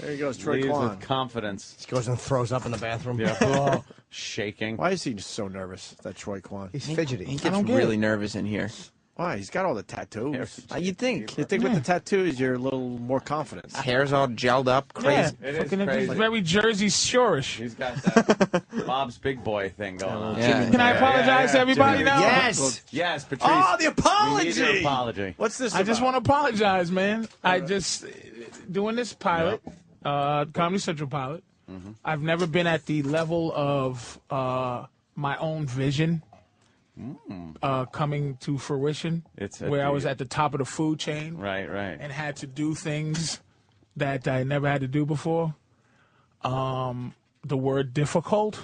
[SPEAKER 1] There he goes, Troy
[SPEAKER 3] Leaves
[SPEAKER 1] Kwan.
[SPEAKER 3] with confidence.
[SPEAKER 2] he goes and throws up in the bathroom.
[SPEAKER 3] Yeah. Shaking.
[SPEAKER 1] Why is he so nervous, that Troy Kwan?
[SPEAKER 2] He's fidgety.
[SPEAKER 12] He gets really nervous in here.
[SPEAKER 1] Why? He's got all the tattoos.
[SPEAKER 12] You'd think.
[SPEAKER 1] You think with the tattoos, you're a little more confident.
[SPEAKER 12] Hair's all gelled up, crazy.
[SPEAKER 3] It is
[SPEAKER 9] Fucking
[SPEAKER 3] crazy.
[SPEAKER 9] very Jersey Shore-ish.
[SPEAKER 3] He's got that Bob's Big Boy thing going on.
[SPEAKER 12] Yeah.
[SPEAKER 9] Can I apologize to everybody now?
[SPEAKER 2] Yes.
[SPEAKER 3] Yes, Patrice.
[SPEAKER 1] Oh, the
[SPEAKER 3] We need
[SPEAKER 1] apology!
[SPEAKER 3] your apology.
[SPEAKER 1] What's this
[SPEAKER 9] I just
[SPEAKER 1] about?
[SPEAKER 9] want to apologize, man. I just doing this pilot, Comedy Central pilot. I've never been at the level of my own vision coming to fruition.
[SPEAKER 3] It's
[SPEAKER 9] where I was at the top of the food chain,
[SPEAKER 3] Right.
[SPEAKER 9] and had to do things that I never had to do before. The word difficult.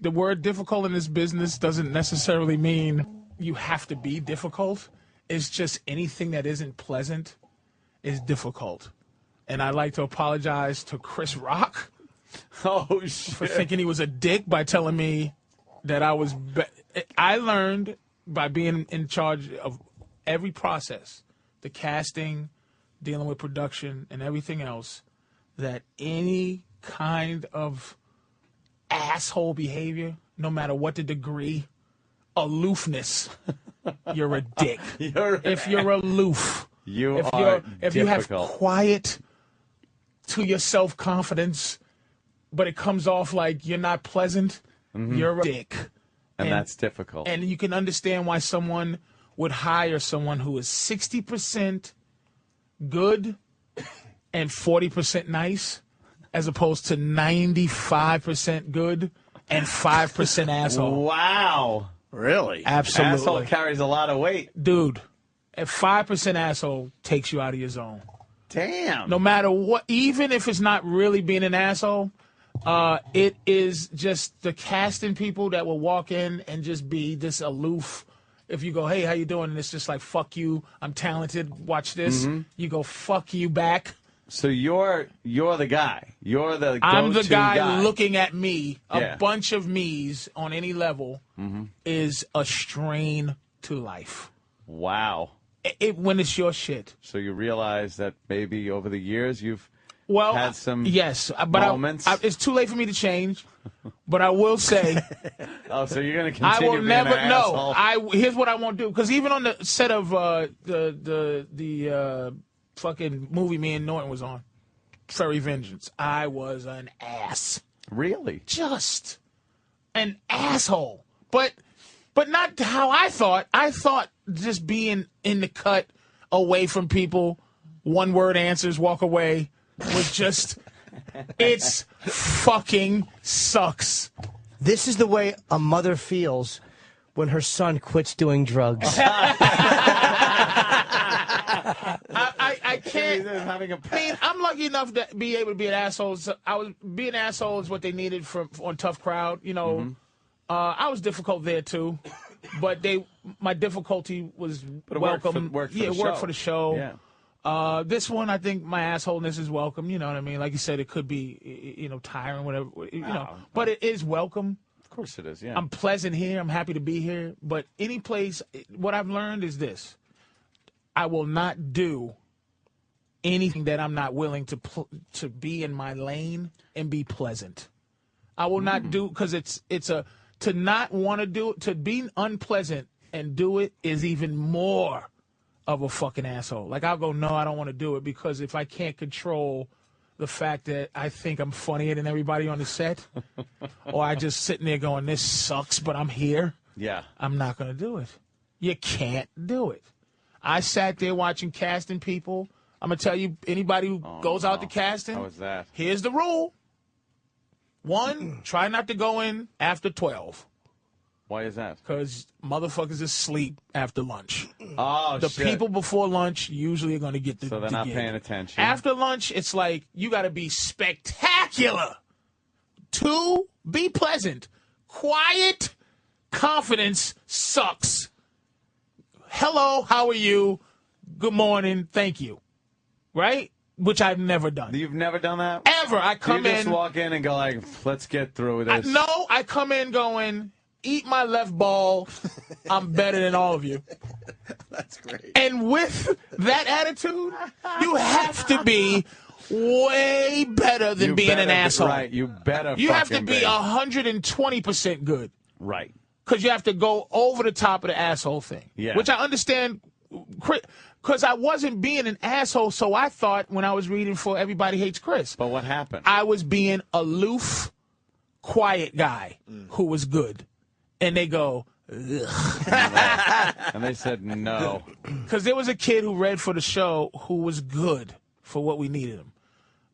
[SPEAKER 9] The word difficult in this business doesn't necessarily mean you have to be difficult. It's just anything that isn't pleasant is difficult. And I'd like to apologize to Chris Rock
[SPEAKER 3] Oh, shit.
[SPEAKER 9] for thinking he was a dick by telling me that I was... I learned by being in charge of every process, the casting, dealing with production, and everything else, that any kind of asshole behavior, no matter what the degree, aloofness, you're a dick. If you're aloof, if you have quiet to your self-confidence, but it comes off like you're not pleasant, you're a dick.
[SPEAKER 3] And that's difficult.
[SPEAKER 9] And you can understand why someone would hire someone who is 60% good and 40% nice, as opposed to 95% good and 5% asshole.
[SPEAKER 3] Wow.
[SPEAKER 1] Really?
[SPEAKER 9] Absolutely.
[SPEAKER 3] Asshole carries a lot of weight.
[SPEAKER 9] Dude, a 5% asshole takes you out of your zone.
[SPEAKER 3] Damn.
[SPEAKER 9] No matter what, even if it's not really being an asshole, it is just the casting people that will walk in and just be this aloof. If you go, hey, how you doing? And it's just like, fuck you, I'm talented, watch this. You go, fuck you back.
[SPEAKER 3] So you're the guy. You're the
[SPEAKER 9] I'm the
[SPEAKER 3] go-to
[SPEAKER 9] guy looking at me.
[SPEAKER 3] Yeah.
[SPEAKER 9] A bunch of me's on any level is a strain to life.
[SPEAKER 3] Wow.
[SPEAKER 9] When it's your shit.
[SPEAKER 3] So you realize that maybe over the years you've had some
[SPEAKER 9] yes, but
[SPEAKER 3] moments.
[SPEAKER 9] it's too late for me to change. But I will say,
[SPEAKER 3] oh, so you're going to
[SPEAKER 9] I
[SPEAKER 3] continue
[SPEAKER 9] will
[SPEAKER 3] being
[SPEAKER 9] never.
[SPEAKER 3] an
[SPEAKER 9] No,
[SPEAKER 3] asshole?
[SPEAKER 9] here's what I won't do. Because even on the set of the fucking movie me and Norton was on, Furry Vengeance, I was an ass.
[SPEAKER 3] Really?
[SPEAKER 9] Just an asshole. But not how I thought. I thought just being in the cut, away from people, one word answers, walk away, was just. It's fucking sucks.
[SPEAKER 2] This is the way a mother feels when her son quits doing drugs.
[SPEAKER 9] I can't. I mean, I'm lucky enough to be able to be an asshole. So being an asshole is what they needed on Tough Crowd. You know, I was difficult there too, but my difficulty was welcome.
[SPEAKER 3] Worked for
[SPEAKER 9] it
[SPEAKER 3] the
[SPEAKER 9] worked
[SPEAKER 3] show.
[SPEAKER 9] for the show.
[SPEAKER 3] Yeah.
[SPEAKER 9] This one, I think my assholeness is welcome. You know what I mean? Like you said, it could be, tiring, whatever, but it is welcome.
[SPEAKER 3] Of course it is, yeah.
[SPEAKER 9] I'm pleasant here. I'm happy to be here. But any place, what I've learned is this. I will not do anything that I'm not willing to be in my lane and be pleasant. I will not do, because to not want to do it, to be unpleasant and do it is even more of a fucking asshole. Like, I'll go, no, I don't want to do it, because if I can't control the fact that I think I'm funnier than everybody on the set, or I just sitting there going, this sucks, but I'm here, I'm not going to do it. You can't do it. I sat there watching casting people. I'm going to tell you, anybody who goes out to casting,
[SPEAKER 3] how was that?
[SPEAKER 9] Here's the rule. 1, try not to go in after 12.
[SPEAKER 3] Why is that?
[SPEAKER 9] Because motherfuckers is asleep after lunch.
[SPEAKER 3] Oh,
[SPEAKER 9] the
[SPEAKER 3] shit.
[SPEAKER 9] people before lunch usually are going to get the
[SPEAKER 3] So they're not paying attention.
[SPEAKER 9] After lunch, it's like, you got to be spectacular. 2, be pleasant. Quiet confidence sucks. Hello, how are you? Good morning, thank you. Right? Which I've never done.
[SPEAKER 3] You've never done that?
[SPEAKER 9] Ever. I come
[SPEAKER 3] you just
[SPEAKER 9] in.
[SPEAKER 3] walk in and go like, let's get through this.
[SPEAKER 9] No, I come in going, eat my left ball. I'm better than all of you.
[SPEAKER 1] That's great.
[SPEAKER 9] And with that attitude, you have to be way better than being an asshole.
[SPEAKER 3] Right, you better.
[SPEAKER 9] You have to be 120% good.
[SPEAKER 3] Right.
[SPEAKER 9] Because you have to go over the top of the asshole thing.
[SPEAKER 3] Yeah.
[SPEAKER 9] Which I understand, because I wasn't being an asshole, so I thought when I was reading for Everybody Hates Chris.
[SPEAKER 3] But what happened?
[SPEAKER 9] I was being aloof, quiet guy who was good. And they go, ugh.
[SPEAKER 3] And they said no.
[SPEAKER 9] Because there was a kid who read for the show who was good for what we needed him.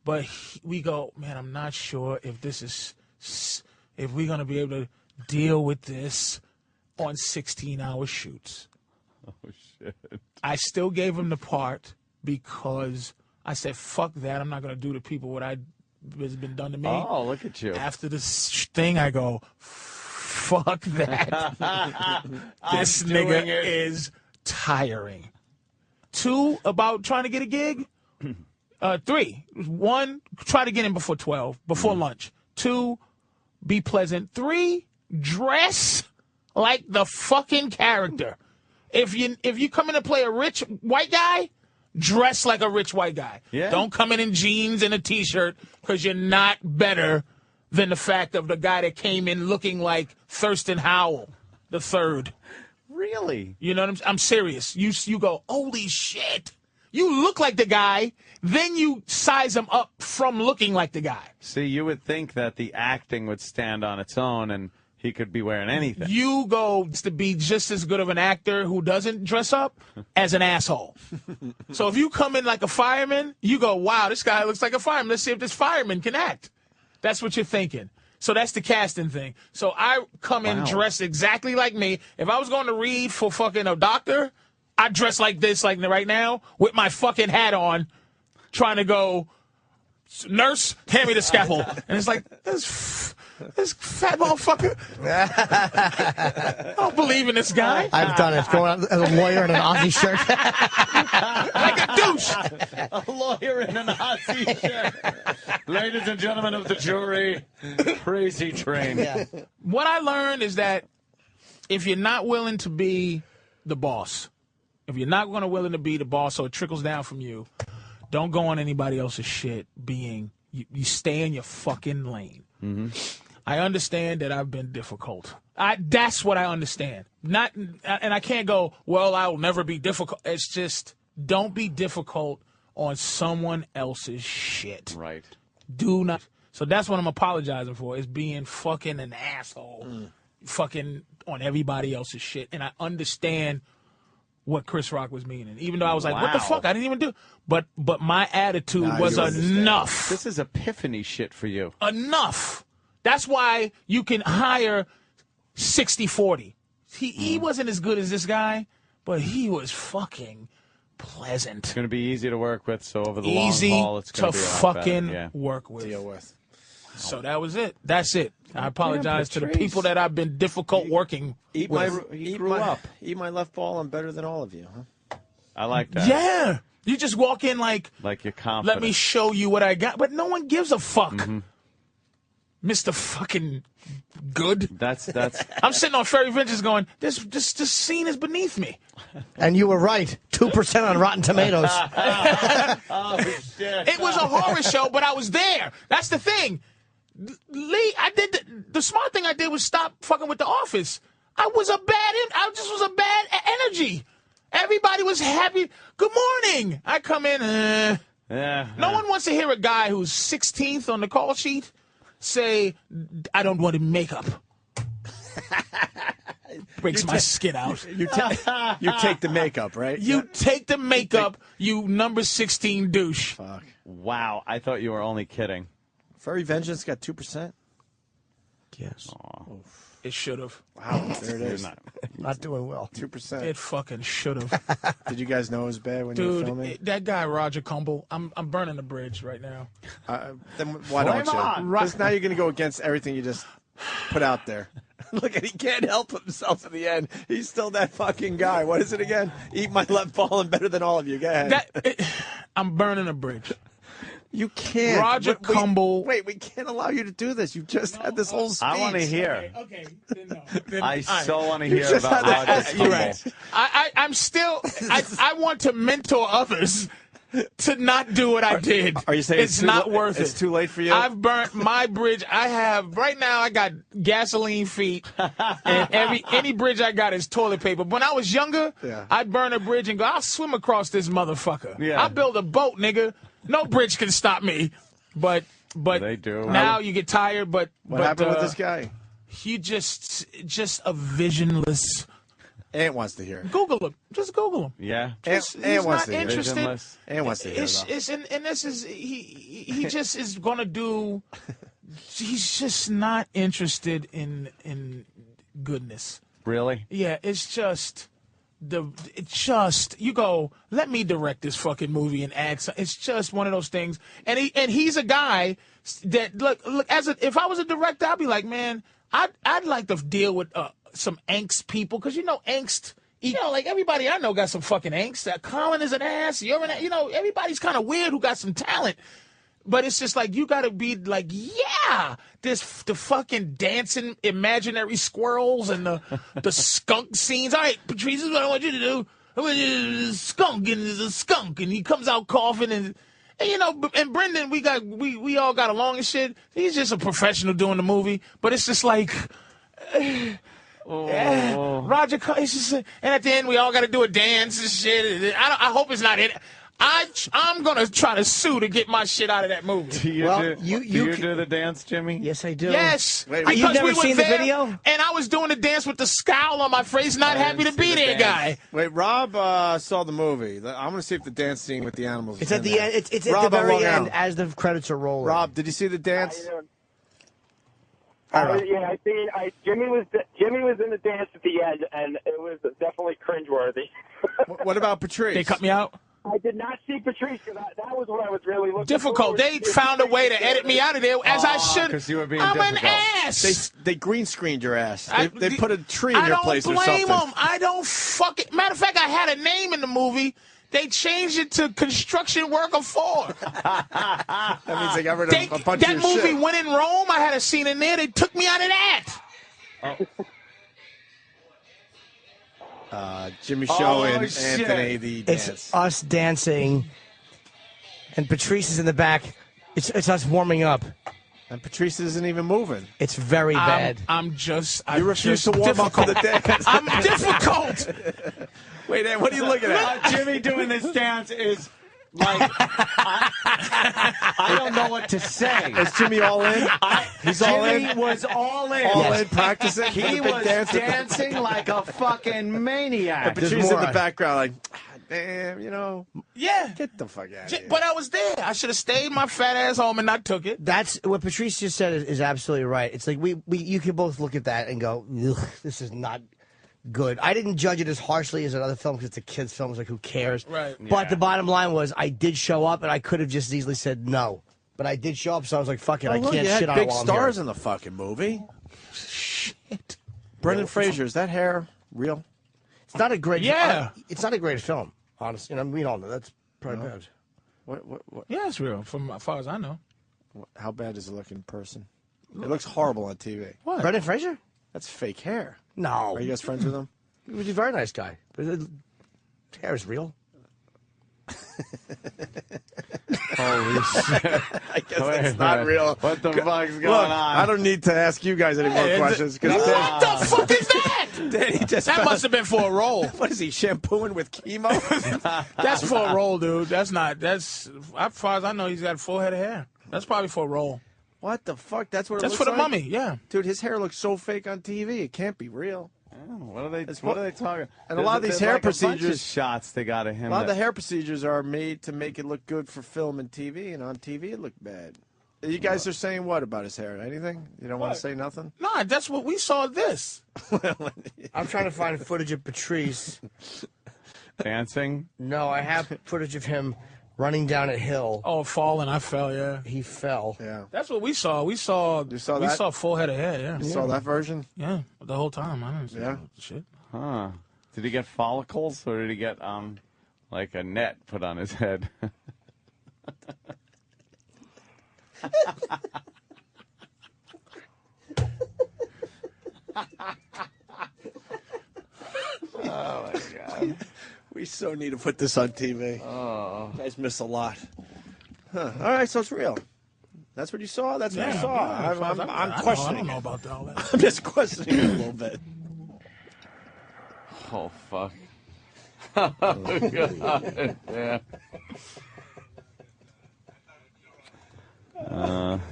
[SPEAKER 9] But we go, man, I'm not sure if this is, if we're going to be able to deal with this on 16-hour shoots.
[SPEAKER 3] Oh, shit.
[SPEAKER 9] I still gave him the part because I said, fuck that. I'm not going to do to people what has been done to me.
[SPEAKER 3] Oh, look at you.
[SPEAKER 9] After this thing, I go, fuck that. This nigga is tiring. 2, about trying to get a gig. 3, 1, try to get in before 12, before lunch. 2, be pleasant. 3, dress like the fucking character. If you come in to play a rich white guy, dress like a rich white guy.
[SPEAKER 3] Yeah.
[SPEAKER 9] Don't come in jeans and a T-shirt, because you're not better than the fact of the guy that came in looking like Thurston Howell the third.
[SPEAKER 3] Really?
[SPEAKER 9] You know what I'm serious. You go, holy shit. You look like the guy, then you size him up from looking like the guy.
[SPEAKER 3] See, you would think that the acting would stand on its own and he could be wearing anything.
[SPEAKER 9] You go to be just as good of an actor who doesn't dress up as an asshole. So if you come in like a fireman, you go, wow, this guy looks like a fireman. Let's see if this fireman can act. That's what you're thinking. So that's the casting thing. So I come in dressed exactly like me. If I was going to read for fucking a doctor, I'd dress like this, like right now, with my fucking hat on, trying to go, nurse, hand me the scalpel. And it's like, this fat motherfucker. I don't believe in this guy.
[SPEAKER 2] I've done it. Going out as a lawyer in an Aussie shirt.
[SPEAKER 9] Like a douche.
[SPEAKER 3] A lawyer in an Aussie shirt. Ladies and gentlemen of the jury, Crazy Train.
[SPEAKER 2] Yeah.
[SPEAKER 9] What I learned is that if you're not willing to be the boss, if you're not willing to be the boss, so it trickles down from you, don't go on anybody else's shit. You stay in your fucking lane.
[SPEAKER 3] Mm-hmm.
[SPEAKER 9] I understand that I've been difficult. That's what I understand. And I can't go, well, I will never be difficult. It's just, don't be difficult on someone else's shit.
[SPEAKER 3] Right.
[SPEAKER 9] Do not. So that's what I'm apologizing for, is being fucking an asshole. Fucking on everybody else's shit. And I understand what Chris Rock was meaning. Even though I was like, what the fuck? I didn't even do. But my attitude was enough.
[SPEAKER 3] This is epiphany shit for you.
[SPEAKER 9] Enough. That's why you can hire 60-40. He wasn't as good as this guy, but he was fucking pleasant.
[SPEAKER 3] It's going to be easy to work with, so over the
[SPEAKER 9] Easy
[SPEAKER 3] long haul, it's going
[SPEAKER 9] to
[SPEAKER 3] to be a lot
[SPEAKER 9] fucking
[SPEAKER 3] better. Yeah.
[SPEAKER 9] work with.
[SPEAKER 1] Deal with.
[SPEAKER 9] So that was it. That's it. I apologize to the
[SPEAKER 1] Patrice.
[SPEAKER 9] people that I've been difficult working with.
[SPEAKER 1] Eat my left ball. I'm better than all of you, huh?
[SPEAKER 3] I like that.
[SPEAKER 9] Yeah. You just walk in like
[SPEAKER 3] you're confident.
[SPEAKER 9] let me show you what I got. But no one gives a fuck. Mr. fucking good.
[SPEAKER 3] That's.
[SPEAKER 9] I'm sitting on Ferry Ventures going, this scene is beneath me.
[SPEAKER 2] And you were right. 2% on Rotten Tomatoes.
[SPEAKER 3] Oh, shit.
[SPEAKER 9] It was a horror show, but I was there. That's the thing. Lee, I did the smart thing I did was stop fucking with The Office. I just was a bad energy. Everybody was happy. Good morning. I come in. No one wants to hear a guy who's 16th on the call sheet say, I don't want makeup. Breaks my skin out.
[SPEAKER 1] You take the makeup, right?
[SPEAKER 9] You take the makeup, you number 16 douche.
[SPEAKER 1] Fuck.
[SPEAKER 3] Wow, I thought you were only kidding.
[SPEAKER 1] Furry Vengeance got 2%?
[SPEAKER 2] Yes.
[SPEAKER 9] It should have.
[SPEAKER 1] Wow, there it is.
[SPEAKER 2] Not doing well.
[SPEAKER 1] 2%.
[SPEAKER 9] It fucking should have.
[SPEAKER 1] Did you guys know it was bad when you were filming?
[SPEAKER 9] Dude, that guy Roger Cumble, I'm burning the bridge right now.
[SPEAKER 1] Then why don't you? Because now you're going to go against everything you just put out there. Look, he can't help himself in the end. He's still that fucking guy. What is it again? Eat my left ball and better than all of you. Go ahead.
[SPEAKER 9] I'm burning a bridge.
[SPEAKER 1] You can't.
[SPEAKER 9] Roger Cumble.
[SPEAKER 1] Wait, we can't allow you to do this. You just had this whole speech.
[SPEAKER 3] I want to hear.
[SPEAKER 9] Okay.
[SPEAKER 3] I so want to hear about Roger Cumble.
[SPEAKER 9] You're right. I'm still. I want to mentor others to not do what I did.
[SPEAKER 1] Are you saying
[SPEAKER 9] it's not worth it?
[SPEAKER 1] It's too late for you?
[SPEAKER 9] I've burnt my bridge. Right now I got gasoline feet, and any bridge I got is toilet paper. When I was younger, I'd burn a bridge and go, I'll swim across this motherfucker.
[SPEAKER 3] Yeah.
[SPEAKER 9] I'll build a boat, nigga. No bridge can stop me. But
[SPEAKER 3] they do.
[SPEAKER 9] Now you get tired. But
[SPEAKER 1] what happened with this guy?
[SPEAKER 9] He just a visionless.
[SPEAKER 1] Ant wants to hear it.
[SPEAKER 9] Google him. Just Google him.
[SPEAKER 3] Yeah.
[SPEAKER 1] Ant wants to hear it.
[SPEAKER 9] Interested.
[SPEAKER 1] Ant wants to hear it.
[SPEAKER 9] And this is he just is gonna do. He's just not interested in goodness.
[SPEAKER 3] Really?
[SPEAKER 9] Yeah. It's just you go. Let me direct this fucking movie and act. It's just one of those things. And he's a guy that look. If I was a director, I'd be like, man, I'd like to deal with some angst people, because angst. Like everybody I know got some fucking angst. Colin is an ass. You're an. Everybody's kind of weird who got some talent. But it's just like you got to be like, yeah, the fucking dancing imaginary squirrels and the skunk scenes. All right, Patrice, this is what I want you to do. I want you to skunk, and there's a skunk, and he comes out coughing, and and Brendan, we all got along and shit. He's just a professional doing the movie, but it's just like. Roger, it's just, and at the end we all got to do a dance and shit. I hope it's not in. I'm gonna try to sue to get my shit out of that movie.
[SPEAKER 3] Do you do the dance, Jimmy?
[SPEAKER 2] Yes, I do.
[SPEAKER 9] Yes.
[SPEAKER 2] You've never seen the video?
[SPEAKER 9] And I was doing the dance with the scowl on my face, not happy to be there, guy.
[SPEAKER 1] Wait, Rob saw the movie. I'm gonna see if the dance scene with the animals.
[SPEAKER 2] It's at the end. It's at the very end as the credits are rolling.
[SPEAKER 1] Rob, did you see the dance?
[SPEAKER 15] Yeah, I seen. Jimmy was in the dance at the end, and it was definitely cringeworthy.
[SPEAKER 1] What about Patrice?
[SPEAKER 9] They cut me out.
[SPEAKER 15] I did not see Patrice, because that was what I was really looking
[SPEAKER 9] difficult.
[SPEAKER 15] for.
[SPEAKER 9] They found a way to edit me out of there, as I should.
[SPEAKER 3] Because you were being
[SPEAKER 9] I'm
[SPEAKER 3] difficult.
[SPEAKER 9] an ass.
[SPEAKER 1] They green screened your ass. They put a tree in your place or something.
[SPEAKER 9] I don't blame them. I don't fucking. Matter of fact, I had a name in the movie. They changed it to Construction Worker 4.
[SPEAKER 1] That means they got rid of a bunch of
[SPEAKER 9] That
[SPEAKER 1] your
[SPEAKER 9] movie
[SPEAKER 1] shit.
[SPEAKER 9] went in Rome. I had a scene in there. They took me out of that.
[SPEAKER 1] Jimmy Show and Anthony the dance.
[SPEAKER 2] It's us dancing, and Patrice is in the back. It's us warming up.
[SPEAKER 1] And Patrice isn't even moving.
[SPEAKER 2] It's very bad.
[SPEAKER 1] You refuse to warm up for the dance.
[SPEAKER 9] I'm difficult.
[SPEAKER 1] Wait, Ed, what are you looking at?
[SPEAKER 3] Jimmy doing this dance is like I don't know what to say.
[SPEAKER 1] Is Jimmy all in? He's all in.
[SPEAKER 3] Jimmy was all in.
[SPEAKER 1] All in, practicing.
[SPEAKER 3] He was dancing like a fucking maniac.
[SPEAKER 1] And Patrice in the background, like, damn,
[SPEAKER 9] Yeah.
[SPEAKER 1] get the fuck out of here.
[SPEAKER 9] But I was there. I should have stayed my fat ass home and not took it.
[SPEAKER 2] That's what Patrice just said is absolutely right. It's like you can both look at that and go, this is not good. I didn't judge it as harshly as another film because it's a kid's film. It's like, who cares?
[SPEAKER 9] Right.
[SPEAKER 2] But the bottom line was, I did show up, and I could have just as easily said no. But I did show up, so I was like, fuck it, I can't shit on it
[SPEAKER 1] big
[SPEAKER 2] while I'm
[SPEAKER 1] stars
[SPEAKER 2] here.
[SPEAKER 1] in the fucking movie.
[SPEAKER 9] Shit.
[SPEAKER 1] Brendan Fraser, is that hair real?
[SPEAKER 2] It's not a great.
[SPEAKER 9] Yeah.
[SPEAKER 2] It's not a great film, honestly. We all know that's.
[SPEAKER 9] Probably
[SPEAKER 1] No?
[SPEAKER 9] bad.
[SPEAKER 1] What?
[SPEAKER 9] Yeah, it's real, from as far as I know.
[SPEAKER 1] How bad does it look in person? It looks horrible on TV.
[SPEAKER 9] What?
[SPEAKER 2] Brendan Fraser?
[SPEAKER 1] That's fake hair.
[SPEAKER 2] No.
[SPEAKER 1] Are you guys friends with him?
[SPEAKER 2] He's a very nice guy. But his hair is real.
[SPEAKER 3] Holy shit.
[SPEAKER 1] I guess that's not real.
[SPEAKER 3] What the fuck's going
[SPEAKER 1] Look,
[SPEAKER 3] on?
[SPEAKER 1] I don't need to ask you guys any more questions.
[SPEAKER 9] What the fuck is that?
[SPEAKER 1] Danny just
[SPEAKER 9] That must have been for a role.
[SPEAKER 1] What is he, shampooing with chemo?
[SPEAKER 9] That's for a role, dude. That's as far as I know, he's got a full head of hair. That's probably for a role.
[SPEAKER 1] What the fuck? That's what it
[SPEAKER 9] That's
[SPEAKER 1] looks
[SPEAKER 9] for the
[SPEAKER 1] like?
[SPEAKER 9] mummy, yeah.
[SPEAKER 1] Dude, his hair looks so fake on TV. It can't be real.
[SPEAKER 3] What are they talking?
[SPEAKER 1] And a lot of these hair procedures,
[SPEAKER 3] shots they got of him.
[SPEAKER 1] a lot of the hair procedures are made to make it look good for film and TV, and on TV it looked bad. You guys are saying what about his hair? Anything? You don't want to say nothing?
[SPEAKER 9] Nah, that's what we saw this.
[SPEAKER 2] I'm trying to find footage of Patrice.
[SPEAKER 3] Dancing?
[SPEAKER 2] No, I have footage of him running down a hill.
[SPEAKER 9] Oh, falling. I fell, yeah.
[SPEAKER 2] He fell.
[SPEAKER 1] Yeah.
[SPEAKER 9] That's what we saw. We saw
[SPEAKER 1] that?
[SPEAKER 9] a full head of hair, yeah.
[SPEAKER 1] You saw that version?
[SPEAKER 9] Yeah, the whole time. I didn't see
[SPEAKER 1] Yeah.
[SPEAKER 9] shit.
[SPEAKER 3] Huh. Did he get follicles or did he get like a net put on his head?
[SPEAKER 1] Oh my god. We so need to put this on TV.
[SPEAKER 3] Oh.
[SPEAKER 1] You guys miss a lot. Huh. All right, so it's real. That's what you saw? That's what you saw.
[SPEAKER 9] Yeah,
[SPEAKER 1] I'm questioning.
[SPEAKER 9] I don't know about all that.
[SPEAKER 1] I'm just questioning it a little bit.
[SPEAKER 3] Oh, fuck. Oh, God. Yeah.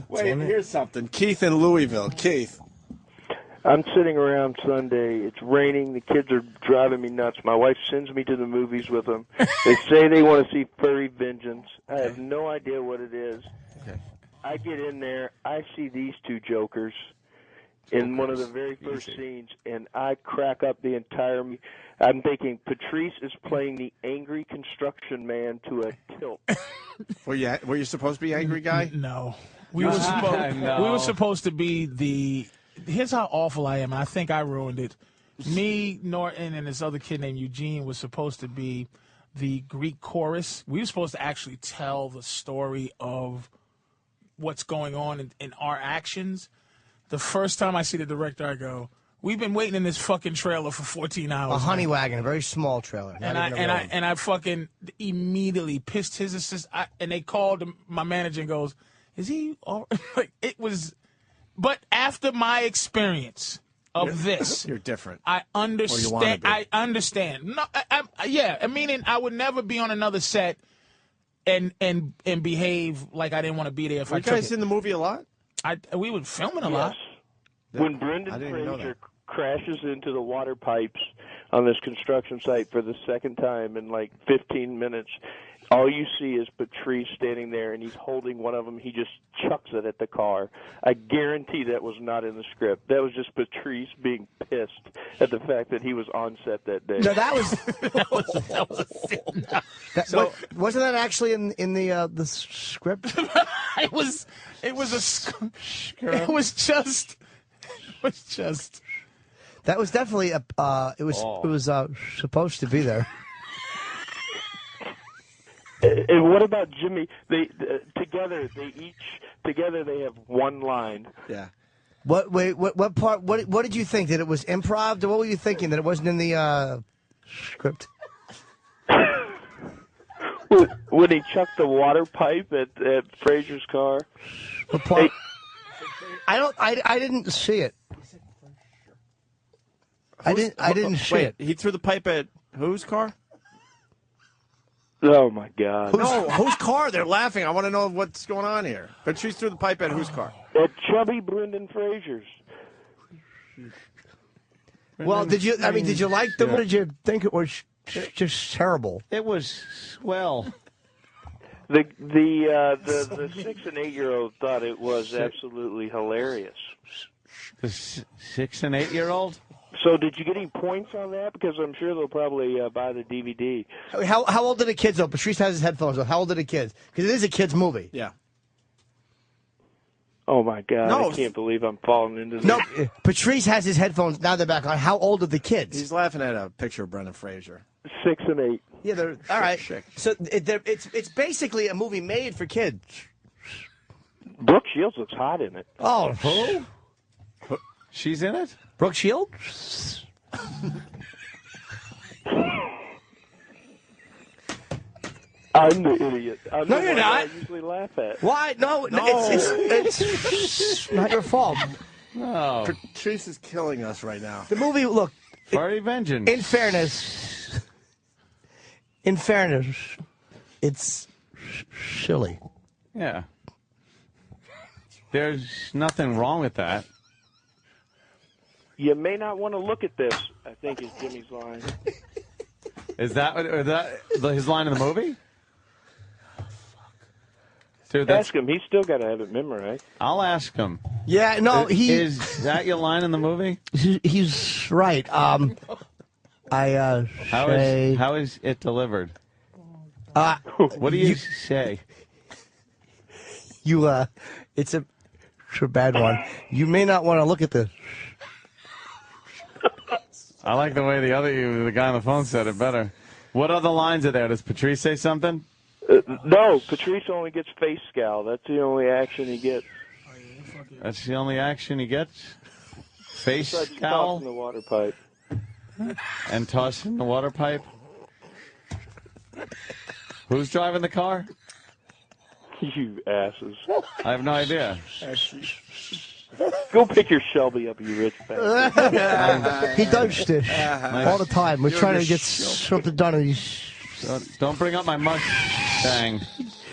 [SPEAKER 1] Wait, here's something. Keith in Louisville. Keith.
[SPEAKER 18] I'm sitting around Sunday. It's raining. The kids are driving me nuts. My wife sends me to the movies with them. They say they want to see Furry Vengeance. I have no idea what it is.
[SPEAKER 1] Okay.
[SPEAKER 18] I get in there. I see these two jokers in one of the very first scenes, and I crack up the entire movie. I'm thinking Patrice is playing the angry construction man to a tilt.
[SPEAKER 1] Were you supposed to be angry guy?
[SPEAKER 9] No. We were supposed to be the... Here's how awful I am, and I think I ruined it. Me, Norton, and this other kid named Eugene was supposed to be the Greek chorus. We were supposed to actually tell the story of what's going on in our actions. The first time I see the director, I go, we've been waiting in this fucking trailer for 14 hours.
[SPEAKER 2] A honey wagon, a very small trailer.
[SPEAKER 9] And I fucking immediately pissed his assistant. And they called my manager and goes, "Is he all right?" Like, it was. But after my experience of this,
[SPEAKER 1] you're different.
[SPEAKER 9] I understand. I understand. No, yeah. Meaning, I would never be on another set and behave like I didn't want to be there. If
[SPEAKER 1] Were you guys in the movie a lot?
[SPEAKER 9] We were filming a lot.
[SPEAKER 18] When Brendan Fraser crashes into the water pipes on this construction site for the second time in like 15 minutes, all you see is Patrice standing there, and he's holding one of them. He just chucks it at the car. I guarantee that was not in the script. That was just Patrice being pissed at the fact that he was on set that day.
[SPEAKER 2] No, that was wasn't that actually in the script?
[SPEAKER 9] It was just.
[SPEAKER 2] That was definitely it was supposed to be there.
[SPEAKER 18] And what about Jimmy? Together they have one line.
[SPEAKER 1] Yeah.
[SPEAKER 2] What part? What did you think? That it was improv? Or what were you thinking? That it wasn't in the script?
[SPEAKER 18] When he chucked the water pipe at Fraser's car.
[SPEAKER 2] What part? I didn't see it. I didn't see it.
[SPEAKER 1] He threw the pipe at whose car?
[SPEAKER 18] Oh my God!
[SPEAKER 1] Whose car? They're laughing. I want to know what's going on here. Patrice threw the pipe at whose car?
[SPEAKER 18] At chubby Brendan Fraser's.
[SPEAKER 2] Well, did you like them, or did you think it was just terrible?
[SPEAKER 3] It was swell.
[SPEAKER 18] The 6 and 8-year-old thought it was absolutely hilarious.
[SPEAKER 3] The 6 and 8-year-old?
[SPEAKER 18] So did you get any points on that? Because I'm sure they'll probably buy the DVD.
[SPEAKER 2] How old are the kids, though? Patrice has his headphones on. How old are the kids? Because it is a kid's movie.
[SPEAKER 1] Yeah.
[SPEAKER 18] Oh, my God.
[SPEAKER 1] No.
[SPEAKER 18] I can't believe I'm falling into this.
[SPEAKER 2] No, Patrice has his headphones. Now they're back on. How old are the kids?
[SPEAKER 1] He's laughing at a picture of Brendan Fraser.
[SPEAKER 18] 6 and 8.
[SPEAKER 2] Yeah, they're all right. So it's basically a movie made for kids.
[SPEAKER 18] Brooke Shields looks hot in it.
[SPEAKER 2] Oh, who?
[SPEAKER 3] She's in it?
[SPEAKER 2] Brooke Shields?
[SPEAKER 18] I'm the idiot. I'm
[SPEAKER 2] No,
[SPEAKER 18] the
[SPEAKER 2] you're
[SPEAKER 18] one
[SPEAKER 2] not.
[SPEAKER 18] I usually laugh at.
[SPEAKER 2] Why? No, it's not your fault.
[SPEAKER 3] No.
[SPEAKER 1] Patrice is killing us right now.
[SPEAKER 2] The movie, look.
[SPEAKER 3] Furry vengeance.
[SPEAKER 2] In fairness, it's silly.
[SPEAKER 3] Yeah. There's nothing wrong with that.
[SPEAKER 18] You may not want to look at this, I think is Jimmy's line.
[SPEAKER 3] Is that his line in the movie? Dude,
[SPEAKER 18] Ask him. He's still got to have it memorized.
[SPEAKER 3] I'll ask him.
[SPEAKER 2] Yeah, no,
[SPEAKER 3] Is that your line in the movie?
[SPEAKER 2] He's right.
[SPEAKER 3] How is it delivered? What do you say?
[SPEAKER 2] It's a bad one. You may not want to look at this.
[SPEAKER 3] I like the way the guy on the phone said it better. What other lines are there? Does Patrice say something?
[SPEAKER 18] No, Patrice only gets face scowl. That's the only action he gets.
[SPEAKER 3] That's the only action he gets? Face
[SPEAKER 18] Besides
[SPEAKER 3] scowl?
[SPEAKER 18] tossing the water pipe.
[SPEAKER 3] And tossing the water pipe? Who's driving the car?
[SPEAKER 18] You asses.
[SPEAKER 3] I have no idea.
[SPEAKER 18] Go pick your Shelby up, you rich bastard.
[SPEAKER 2] He does this all the time. We're trying to get something done, and
[SPEAKER 3] Don't bring up my Mustang.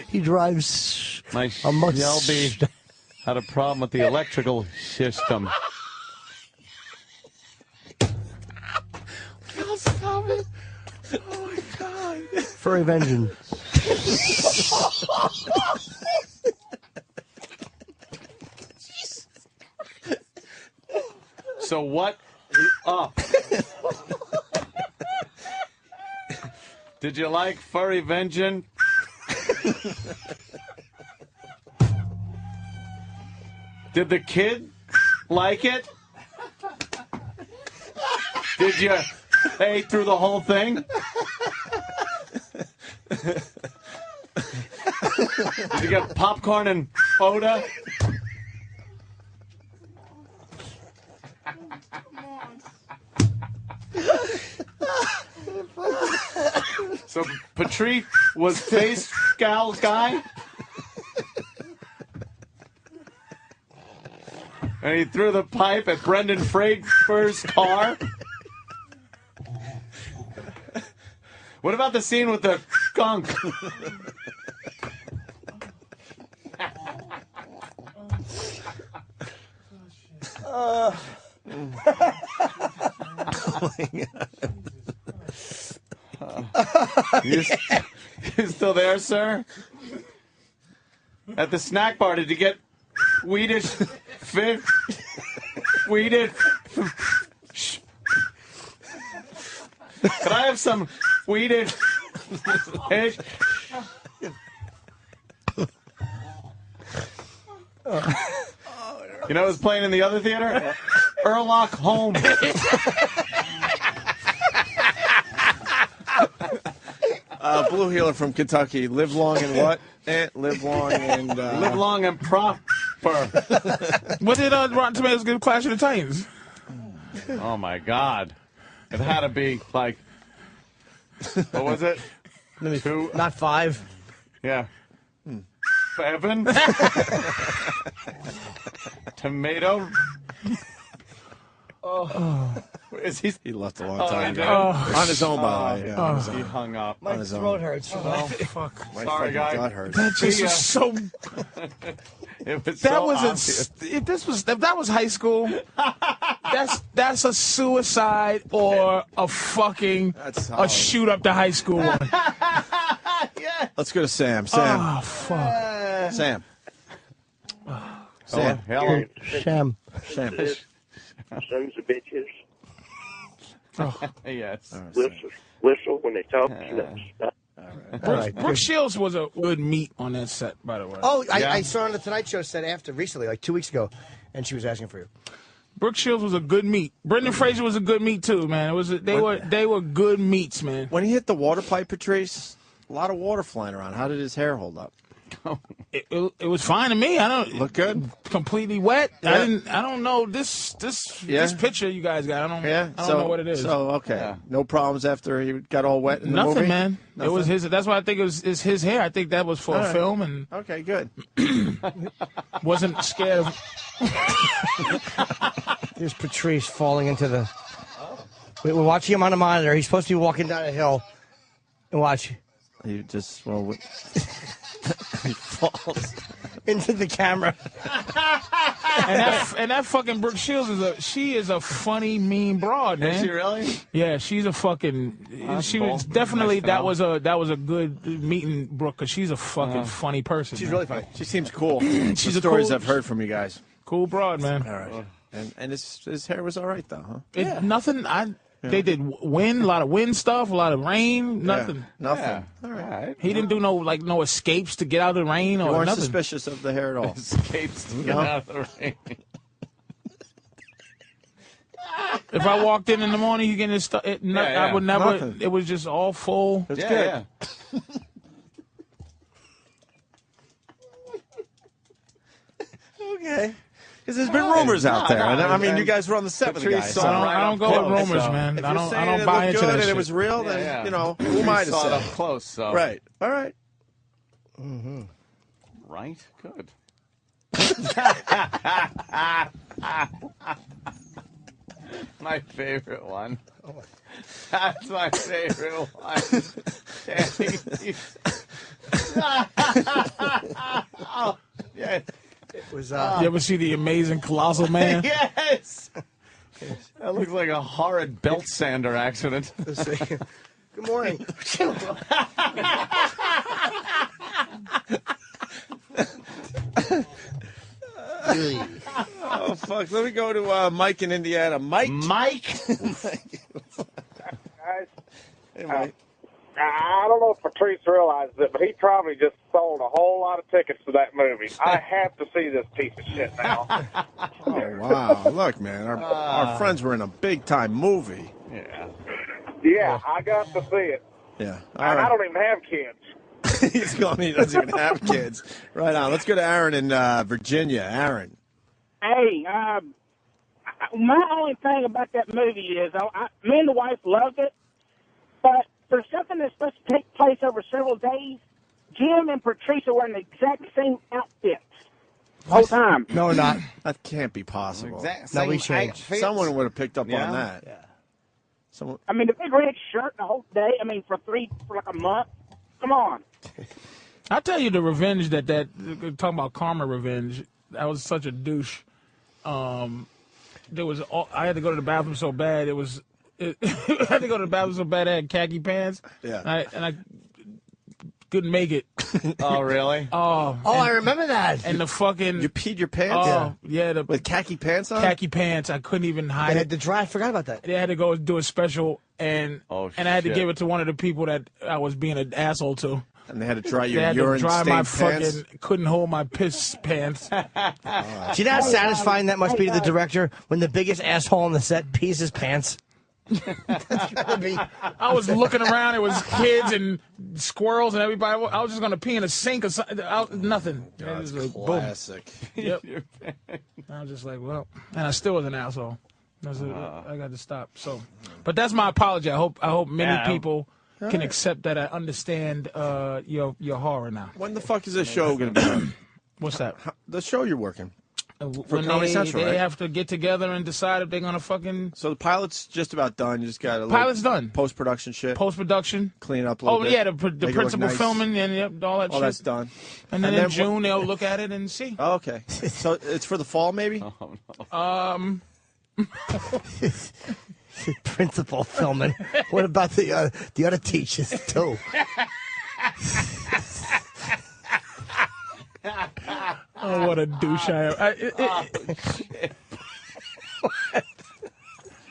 [SPEAKER 2] He drives
[SPEAKER 3] My
[SPEAKER 2] a Mustang.
[SPEAKER 3] Shelby had a problem with the electrical system.
[SPEAKER 9] Stop it. Oh, my God.
[SPEAKER 2] Furry vengeance.
[SPEAKER 3] So what up? Did you like Furry Vengeance? Did the kid like it? Did you pay through the whole thing? Did you get popcorn and soda? So Patrice was face scowl guy, and he threw the pipe at Brendan Fraser's car. What about the scene with the skunk?
[SPEAKER 1] Oh my God.
[SPEAKER 3] You still there, sir? At the snack bar, did you get Swedish fish? Swedish. Could I have some Swedish fish? You know who's playing in the other theater? Sherlock Holmes.
[SPEAKER 1] Blue Healer from Kentucky. Live long and what? Live long and...
[SPEAKER 3] Live long and prosper.
[SPEAKER 9] What did Rotten Tomatoes give Clash of the Titans?
[SPEAKER 3] Oh, my God. It had to be, like... What was it? Two?
[SPEAKER 2] Not 5.
[SPEAKER 3] Yeah. 7? Tomato?
[SPEAKER 2] Oh.
[SPEAKER 3] Is he
[SPEAKER 1] left a long time
[SPEAKER 3] he
[SPEAKER 1] ago.
[SPEAKER 3] did?
[SPEAKER 1] On his own, by the way. Yeah, on his
[SPEAKER 3] He
[SPEAKER 1] own.
[SPEAKER 3] hung up.
[SPEAKER 2] My
[SPEAKER 1] On his
[SPEAKER 2] throat
[SPEAKER 1] own.
[SPEAKER 2] hurts.
[SPEAKER 9] Oh, fuck.
[SPEAKER 1] My
[SPEAKER 3] Sorry,
[SPEAKER 1] fucking
[SPEAKER 3] guy.
[SPEAKER 1] gut hurts.
[SPEAKER 9] That just
[SPEAKER 3] See ya.
[SPEAKER 9] was so.
[SPEAKER 3] It was
[SPEAKER 9] That
[SPEAKER 3] so
[SPEAKER 9] was
[SPEAKER 3] obvious.
[SPEAKER 9] if that was high school, that's a suicide or a fucking a shoot up to high school one.
[SPEAKER 1] Let's go to Sam. Sam.
[SPEAKER 9] Oh fuck.
[SPEAKER 1] Sam.
[SPEAKER 3] Sam.
[SPEAKER 1] Hello.
[SPEAKER 2] Sam.
[SPEAKER 1] Sam.
[SPEAKER 14] Sons of bitches.
[SPEAKER 3] Yes.
[SPEAKER 14] Whistle when they talk.
[SPEAKER 9] Brooke Shields was a good meet on that set, by the way.
[SPEAKER 2] Oh, I saw her on the Tonight Show set recently, like 2 weeks ago, and she was asking for you.
[SPEAKER 9] Brooke Shields was a good meet. Brendan Fraser was a good meet too, man. They were good meets, man.
[SPEAKER 1] When he hit the water pipe, Patrice, a lot of water flying around. How did his hair hold up?
[SPEAKER 9] It was fine to me. I don't
[SPEAKER 1] look good.
[SPEAKER 9] Completely wet.
[SPEAKER 1] Yeah.
[SPEAKER 9] I don't know this picture you guys got. I don't know what it is.
[SPEAKER 1] So okay, no problems after he got all wet in the movie.
[SPEAKER 9] Nothing, man. Nothing? It was his. That's why I think it's his hair. I think that was for a film and.
[SPEAKER 1] Okay, good.
[SPEAKER 9] Wasn't scared of.
[SPEAKER 2] Here's Patrice falling into the. We're watching him on the monitor. He's supposed to be walking down a hill. And watch.
[SPEAKER 1] He just he falls
[SPEAKER 2] into the camera.
[SPEAKER 9] and that fucking Brooke Shields is a funny, mean broad, man.
[SPEAKER 3] Is she really?
[SPEAKER 9] Yeah, she's a fucking. She was definitely that was a good meeting, Brooke, because she's a fucking funny person.
[SPEAKER 2] She's
[SPEAKER 9] man.
[SPEAKER 2] really funny.
[SPEAKER 1] She seems cool.
[SPEAKER 9] She's
[SPEAKER 1] the
[SPEAKER 9] a
[SPEAKER 1] stories
[SPEAKER 9] cool,
[SPEAKER 1] I've heard from you guys.
[SPEAKER 9] Cool broad, man.
[SPEAKER 1] All right. And his hair was all right though, huh?
[SPEAKER 9] Nothing. They did wind, a lot of wind stuff, a lot of rain, nothing.
[SPEAKER 1] Nothing.
[SPEAKER 3] Yeah.
[SPEAKER 1] All right.
[SPEAKER 9] He didn't do no escapes to get out of the rain
[SPEAKER 1] You
[SPEAKER 9] or
[SPEAKER 1] weren't
[SPEAKER 9] nothing.
[SPEAKER 1] suspicious of the hair at all.
[SPEAKER 3] Escapes to get out of the rain.
[SPEAKER 9] If I walked in the morning, you getting this stuff. I would never.
[SPEAKER 1] Nothing.
[SPEAKER 9] It was just all full.
[SPEAKER 1] That's good.
[SPEAKER 3] Yeah.
[SPEAKER 1] Okay. Because there's been rumors out there. I mean, you guys were on the set with the guys.
[SPEAKER 9] So I don't go with rumors, man.
[SPEAKER 1] If
[SPEAKER 9] I
[SPEAKER 1] you're
[SPEAKER 9] don't
[SPEAKER 1] saying
[SPEAKER 9] buy
[SPEAKER 1] it
[SPEAKER 9] into
[SPEAKER 1] looked good
[SPEAKER 9] that
[SPEAKER 1] and
[SPEAKER 9] shit.
[SPEAKER 1] it was real, then, you know, who am I to
[SPEAKER 3] saw it
[SPEAKER 1] say?
[SPEAKER 3] up close, so.
[SPEAKER 1] Right. All right.
[SPEAKER 2] Mm-hmm.
[SPEAKER 3] Right? Good. My favorite one. That's my favorite one. Oh, yes.
[SPEAKER 2] It was.
[SPEAKER 9] You ever see The Amazing Colossal Man?
[SPEAKER 3] Yes. That looks like a horrid belt sander accident.
[SPEAKER 2] Good morning.
[SPEAKER 1] Oh, fuck. Let me go to Mike in Indiana. Mike?
[SPEAKER 14] Guys,
[SPEAKER 1] Hey, Mike.
[SPEAKER 10] I don't know if Patrice realizes it, but he probably just sold a whole lot of tickets to that movie. I have to see this piece of shit now.
[SPEAKER 1] Oh, wow. Look, man. Our friends were in a big-time movie.
[SPEAKER 3] Yeah.
[SPEAKER 10] Yeah, I got to see it.
[SPEAKER 1] Yeah.
[SPEAKER 10] And I don't even have kids.
[SPEAKER 1] He's going, he doesn't even have kids. Right on. Let's go to Aaron in Virginia. Aaron.
[SPEAKER 14] Hey, my only thing about that movie is me and the wife loved it, but for something that's supposed to take place over several days, Jim and Patrice are wearing the exact same outfits the whole time.
[SPEAKER 2] No, we're not.
[SPEAKER 1] That can't be possible.
[SPEAKER 2] No, we changed.
[SPEAKER 1] Someone would have picked up on that.
[SPEAKER 2] Yeah.
[SPEAKER 1] Someone.
[SPEAKER 14] I mean, the big red shirt the whole day. I mean, for like a month. Come on.
[SPEAKER 9] I'll tell you the revenge that talking about karma revenge. That was such a douche. I had to go to the bathroom so bad. I had to go to the bathroom so bad I had khaki pants.
[SPEAKER 1] Yeah.
[SPEAKER 9] And I couldn't make it.
[SPEAKER 3] Oh, really?
[SPEAKER 2] I remember that.
[SPEAKER 9] And the fucking...
[SPEAKER 1] You peed your pants?
[SPEAKER 9] Yeah.
[SPEAKER 1] With khaki pants on?
[SPEAKER 9] Khaki pants. I couldn't even hide
[SPEAKER 2] They
[SPEAKER 9] it.
[SPEAKER 2] had to dry. I forgot about that.
[SPEAKER 9] They had to go do a special, and I had to give it to one of the people that I was being an asshole to.
[SPEAKER 1] And they had to dry your
[SPEAKER 9] They had to
[SPEAKER 1] urine
[SPEAKER 9] dry my
[SPEAKER 1] stained pants?
[SPEAKER 9] fucking... Couldn't hold my piss pants.
[SPEAKER 2] Do you know how satisfying that must be to the director when the biggest asshole on the set pees his pants? That's gotta be.
[SPEAKER 9] I was looking around. It was kids and squirrels and everybody. I was just going to pee in a sink or something. Nothing.
[SPEAKER 1] Oh, it's
[SPEAKER 9] like,
[SPEAKER 1] classic.
[SPEAKER 9] Yep. I was just like, well, and I still was an asshole. I got to stop. So, but that's my apology. I hope many people can accept that. I understand your horror now.
[SPEAKER 1] When the fuck is this show going to be on?
[SPEAKER 9] What's that?
[SPEAKER 1] The show you're working. For
[SPEAKER 9] When
[SPEAKER 1] Comedy Central,
[SPEAKER 9] they
[SPEAKER 1] right?
[SPEAKER 9] have to get together and decide if they're going to fucking...
[SPEAKER 1] So the pilot's just about done. You just got a
[SPEAKER 9] Pilot's done.
[SPEAKER 1] Post-production shit.
[SPEAKER 9] Post-production.
[SPEAKER 1] Clean up a little bit.
[SPEAKER 9] Oh, yeah, the
[SPEAKER 1] Make it look
[SPEAKER 9] principal
[SPEAKER 1] nice.
[SPEAKER 9] filming and all that shit.
[SPEAKER 1] All that's done.
[SPEAKER 9] And then in June, they'll look at it and see.
[SPEAKER 1] Oh, okay. So it's for the fall, maybe?
[SPEAKER 2] Principal filming. What about the other teachers too?
[SPEAKER 9] Oh, what a douche I am.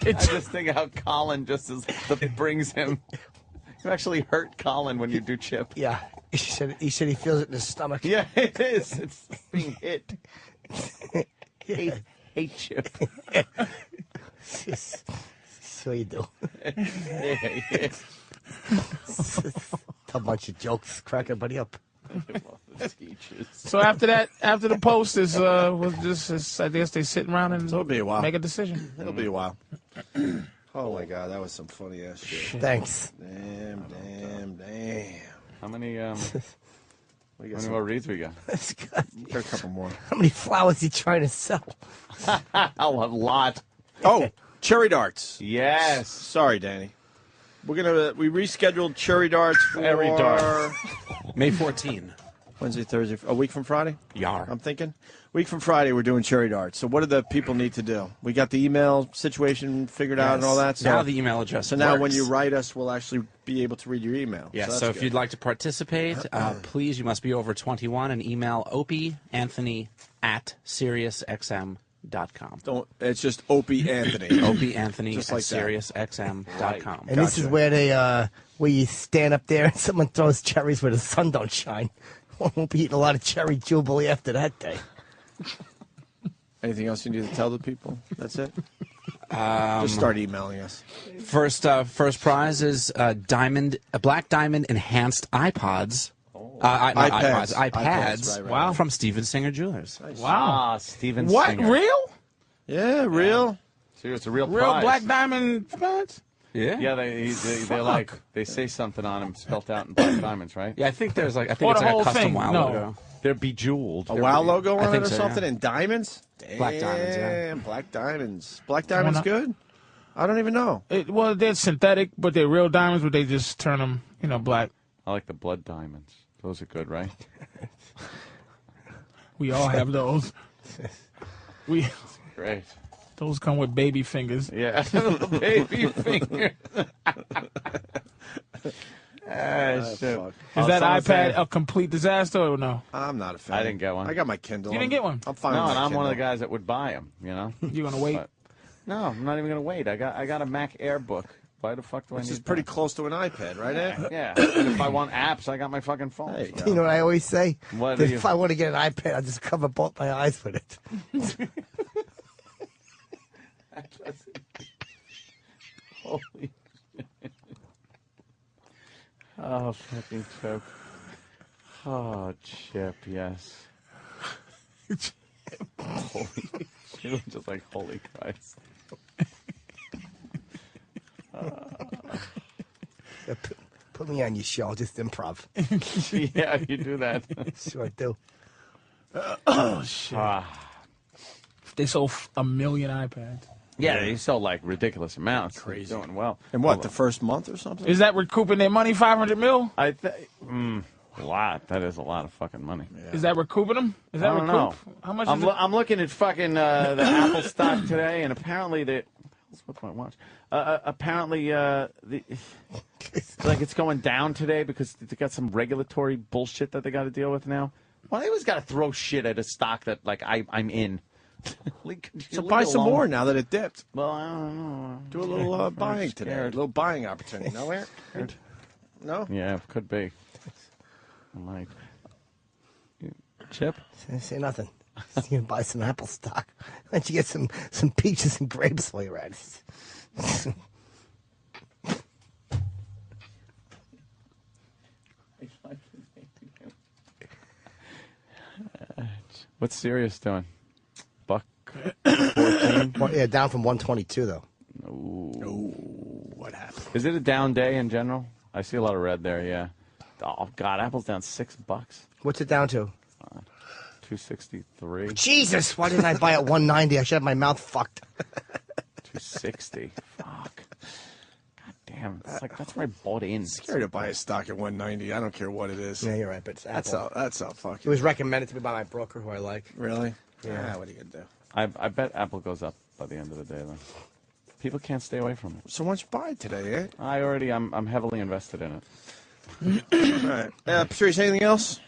[SPEAKER 3] I just think how Colin just brings him You actually hurt Colin when you do Chip.
[SPEAKER 2] Yeah. He said he feels it in his stomach.
[SPEAKER 3] Yeah, it is. It's being hit. Hate Chip.
[SPEAKER 2] So you do.
[SPEAKER 3] Yeah.
[SPEAKER 2] A bunch of jokes. Crack everybody up.
[SPEAKER 9] So after that, after the post is was just I guess they sitting around and
[SPEAKER 1] it'll be a while.
[SPEAKER 9] make a decision.
[SPEAKER 1] It'll be a while. Oh my God, that was some funny ass shit.
[SPEAKER 2] Thanks.
[SPEAKER 1] Damn.
[SPEAKER 3] How many more reads we got?
[SPEAKER 1] We got a couple more.
[SPEAKER 2] How many flowers he trying to sell?
[SPEAKER 3] A lot.
[SPEAKER 1] Oh, cherry darts.
[SPEAKER 3] Yes.
[SPEAKER 1] Sorry, Danny. We rescheduled cherry darts for
[SPEAKER 3] Cherry dart.
[SPEAKER 13] May 14.
[SPEAKER 1] Wednesday, Thursday, a week from Friday?
[SPEAKER 13] Yar.
[SPEAKER 1] I'm thinking. Week from Friday, we're doing cherry darts. So what do the people need to do? We got the email situation figured out and all that. So
[SPEAKER 13] now the email address
[SPEAKER 1] So now when
[SPEAKER 13] works.
[SPEAKER 1] you write us, we'll actually be able to read your email.
[SPEAKER 13] Yeah,
[SPEAKER 1] that's
[SPEAKER 13] so if
[SPEAKER 1] good.
[SPEAKER 13] you'd like to participate, please, you must be over 21 and email Opie Anthony at SiriusXM.com.
[SPEAKER 1] Don't. It's just Opie Anthony.
[SPEAKER 13] Opie Anthony
[SPEAKER 1] Just
[SPEAKER 13] at
[SPEAKER 1] like that.
[SPEAKER 13] SiriusXM.com.
[SPEAKER 2] And this is where where you stand up there and someone throws cherries where the sun don't shine. Won't be eating a lot of cherry jubilee after that day.
[SPEAKER 1] Anything else you need to tell the people? That's it? Just start emailing us.
[SPEAKER 13] First prize is Black Diamond enhanced iPods. iPads.
[SPEAKER 1] Right.
[SPEAKER 13] Wow. From Steven Singer Jewelers.
[SPEAKER 1] Nice.
[SPEAKER 9] Wow.
[SPEAKER 3] Steven
[SPEAKER 9] What?
[SPEAKER 3] Singer.
[SPEAKER 9] Real?
[SPEAKER 1] Yeah, real.
[SPEAKER 3] So it's a real
[SPEAKER 9] Real
[SPEAKER 3] prize.
[SPEAKER 9] black diamond pads?
[SPEAKER 13] Yeah.
[SPEAKER 3] Yeah, they say something on them spelled out in black diamonds, right?
[SPEAKER 13] Yeah, I think there's like
[SPEAKER 9] Or
[SPEAKER 13] it's
[SPEAKER 9] the
[SPEAKER 13] like
[SPEAKER 9] whole
[SPEAKER 13] a custom
[SPEAKER 9] thing.
[SPEAKER 13] WoW
[SPEAKER 9] No.
[SPEAKER 13] logo.
[SPEAKER 3] They're bejeweled.
[SPEAKER 1] A WoW logo
[SPEAKER 13] I
[SPEAKER 1] on it
[SPEAKER 13] think
[SPEAKER 1] or
[SPEAKER 13] so,
[SPEAKER 1] something
[SPEAKER 13] yeah.
[SPEAKER 1] in diamonds?
[SPEAKER 13] Black diamonds, yeah.
[SPEAKER 1] Damn, black diamonds. Black diamonds good? I don't even know.
[SPEAKER 9] Well, they're synthetic, but they're real diamonds, but they just turn them, black.
[SPEAKER 3] I like the blood diamonds. Those are good, right?
[SPEAKER 9] We all have those.
[SPEAKER 3] Great.
[SPEAKER 9] Those come with baby fingers.
[SPEAKER 3] Yeah, baby fingers. Shit.
[SPEAKER 9] Is that iPad a complete disaster or no?
[SPEAKER 1] I'm not a fan.
[SPEAKER 3] I didn't get one.
[SPEAKER 1] I got my Kindle.
[SPEAKER 9] You didn't get one?
[SPEAKER 1] I'm fine
[SPEAKER 3] No,
[SPEAKER 1] with
[SPEAKER 3] and
[SPEAKER 1] my
[SPEAKER 3] I'm one of the
[SPEAKER 1] Kindle.
[SPEAKER 3] guys that would buy them.
[SPEAKER 9] You gonna wait?
[SPEAKER 3] No, I'm not even gonna wait. I got a Mac Air book. Why the fuck do I
[SPEAKER 1] Which
[SPEAKER 3] need
[SPEAKER 1] is pretty
[SPEAKER 3] that?
[SPEAKER 1] close to an iPad, right, Ed?
[SPEAKER 3] Yeah. And if I want apps, I got my fucking phone.
[SPEAKER 1] There you go.
[SPEAKER 2] You know what I always say?
[SPEAKER 3] What
[SPEAKER 2] That
[SPEAKER 3] do you-
[SPEAKER 2] if I want to get an iPad, I'll just cover both my eyes with it.
[SPEAKER 3] Holy shit. Oh, fucking Chip. Oh, Chip, yes. Holy shit. Just like, holy Christ.
[SPEAKER 2] Put me on your show, just improv.
[SPEAKER 3] Yeah, you do that.
[SPEAKER 2] Sure I do.
[SPEAKER 9] Oh, shit. They sold 1 million iPads.
[SPEAKER 3] Yeah, they sell like ridiculous amounts. Crazy. Doing well.
[SPEAKER 1] And what, the first month or something?
[SPEAKER 9] Is that recouping their money, 500 mil?
[SPEAKER 3] I think a lot. That is a lot of fucking money.
[SPEAKER 9] Is that recouping them? Is that
[SPEAKER 3] I don't
[SPEAKER 9] recoup?
[SPEAKER 3] know.
[SPEAKER 9] How much
[SPEAKER 3] I'm,
[SPEAKER 9] is it?
[SPEAKER 3] I'm looking at fucking the Apple stock today, and apparently what's my watch? Apparently like it's going down today because they got some regulatory bullshit that they got to deal with now. Well, they always got to throw shit at a stock that like I'm in.
[SPEAKER 1] So buy some more now that it dipped.
[SPEAKER 3] Well, I don't know.
[SPEAKER 1] Do a little buying today. A
[SPEAKER 3] scared.
[SPEAKER 1] little buying opportunity. No, Eric? No?
[SPEAKER 3] Yeah, it could be. I might. Chip?
[SPEAKER 2] Say nothing. You're going to buy some Apple stock. Why don't you get some peaches and grapes while you're at it?
[SPEAKER 3] What's Sirius doing? $114?
[SPEAKER 2] Well, yeah, down from 122 though.
[SPEAKER 3] Ooh.
[SPEAKER 1] What happened?
[SPEAKER 3] Is it a down day in general? I see a lot of red there. Yeah. Oh God, Apple's down $6.
[SPEAKER 2] What's it down to?
[SPEAKER 3] 263.
[SPEAKER 2] Jesus, why didn't I buy at 190? I should have my mouth fucked.
[SPEAKER 3] 260. Fuck. God damn. It's like that's where I bought in.
[SPEAKER 1] Scared to buy a stock at 190. I don't care what it is.
[SPEAKER 2] Yeah, you're right, but it's Apple.
[SPEAKER 1] That's a fucking.
[SPEAKER 2] It was recommended to me by my broker, who I like.
[SPEAKER 1] Really?
[SPEAKER 2] Yeah.
[SPEAKER 1] What are you gonna do?
[SPEAKER 3] I bet Apple goes up by the end of the day, though. People can't stay away from it.
[SPEAKER 1] So why don't you buy it today, eh?
[SPEAKER 3] I'm heavily invested in it.
[SPEAKER 1] All right. Patrice, anything else?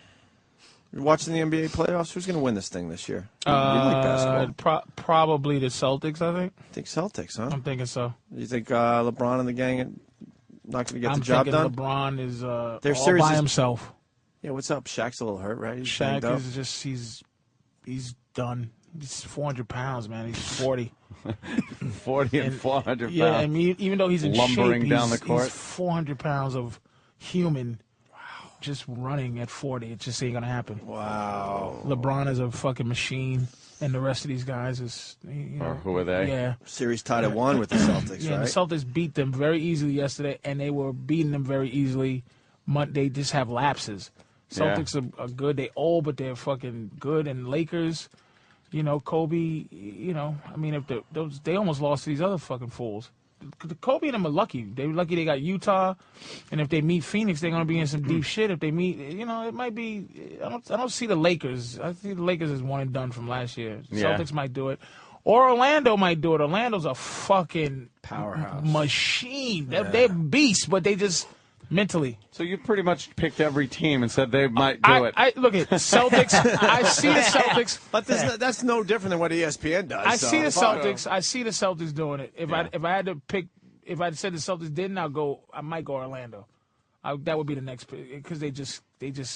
[SPEAKER 1] You're watching the NBA playoffs? Who's going to win this thing this year? You like basketball.
[SPEAKER 9] Probably the Celtics, I think.
[SPEAKER 1] I think Celtics, huh?
[SPEAKER 9] I'm thinking so.
[SPEAKER 1] You think LeBron and the gang not going to get
[SPEAKER 9] I'm
[SPEAKER 1] the job
[SPEAKER 9] thinking
[SPEAKER 1] done?
[SPEAKER 9] LeBron is
[SPEAKER 1] Their
[SPEAKER 9] all
[SPEAKER 1] series
[SPEAKER 9] by
[SPEAKER 1] is-
[SPEAKER 9] himself.
[SPEAKER 1] Yeah, what's up? Shaq's a little hurt, right? He's banged
[SPEAKER 9] Shaq
[SPEAKER 1] up.
[SPEAKER 9] is just he's done. He's 400 pounds, man. He's 40.
[SPEAKER 3] 40 and 400 pounds.
[SPEAKER 9] Yeah, I mean, even though he's in
[SPEAKER 3] lumbering
[SPEAKER 9] shape,
[SPEAKER 3] down the
[SPEAKER 9] he's
[SPEAKER 3] court.
[SPEAKER 9] 400 pounds of human. Just running at 40, it just ain't gonna happen.
[SPEAKER 1] Wow.
[SPEAKER 9] LeBron is a fucking machine, and the rest of these guys is. You know,
[SPEAKER 3] Or who are they?
[SPEAKER 9] Yeah.
[SPEAKER 1] Series tied at 1 with the Celtics,
[SPEAKER 9] Yeah,
[SPEAKER 1] right?
[SPEAKER 9] the Celtics beat them very easily yesterday, and they were beating them very easily. They just have lapses.
[SPEAKER 3] Yeah.
[SPEAKER 9] Celtics are good. They old, but they're fucking good. And Lakers, you know, Kobe, you know, I mean, if they almost lost to these other fucking fools. Kobe and them are lucky. They're lucky they got Utah, and if they meet Phoenix, they're gonna be in some deep shit. If they meet, you know, it might be. I don't see the Lakers. I see the Lakers as one and done from last year.
[SPEAKER 3] Yeah.
[SPEAKER 9] Celtics might do it, or Orlando might do it. Orlando's a fucking
[SPEAKER 1] powerhouse
[SPEAKER 9] machine. They're beasts, but they just mentally.
[SPEAKER 3] So you pretty much picked every team and said they might do it.
[SPEAKER 9] I look at Celtics. I see the Celtics,
[SPEAKER 1] but that's no different than what ESPN does.
[SPEAKER 9] I
[SPEAKER 1] so.
[SPEAKER 9] see the Celtics. I see the Celtics doing it. If I had to pick, if I said the Celtics didn't, I might go Orlando. That would be the next pick because they just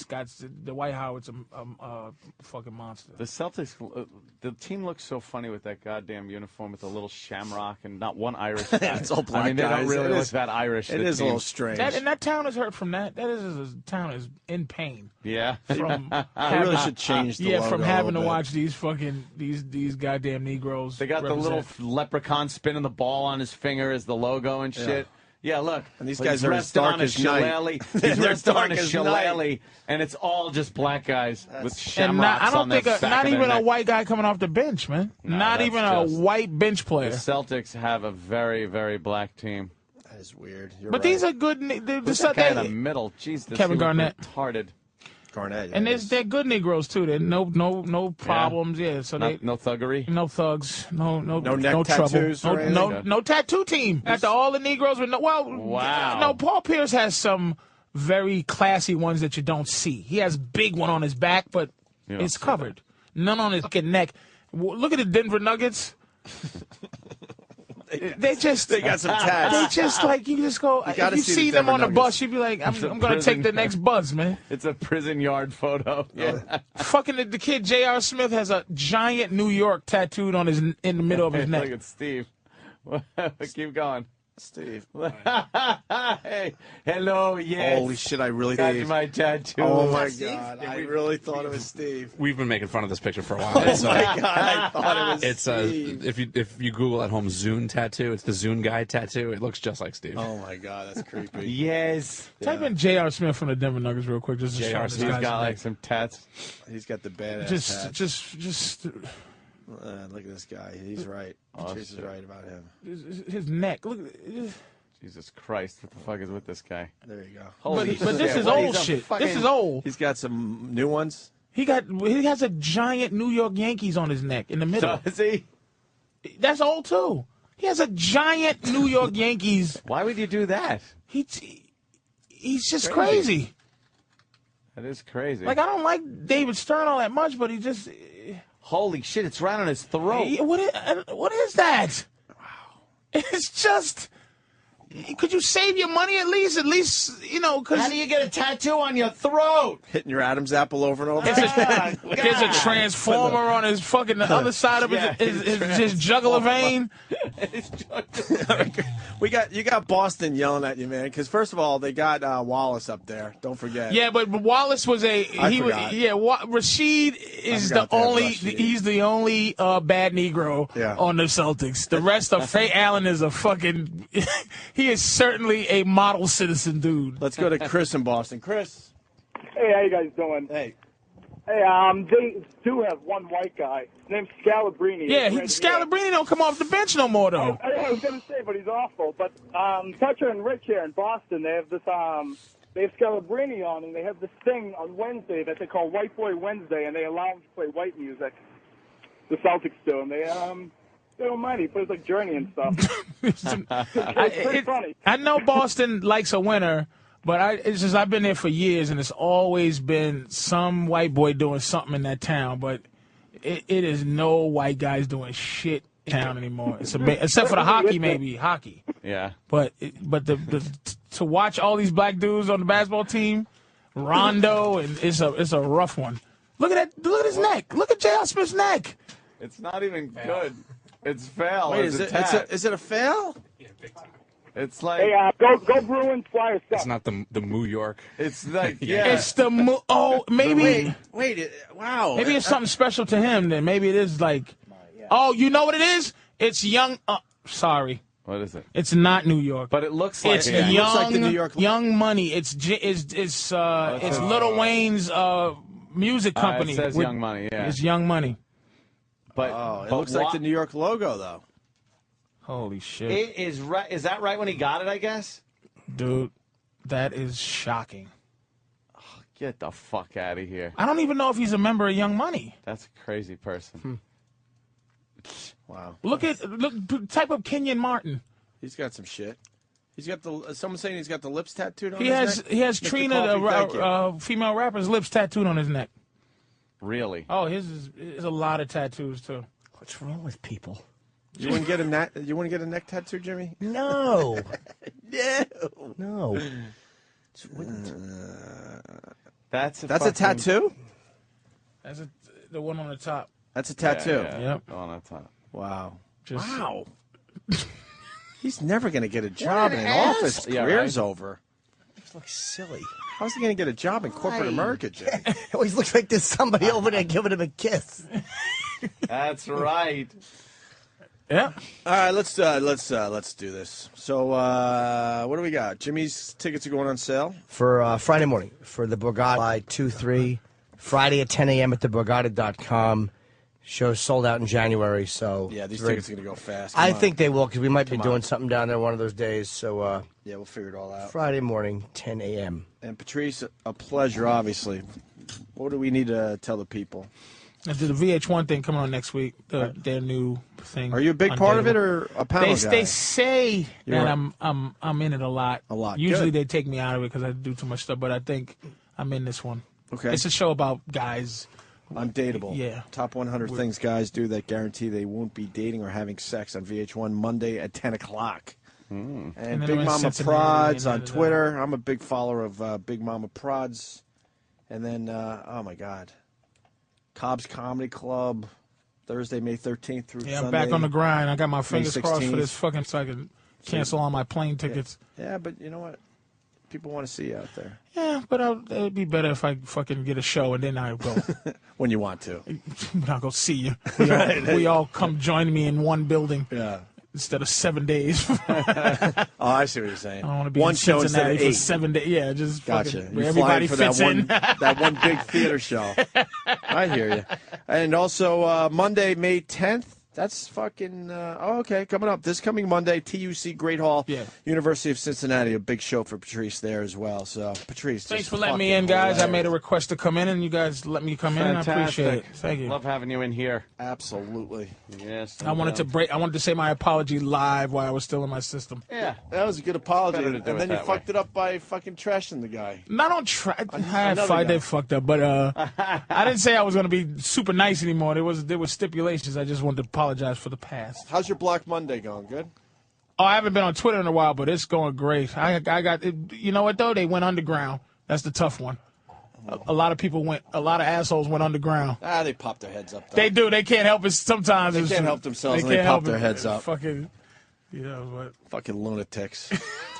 [SPEAKER 9] got the Dwight Howard's a fucking monster.
[SPEAKER 3] The Celtics, the team looks so funny with that goddamn uniform with the little shamrock and not one Irish guy.
[SPEAKER 1] It's all black
[SPEAKER 3] I mean, they
[SPEAKER 1] guys.
[SPEAKER 3] don't really
[SPEAKER 1] It
[SPEAKER 3] look
[SPEAKER 1] is-
[SPEAKER 3] that Irish.
[SPEAKER 1] it
[SPEAKER 3] the
[SPEAKER 1] is a
[SPEAKER 3] team.
[SPEAKER 1] little strange.
[SPEAKER 9] And that town is hurt from that. That town is in pain.
[SPEAKER 3] Yeah.
[SPEAKER 9] From
[SPEAKER 1] They really should change the logo
[SPEAKER 9] from
[SPEAKER 1] a
[SPEAKER 9] having to
[SPEAKER 1] little bit.
[SPEAKER 9] watch these fucking these goddamn Negroes.
[SPEAKER 3] They got the little leprechaun spinning the ball on his finger as the logo and shit. Yeah, look.
[SPEAKER 1] And these
[SPEAKER 3] He's
[SPEAKER 1] guys are as
[SPEAKER 3] resting
[SPEAKER 1] dark
[SPEAKER 3] on a
[SPEAKER 1] as night.
[SPEAKER 3] shillelagh. He's
[SPEAKER 1] They're
[SPEAKER 3] resting on
[SPEAKER 1] dark
[SPEAKER 3] a
[SPEAKER 1] as
[SPEAKER 3] shillelagh,
[SPEAKER 1] night.
[SPEAKER 3] and it's all just black guys with
[SPEAKER 9] And
[SPEAKER 3] shamrocks
[SPEAKER 9] I don't
[SPEAKER 3] on their
[SPEAKER 9] think
[SPEAKER 3] back
[SPEAKER 9] not
[SPEAKER 3] of their
[SPEAKER 9] even a
[SPEAKER 3] neck.
[SPEAKER 9] white guy coming off the bench, man.
[SPEAKER 3] No,
[SPEAKER 9] not
[SPEAKER 3] that's
[SPEAKER 9] even
[SPEAKER 3] just-
[SPEAKER 9] a white bench player.
[SPEAKER 3] The Celtics have a very, very black team.
[SPEAKER 1] That is weird. You're
[SPEAKER 9] But
[SPEAKER 1] right.
[SPEAKER 9] these are good.
[SPEAKER 3] Who's that guy in the middle? Jeez, this
[SPEAKER 9] Kevin
[SPEAKER 3] he was
[SPEAKER 9] Garnett.
[SPEAKER 3] retarded.
[SPEAKER 1] Garnett.
[SPEAKER 9] And they're good Negroes too. They're no problems. Yeah, so they
[SPEAKER 3] No thuggery.
[SPEAKER 9] no thugs, no
[SPEAKER 1] neck
[SPEAKER 9] trouble,
[SPEAKER 1] tattoos or anything?
[SPEAKER 9] no tattoo team. After all the Negroes with
[SPEAKER 3] Wow.
[SPEAKER 9] no. Paul Pierce has some very classy ones that you don't see. He has big one on his back, but
[SPEAKER 3] You don't
[SPEAKER 9] it's
[SPEAKER 3] see
[SPEAKER 9] covered. None on his neck. Look at the Denver Nuggets. They
[SPEAKER 1] got some tats.
[SPEAKER 9] They just like you just go.
[SPEAKER 1] You
[SPEAKER 9] If
[SPEAKER 1] gotta
[SPEAKER 9] you
[SPEAKER 1] see
[SPEAKER 9] see
[SPEAKER 1] the
[SPEAKER 9] them
[SPEAKER 1] Denver
[SPEAKER 9] on the
[SPEAKER 1] Nuggets.
[SPEAKER 9] bus, you'd be like, I'm
[SPEAKER 3] It's a
[SPEAKER 9] going to take
[SPEAKER 3] prison
[SPEAKER 9] the next buzz, man.
[SPEAKER 3] It's a prison yard photo. Yeah.
[SPEAKER 9] Fucking the kid J.R. Smith has a giant New York tattooed on in the middle of his
[SPEAKER 3] Look
[SPEAKER 9] neck.
[SPEAKER 3] at Steve. Keep going.
[SPEAKER 1] Steve.
[SPEAKER 3] Hey, hello, yes.
[SPEAKER 1] Holy shit, I really
[SPEAKER 3] got
[SPEAKER 1] Steve.
[SPEAKER 3] my tattoo.
[SPEAKER 1] Oh my god, I really thought it was Steve.
[SPEAKER 13] We've been making fun of this picture for a while.
[SPEAKER 1] Oh my god, I thought it was
[SPEAKER 13] It's
[SPEAKER 1] Steve.
[SPEAKER 13] if you Google at home Zune tattoo, it's the Zune guy tattoo. It looks just like Steve.
[SPEAKER 1] Oh my god, that's creepy.
[SPEAKER 3] Yes.
[SPEAKER 9] Type in J.R. Smith from the Denver Nuggets real quick. Just to show
[SPEAKER 3] J.R.
[SPEAKER 9] this
[SPEAKER 3] Smith's
[SPEAKER 9] guy's
[SPEAKER 3] got like
[SPEAKER 9] neck.
[SPEAKER 3] some tats.
[SPEAKER 1] He's got the badass tats.
[SPEAKER 9] Just
[SPEAKER 1] Look at this guy. He's right. Patrice is right about him.
[SPEAKER 9] his neck. Look.
[SPEAKER 3] Jesus Christ, what the fuck is with this guy?
[SPEAKER 1] There you go.
[SPEAKER 3] Holy
[SPEAKER 9] But this
[SPEAKER 3] shit.
[SPEAKER 9] is
[SPEAKER 3] What,
[SPEAKER 9] old
[SPEAKER 3] he's a
[SPEAKER 9] shit.
[SPEAKER 3] fucking-
[SPEAKER 9] This is old.
[SPEAKER 1] He's got some new ones.
[SPEAKER 9] He has a giant New York Yankees on his neck in the middle.
[SPEAKER 3] Does he?
[SPEAKER 9] That's old too. He has a giant New York Yankees.
[SPEAKER 3] Why would you do that?
[SPEAKER 9] He's just crazy.
[SPEAKER 3] That is crazy.
[SPEAKER 9] Like I don't like David Stern all that much, but he just
[SPEAKER 3] Holy shit, it's right on his throat.
[SPEAKER 9] what is that? Wow. It's just. Could you save your money at least? At least, you know, because.
[SPEAKER 3] How do you get a tattoo on your throat?
[SPEAKER 1] Hitting your Adam's apple over and over.
[SPEAKER 9] There's a transformer on his fucking the other side of his jugular vein.
[SPEAKER 1] You got Boston yelling at you, man. Because first of all, they got Wallace up there. Don't forget.
[SPEAKER 9] Yeah, but Wallace was Rashid is the only. He's the only bad Negro on the Celtics. The rest of Ray Allen is a fucking. He is certainly a model citizen dude.
[SPEAKER 1] Let's go to Chris in Boston. Chris.
[SPEAKER 19] Hey, how you guys doing?
[SPEAKER 1] Hey.
[SPEAKER 19] Hey, they do have one white guy. His name's Scalabrini.
[SPEAKER 9] Yeah, Scalabrini don't come off the bench no more though.
[SPEAKER 19] I was going to say, but he's awful. But Toucher and Rich here in Boston, they have this. They have Scalabrini on, and they have this thing on Wednesday that they call White Boy Wednesday, and they allow him to play white music. The Celtics do, and they don't mind. He plays like Journey and stuff. It's pretty funny.
[SPEAKER 9] I know Boston likes a winner, but it's just I've been there for years, and it's always been some white boy doing something in that town. But it is no white guys doing shit in town anymore. Except for the hockey, maybe hockey.
[SPEAKER 3] Yeah.
[SPEAKER 9] But the to watch all these black dudes on the basketball team, Rondo, and it's a rough one. Look at that! Look at his neck. Look at J.R. Smith's neck.
[SPEAKER 3] It's not even good. It's fail.
[SPEAKER 1] Wait,
[SPEAKER 3] it's
[SPEAKER 1] is it a fail?
[SPEAKER 3] It's like
[SPEAKER 19] Hey, go Bruins, Flyers stuff.
[SPEAKER 13] It's not the New York.
[SPEAKER 3] It's like yeah.
[SPEAKER 9] It's the maybe.
[SPEAKER 1] Wait, wow.
[SPEAKER 9] Maybe it's something special to him. Then maybe it is like, oh, you know what it is? It's young. Sorry.
[SPEAKER 3] What is it?
[SPEAKER 9] It's not New York.
[SPEAKER 3] But it looks like
[SPEAKER 9] it's
[SPEAKER 3] it.
[SPEAKER 9] young.
[SPEAKER 1] Looks like the New York.
[SPEAKER 9] Young Money. It's Lil Wayne's music company.
[SPEAKER 3] It says
[SPEAKER 9] with-
[SPEAKER 3] Young Money. Yeah.
[SPEAKER 9] It's Young Money.
[SPEAKER 3] But
[SPEAKER 1] it looks like the New York logo though.
[SPEAKER 9] Holy shit.
[SPEAKER 3] It is right. Is that right when he got it? I guess.
[SPEAKER 9] Dude, that is shocking.
[SPEAKER 3] Get the fuck out of here.
[SPEAKER 9] I don't even know if he's a member of Young Money.
[SPEAKER 3] That's a crazy person.
[SPEAKER 1] Wow.
[SPEAKER 9] Look, type up Kenyon Martin.
[SPEAKER 1] He's got some shit. He's got someone's saying he's got the lips tattooed on
[SPEAKER 9] He
[SPEAKER 1] his
[SPEAKER 9] has
[SPEAKER 1] neck?
[SPEAKER 9] he has
[SPEAKER 1] Mr.
[SPEAKER 9] Trina,
[SPEAKER 1] Coffee, thank
[SPEAKER 9] female rapper's lips tattooed on his neck.
[SPEAKER 3] Really?
[SPEAKER 9] Oh, his is a lot of tattoos too.
[SPEAKER 2] What's wrong with people?
[SPEAKER 1] You wouldn't get a neck tattoo, Jimmy?
[SPEAKER 2] No.
[SPEAKER 1] No.
[SPEAKER 2] No.
[SPEAKER 3] That's a
[SPEAKER 1] tattoo?
[SPEAKER 9] That's the one on the top.
[SPEAKER 1] That's a tattoo.
[SPEAKER 3] Yeah.
[SPEAKER 9] Yep.
[SPEAKER 3] On the top.
[SPEAKER 1] Wow.
[SPEAKER 9] Just-
[SPEAKER 1] Wow. He's never going to get a job in an office. His
[SPEAKER 3] Yeah,
[SPEAKER 1] career's
[SPEAKER 3] right?
[SPEAKER 1] over.
[SPEAKER 2] This looks silly.
[SPEAKER 1] How's he going to get a job in corporate America, Jim?
[SPEAKER 2] It always looks like there's somebody over there giving him a kiss.
[SPEAKER 3] That's right.
[SPEAKER 9] Yeah.
[SPEAKER 1] All right, let's do this. So, what do we got? Jimmy's tickets are going on sale
[SPEAKER 2] For Friday morning, for the Borgata by 2-3, Friday at 10 a.m. at theborgata.com. Show's sold out in January, so...
[SPEAKER 1] Yeah, these
[SPEAKER 2] it's very-
[SPEAKER 1] tickets are going to go fast.
[SPEAKER 2] I
[SPEAKER 1] Come on.
[SPEAKER 2] think they will, because we might be
[SPEAKER 1] Come
[SPEAKER 2] doing
[SPEAKER 1] on.
[SPEAKER 2] something down there one of those days. So
[SPEAKER 1] Yeah, we'll figure it all out.
[SPEAKER 2] Friday morning, 10 a.m.
[SPEAKER 1] And Patrice, a pleasure, obviously. What do we need to tell the people?
[SPEAKER 9] I did the VH1 thing coming on next week. Their new thing.
[SPEAKER 1] Are you a big part of it or a panel guy?
[SPEAKER 9] They say
[SPEAKER 1] You're
[SPEAKER 9] that
[SPEAKER 1] right.
[SPEAKER 9] I'm in it a lot.
[SPEAKER 1] A lot.
[SPEAKER 9] Usually
[SPEAKER 1] Good.
[SPEAKER 9] they take me out of it because I do too much stuff, but I think I'm in this one.
[SPEAKER 1] Okay.
[SPEAKER 9] It's a show about guys.
[SPEAKER 1] Undateable.
[SPEAKER 9] Yeah.
[SPEAKER 1] Top 100 things guys do that guarantee they won't be dating or having sex on VH1 Monday at 10 o'clock. And
[SPEAKER 9] then
[SPEAKER 1] Big
[SPEAKER 9] I'm in
[SPEAKER 1] Mama
[SPEAKER 9] Cincinnati
[SPEAKER 1] Prods
[SPEAKER 9] and
[SPEAKER 1] on
[SPEAKER 9] da-da-da.
[SPEAKER 1] Twitter. I'm a big follower of Big Mama Prods. And then, oh my God, Cobb's Comedy Club, Thursday, May 13th through
[SPEAKER 9] Yeah,
[SPEAKER 1] Sunday.
[SPEAKER 9] I'm back on the grind. I got my fingers crossed for
[SPEAKER 1] 16th.
[SPEAKER 9] this fucking so I can cancel all my plane tickets.
[SPEAKER 1] Yeah, but you know what? People want to see you out there.
[SPEAKER 9] Yeah, but it'd be better if I fucking get a show and then I go.
[SPEAKER 1] When you want to.
[SPEAKER 9] I'll go see you.
[SPEAKER 1] Right.
[SPEAKER 9] We all come join me in one building.
[SPEAKER 1] Yeah.
[SPEAKER 9] Instead of 7 days.
[SPEAKER 1] Oh, I see what you're saying.
[SPEAKER 9] I don't want to be
[SPEAKER 1] one
[SPEAKER 9] in
[SPEAKER 1] show instead
[SPEAKER 9] Cincinnati
[SPEAKER 1] of
[SPEAKER 9] for
[SPEAKER 1] 8.
[SPEAKER 9] 7 days. Yeah, just
[SPEAKER 1] Gotcha.
[SPEAKER 9] fucking where
[SPEAKER 1] You're flying
[SPEAKER 9] everybody
[SPEAKER 1] for
[SPEAKER 9] fits
[SPEAKER 1] that
[SPEAKER 9] in.
[SPEAKER 1] that one big theater show. I hear you. And also Monday, May 10th. That's fucking. Okay, coming up this coming Monday, TUC Great Hall, University of Cincinnati. A big show for Patrice there as well. So Patrice,
[SPEAKER 9] Thanks
[SPEAKER 1] just
[SPEAKER 9] for letting me
[SPEAKER 1] fucking
[SPEAKER 9] in, guys. I
[SPEAKER 1] hilarious.
[SPEAKER 9] made a request to come in, and you guys let me come in. I appreciate it. Thank you.
[SPEAKER 3] Love having you in here.
[SPEAKER 1] Absolutely.
[SPEAKER 3] Yes.
[SPEAKER 9] I wanted to break. I wanted to say my apology live while I was still in my system.
[SPEAKER 3] Yeah,
[SPEAKER 1] that was a good apology.
[SPEAKER 3] Better to
[SPEAKER 1] And
[SPEAKER 3] do it
[SPEAKER 1] then you
[SPEAKER 3] that
[SPEAKER 1] fucked it up by fucking trashing the guy.
[SPEAKER 9] Not on track.
[SPEAKER 1] Another
[SPEAKER 9] I
[SPEAKER 1] guy.
[SPEAKER 9] did fucked up, but I didn't say I was going to be super nice anymore. There was stipulations. I just wanted to apologize for the past.
[SPEAKER 1] How's your Black Monday going? Good.
[SPEAKER 9] Oh, I haven't been on Twitter in a while, but it's going great. I got it. You know what though? They went underground. That's the tough one. A lot of assholes went underground.
[SPEAKER 1] They pop their heads up. Though.
[SPEAKER 9] They do. They can't help it. Sometimes
[SPEAKER 1] They can't help themselves.
[SPEAKER 9] They
[SPEAKER 1] They
[SPEAKER 9] can't
[SPEAKER 1] pop
[SPEAKER 9] help
[SPEAKER 1] their
[SPEAKER 9] it.
[SPEAKER 1] heads up.
[SPEAKER 9] Fucking, you know what?
[SPEAKER 1] Fucking lunatics.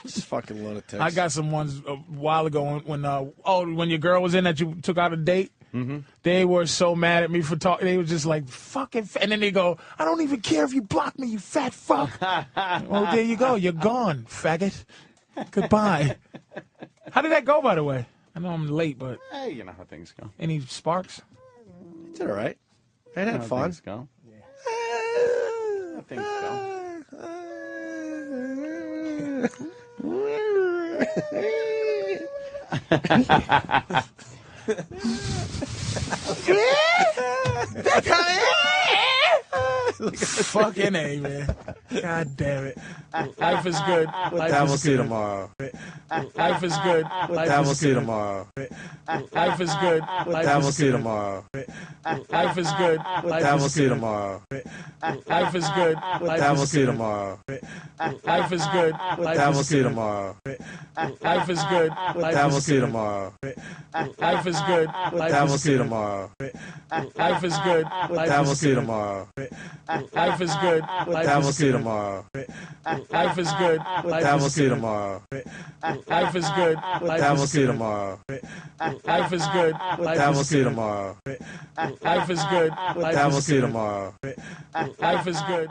[SPEAKER 1] Just fucking lunatics.
[SPEAKER 9] I got some ones a while ago when your girl was in that you took out a date.
[SPEAKER 3] Mm-hmm.
[SPEAKER 9] They were so mad at me for talking. They were just like, fucking, and then they go, I don't even care if you block me, you fat fuck. Well, there you go. You're gone, faggot. Goodbye. How did that go, by the way? I know I'm late, but
[SPEAKER 3] Hey, you know how things go.
[SPEAKER 9] any sparks?
[SPEAKER 1] It's all right. They
[SPEAKER 3] You know
[SPEAKER 1] had
[SPEAKER 3] how
[SPEAKER 1] fun.
[SPEAKER 3] Things go. How things
[SPEAKER 9] Fucking A, man. God damn it. Life is good.
[SPEAKER 1] That we'll see tomorrow.
[SPEAKER 9] Life is good.
[SPEAKER 1] That we'll see tomorrow.
[SPEAKER 9] Life is good.
[SPEAKER 1] That we'll see tomorrow.
[SPEAKER 9] Life is good.
[SPEAKER 1] That we'll see tomorrow.
[SPEAKER 9] Life is good.
[SPEAKER 1] That we'll see tomorrow.
[SPEAKER 9] Life is good.
[SPEAKER 1] That we'll see tomorrow.
[SPEAKER 9] Life is good.
[SPEAKER 1] That we'll see tomorrow.
[SPEAKER 9] Life is good.
[SPEAKER 1] That we'll see tomorrow.
[SPEAKER 9] Life is good.
[SPEAKER 1] That we'll see tomorrow.
[SPEAKER 9] Life is good.
[SPEAKER 1] That we'll see tomorrow.
[SPEAKER 9] Life is good.
[SPEAKER 1] That we'll see tomorrow.
[SPEAKER 9] Life is good.
[SPEAKER 1] That we'll see tomorrow.
[SPEAKER 9] Life is good.
[SPEAKER 1] That we'll see tomorrow.
[SPEAKER 9] Life is good.
[SPEAKER 1] That we'll see tomorrow.
[SPEAKER 9] Life is good.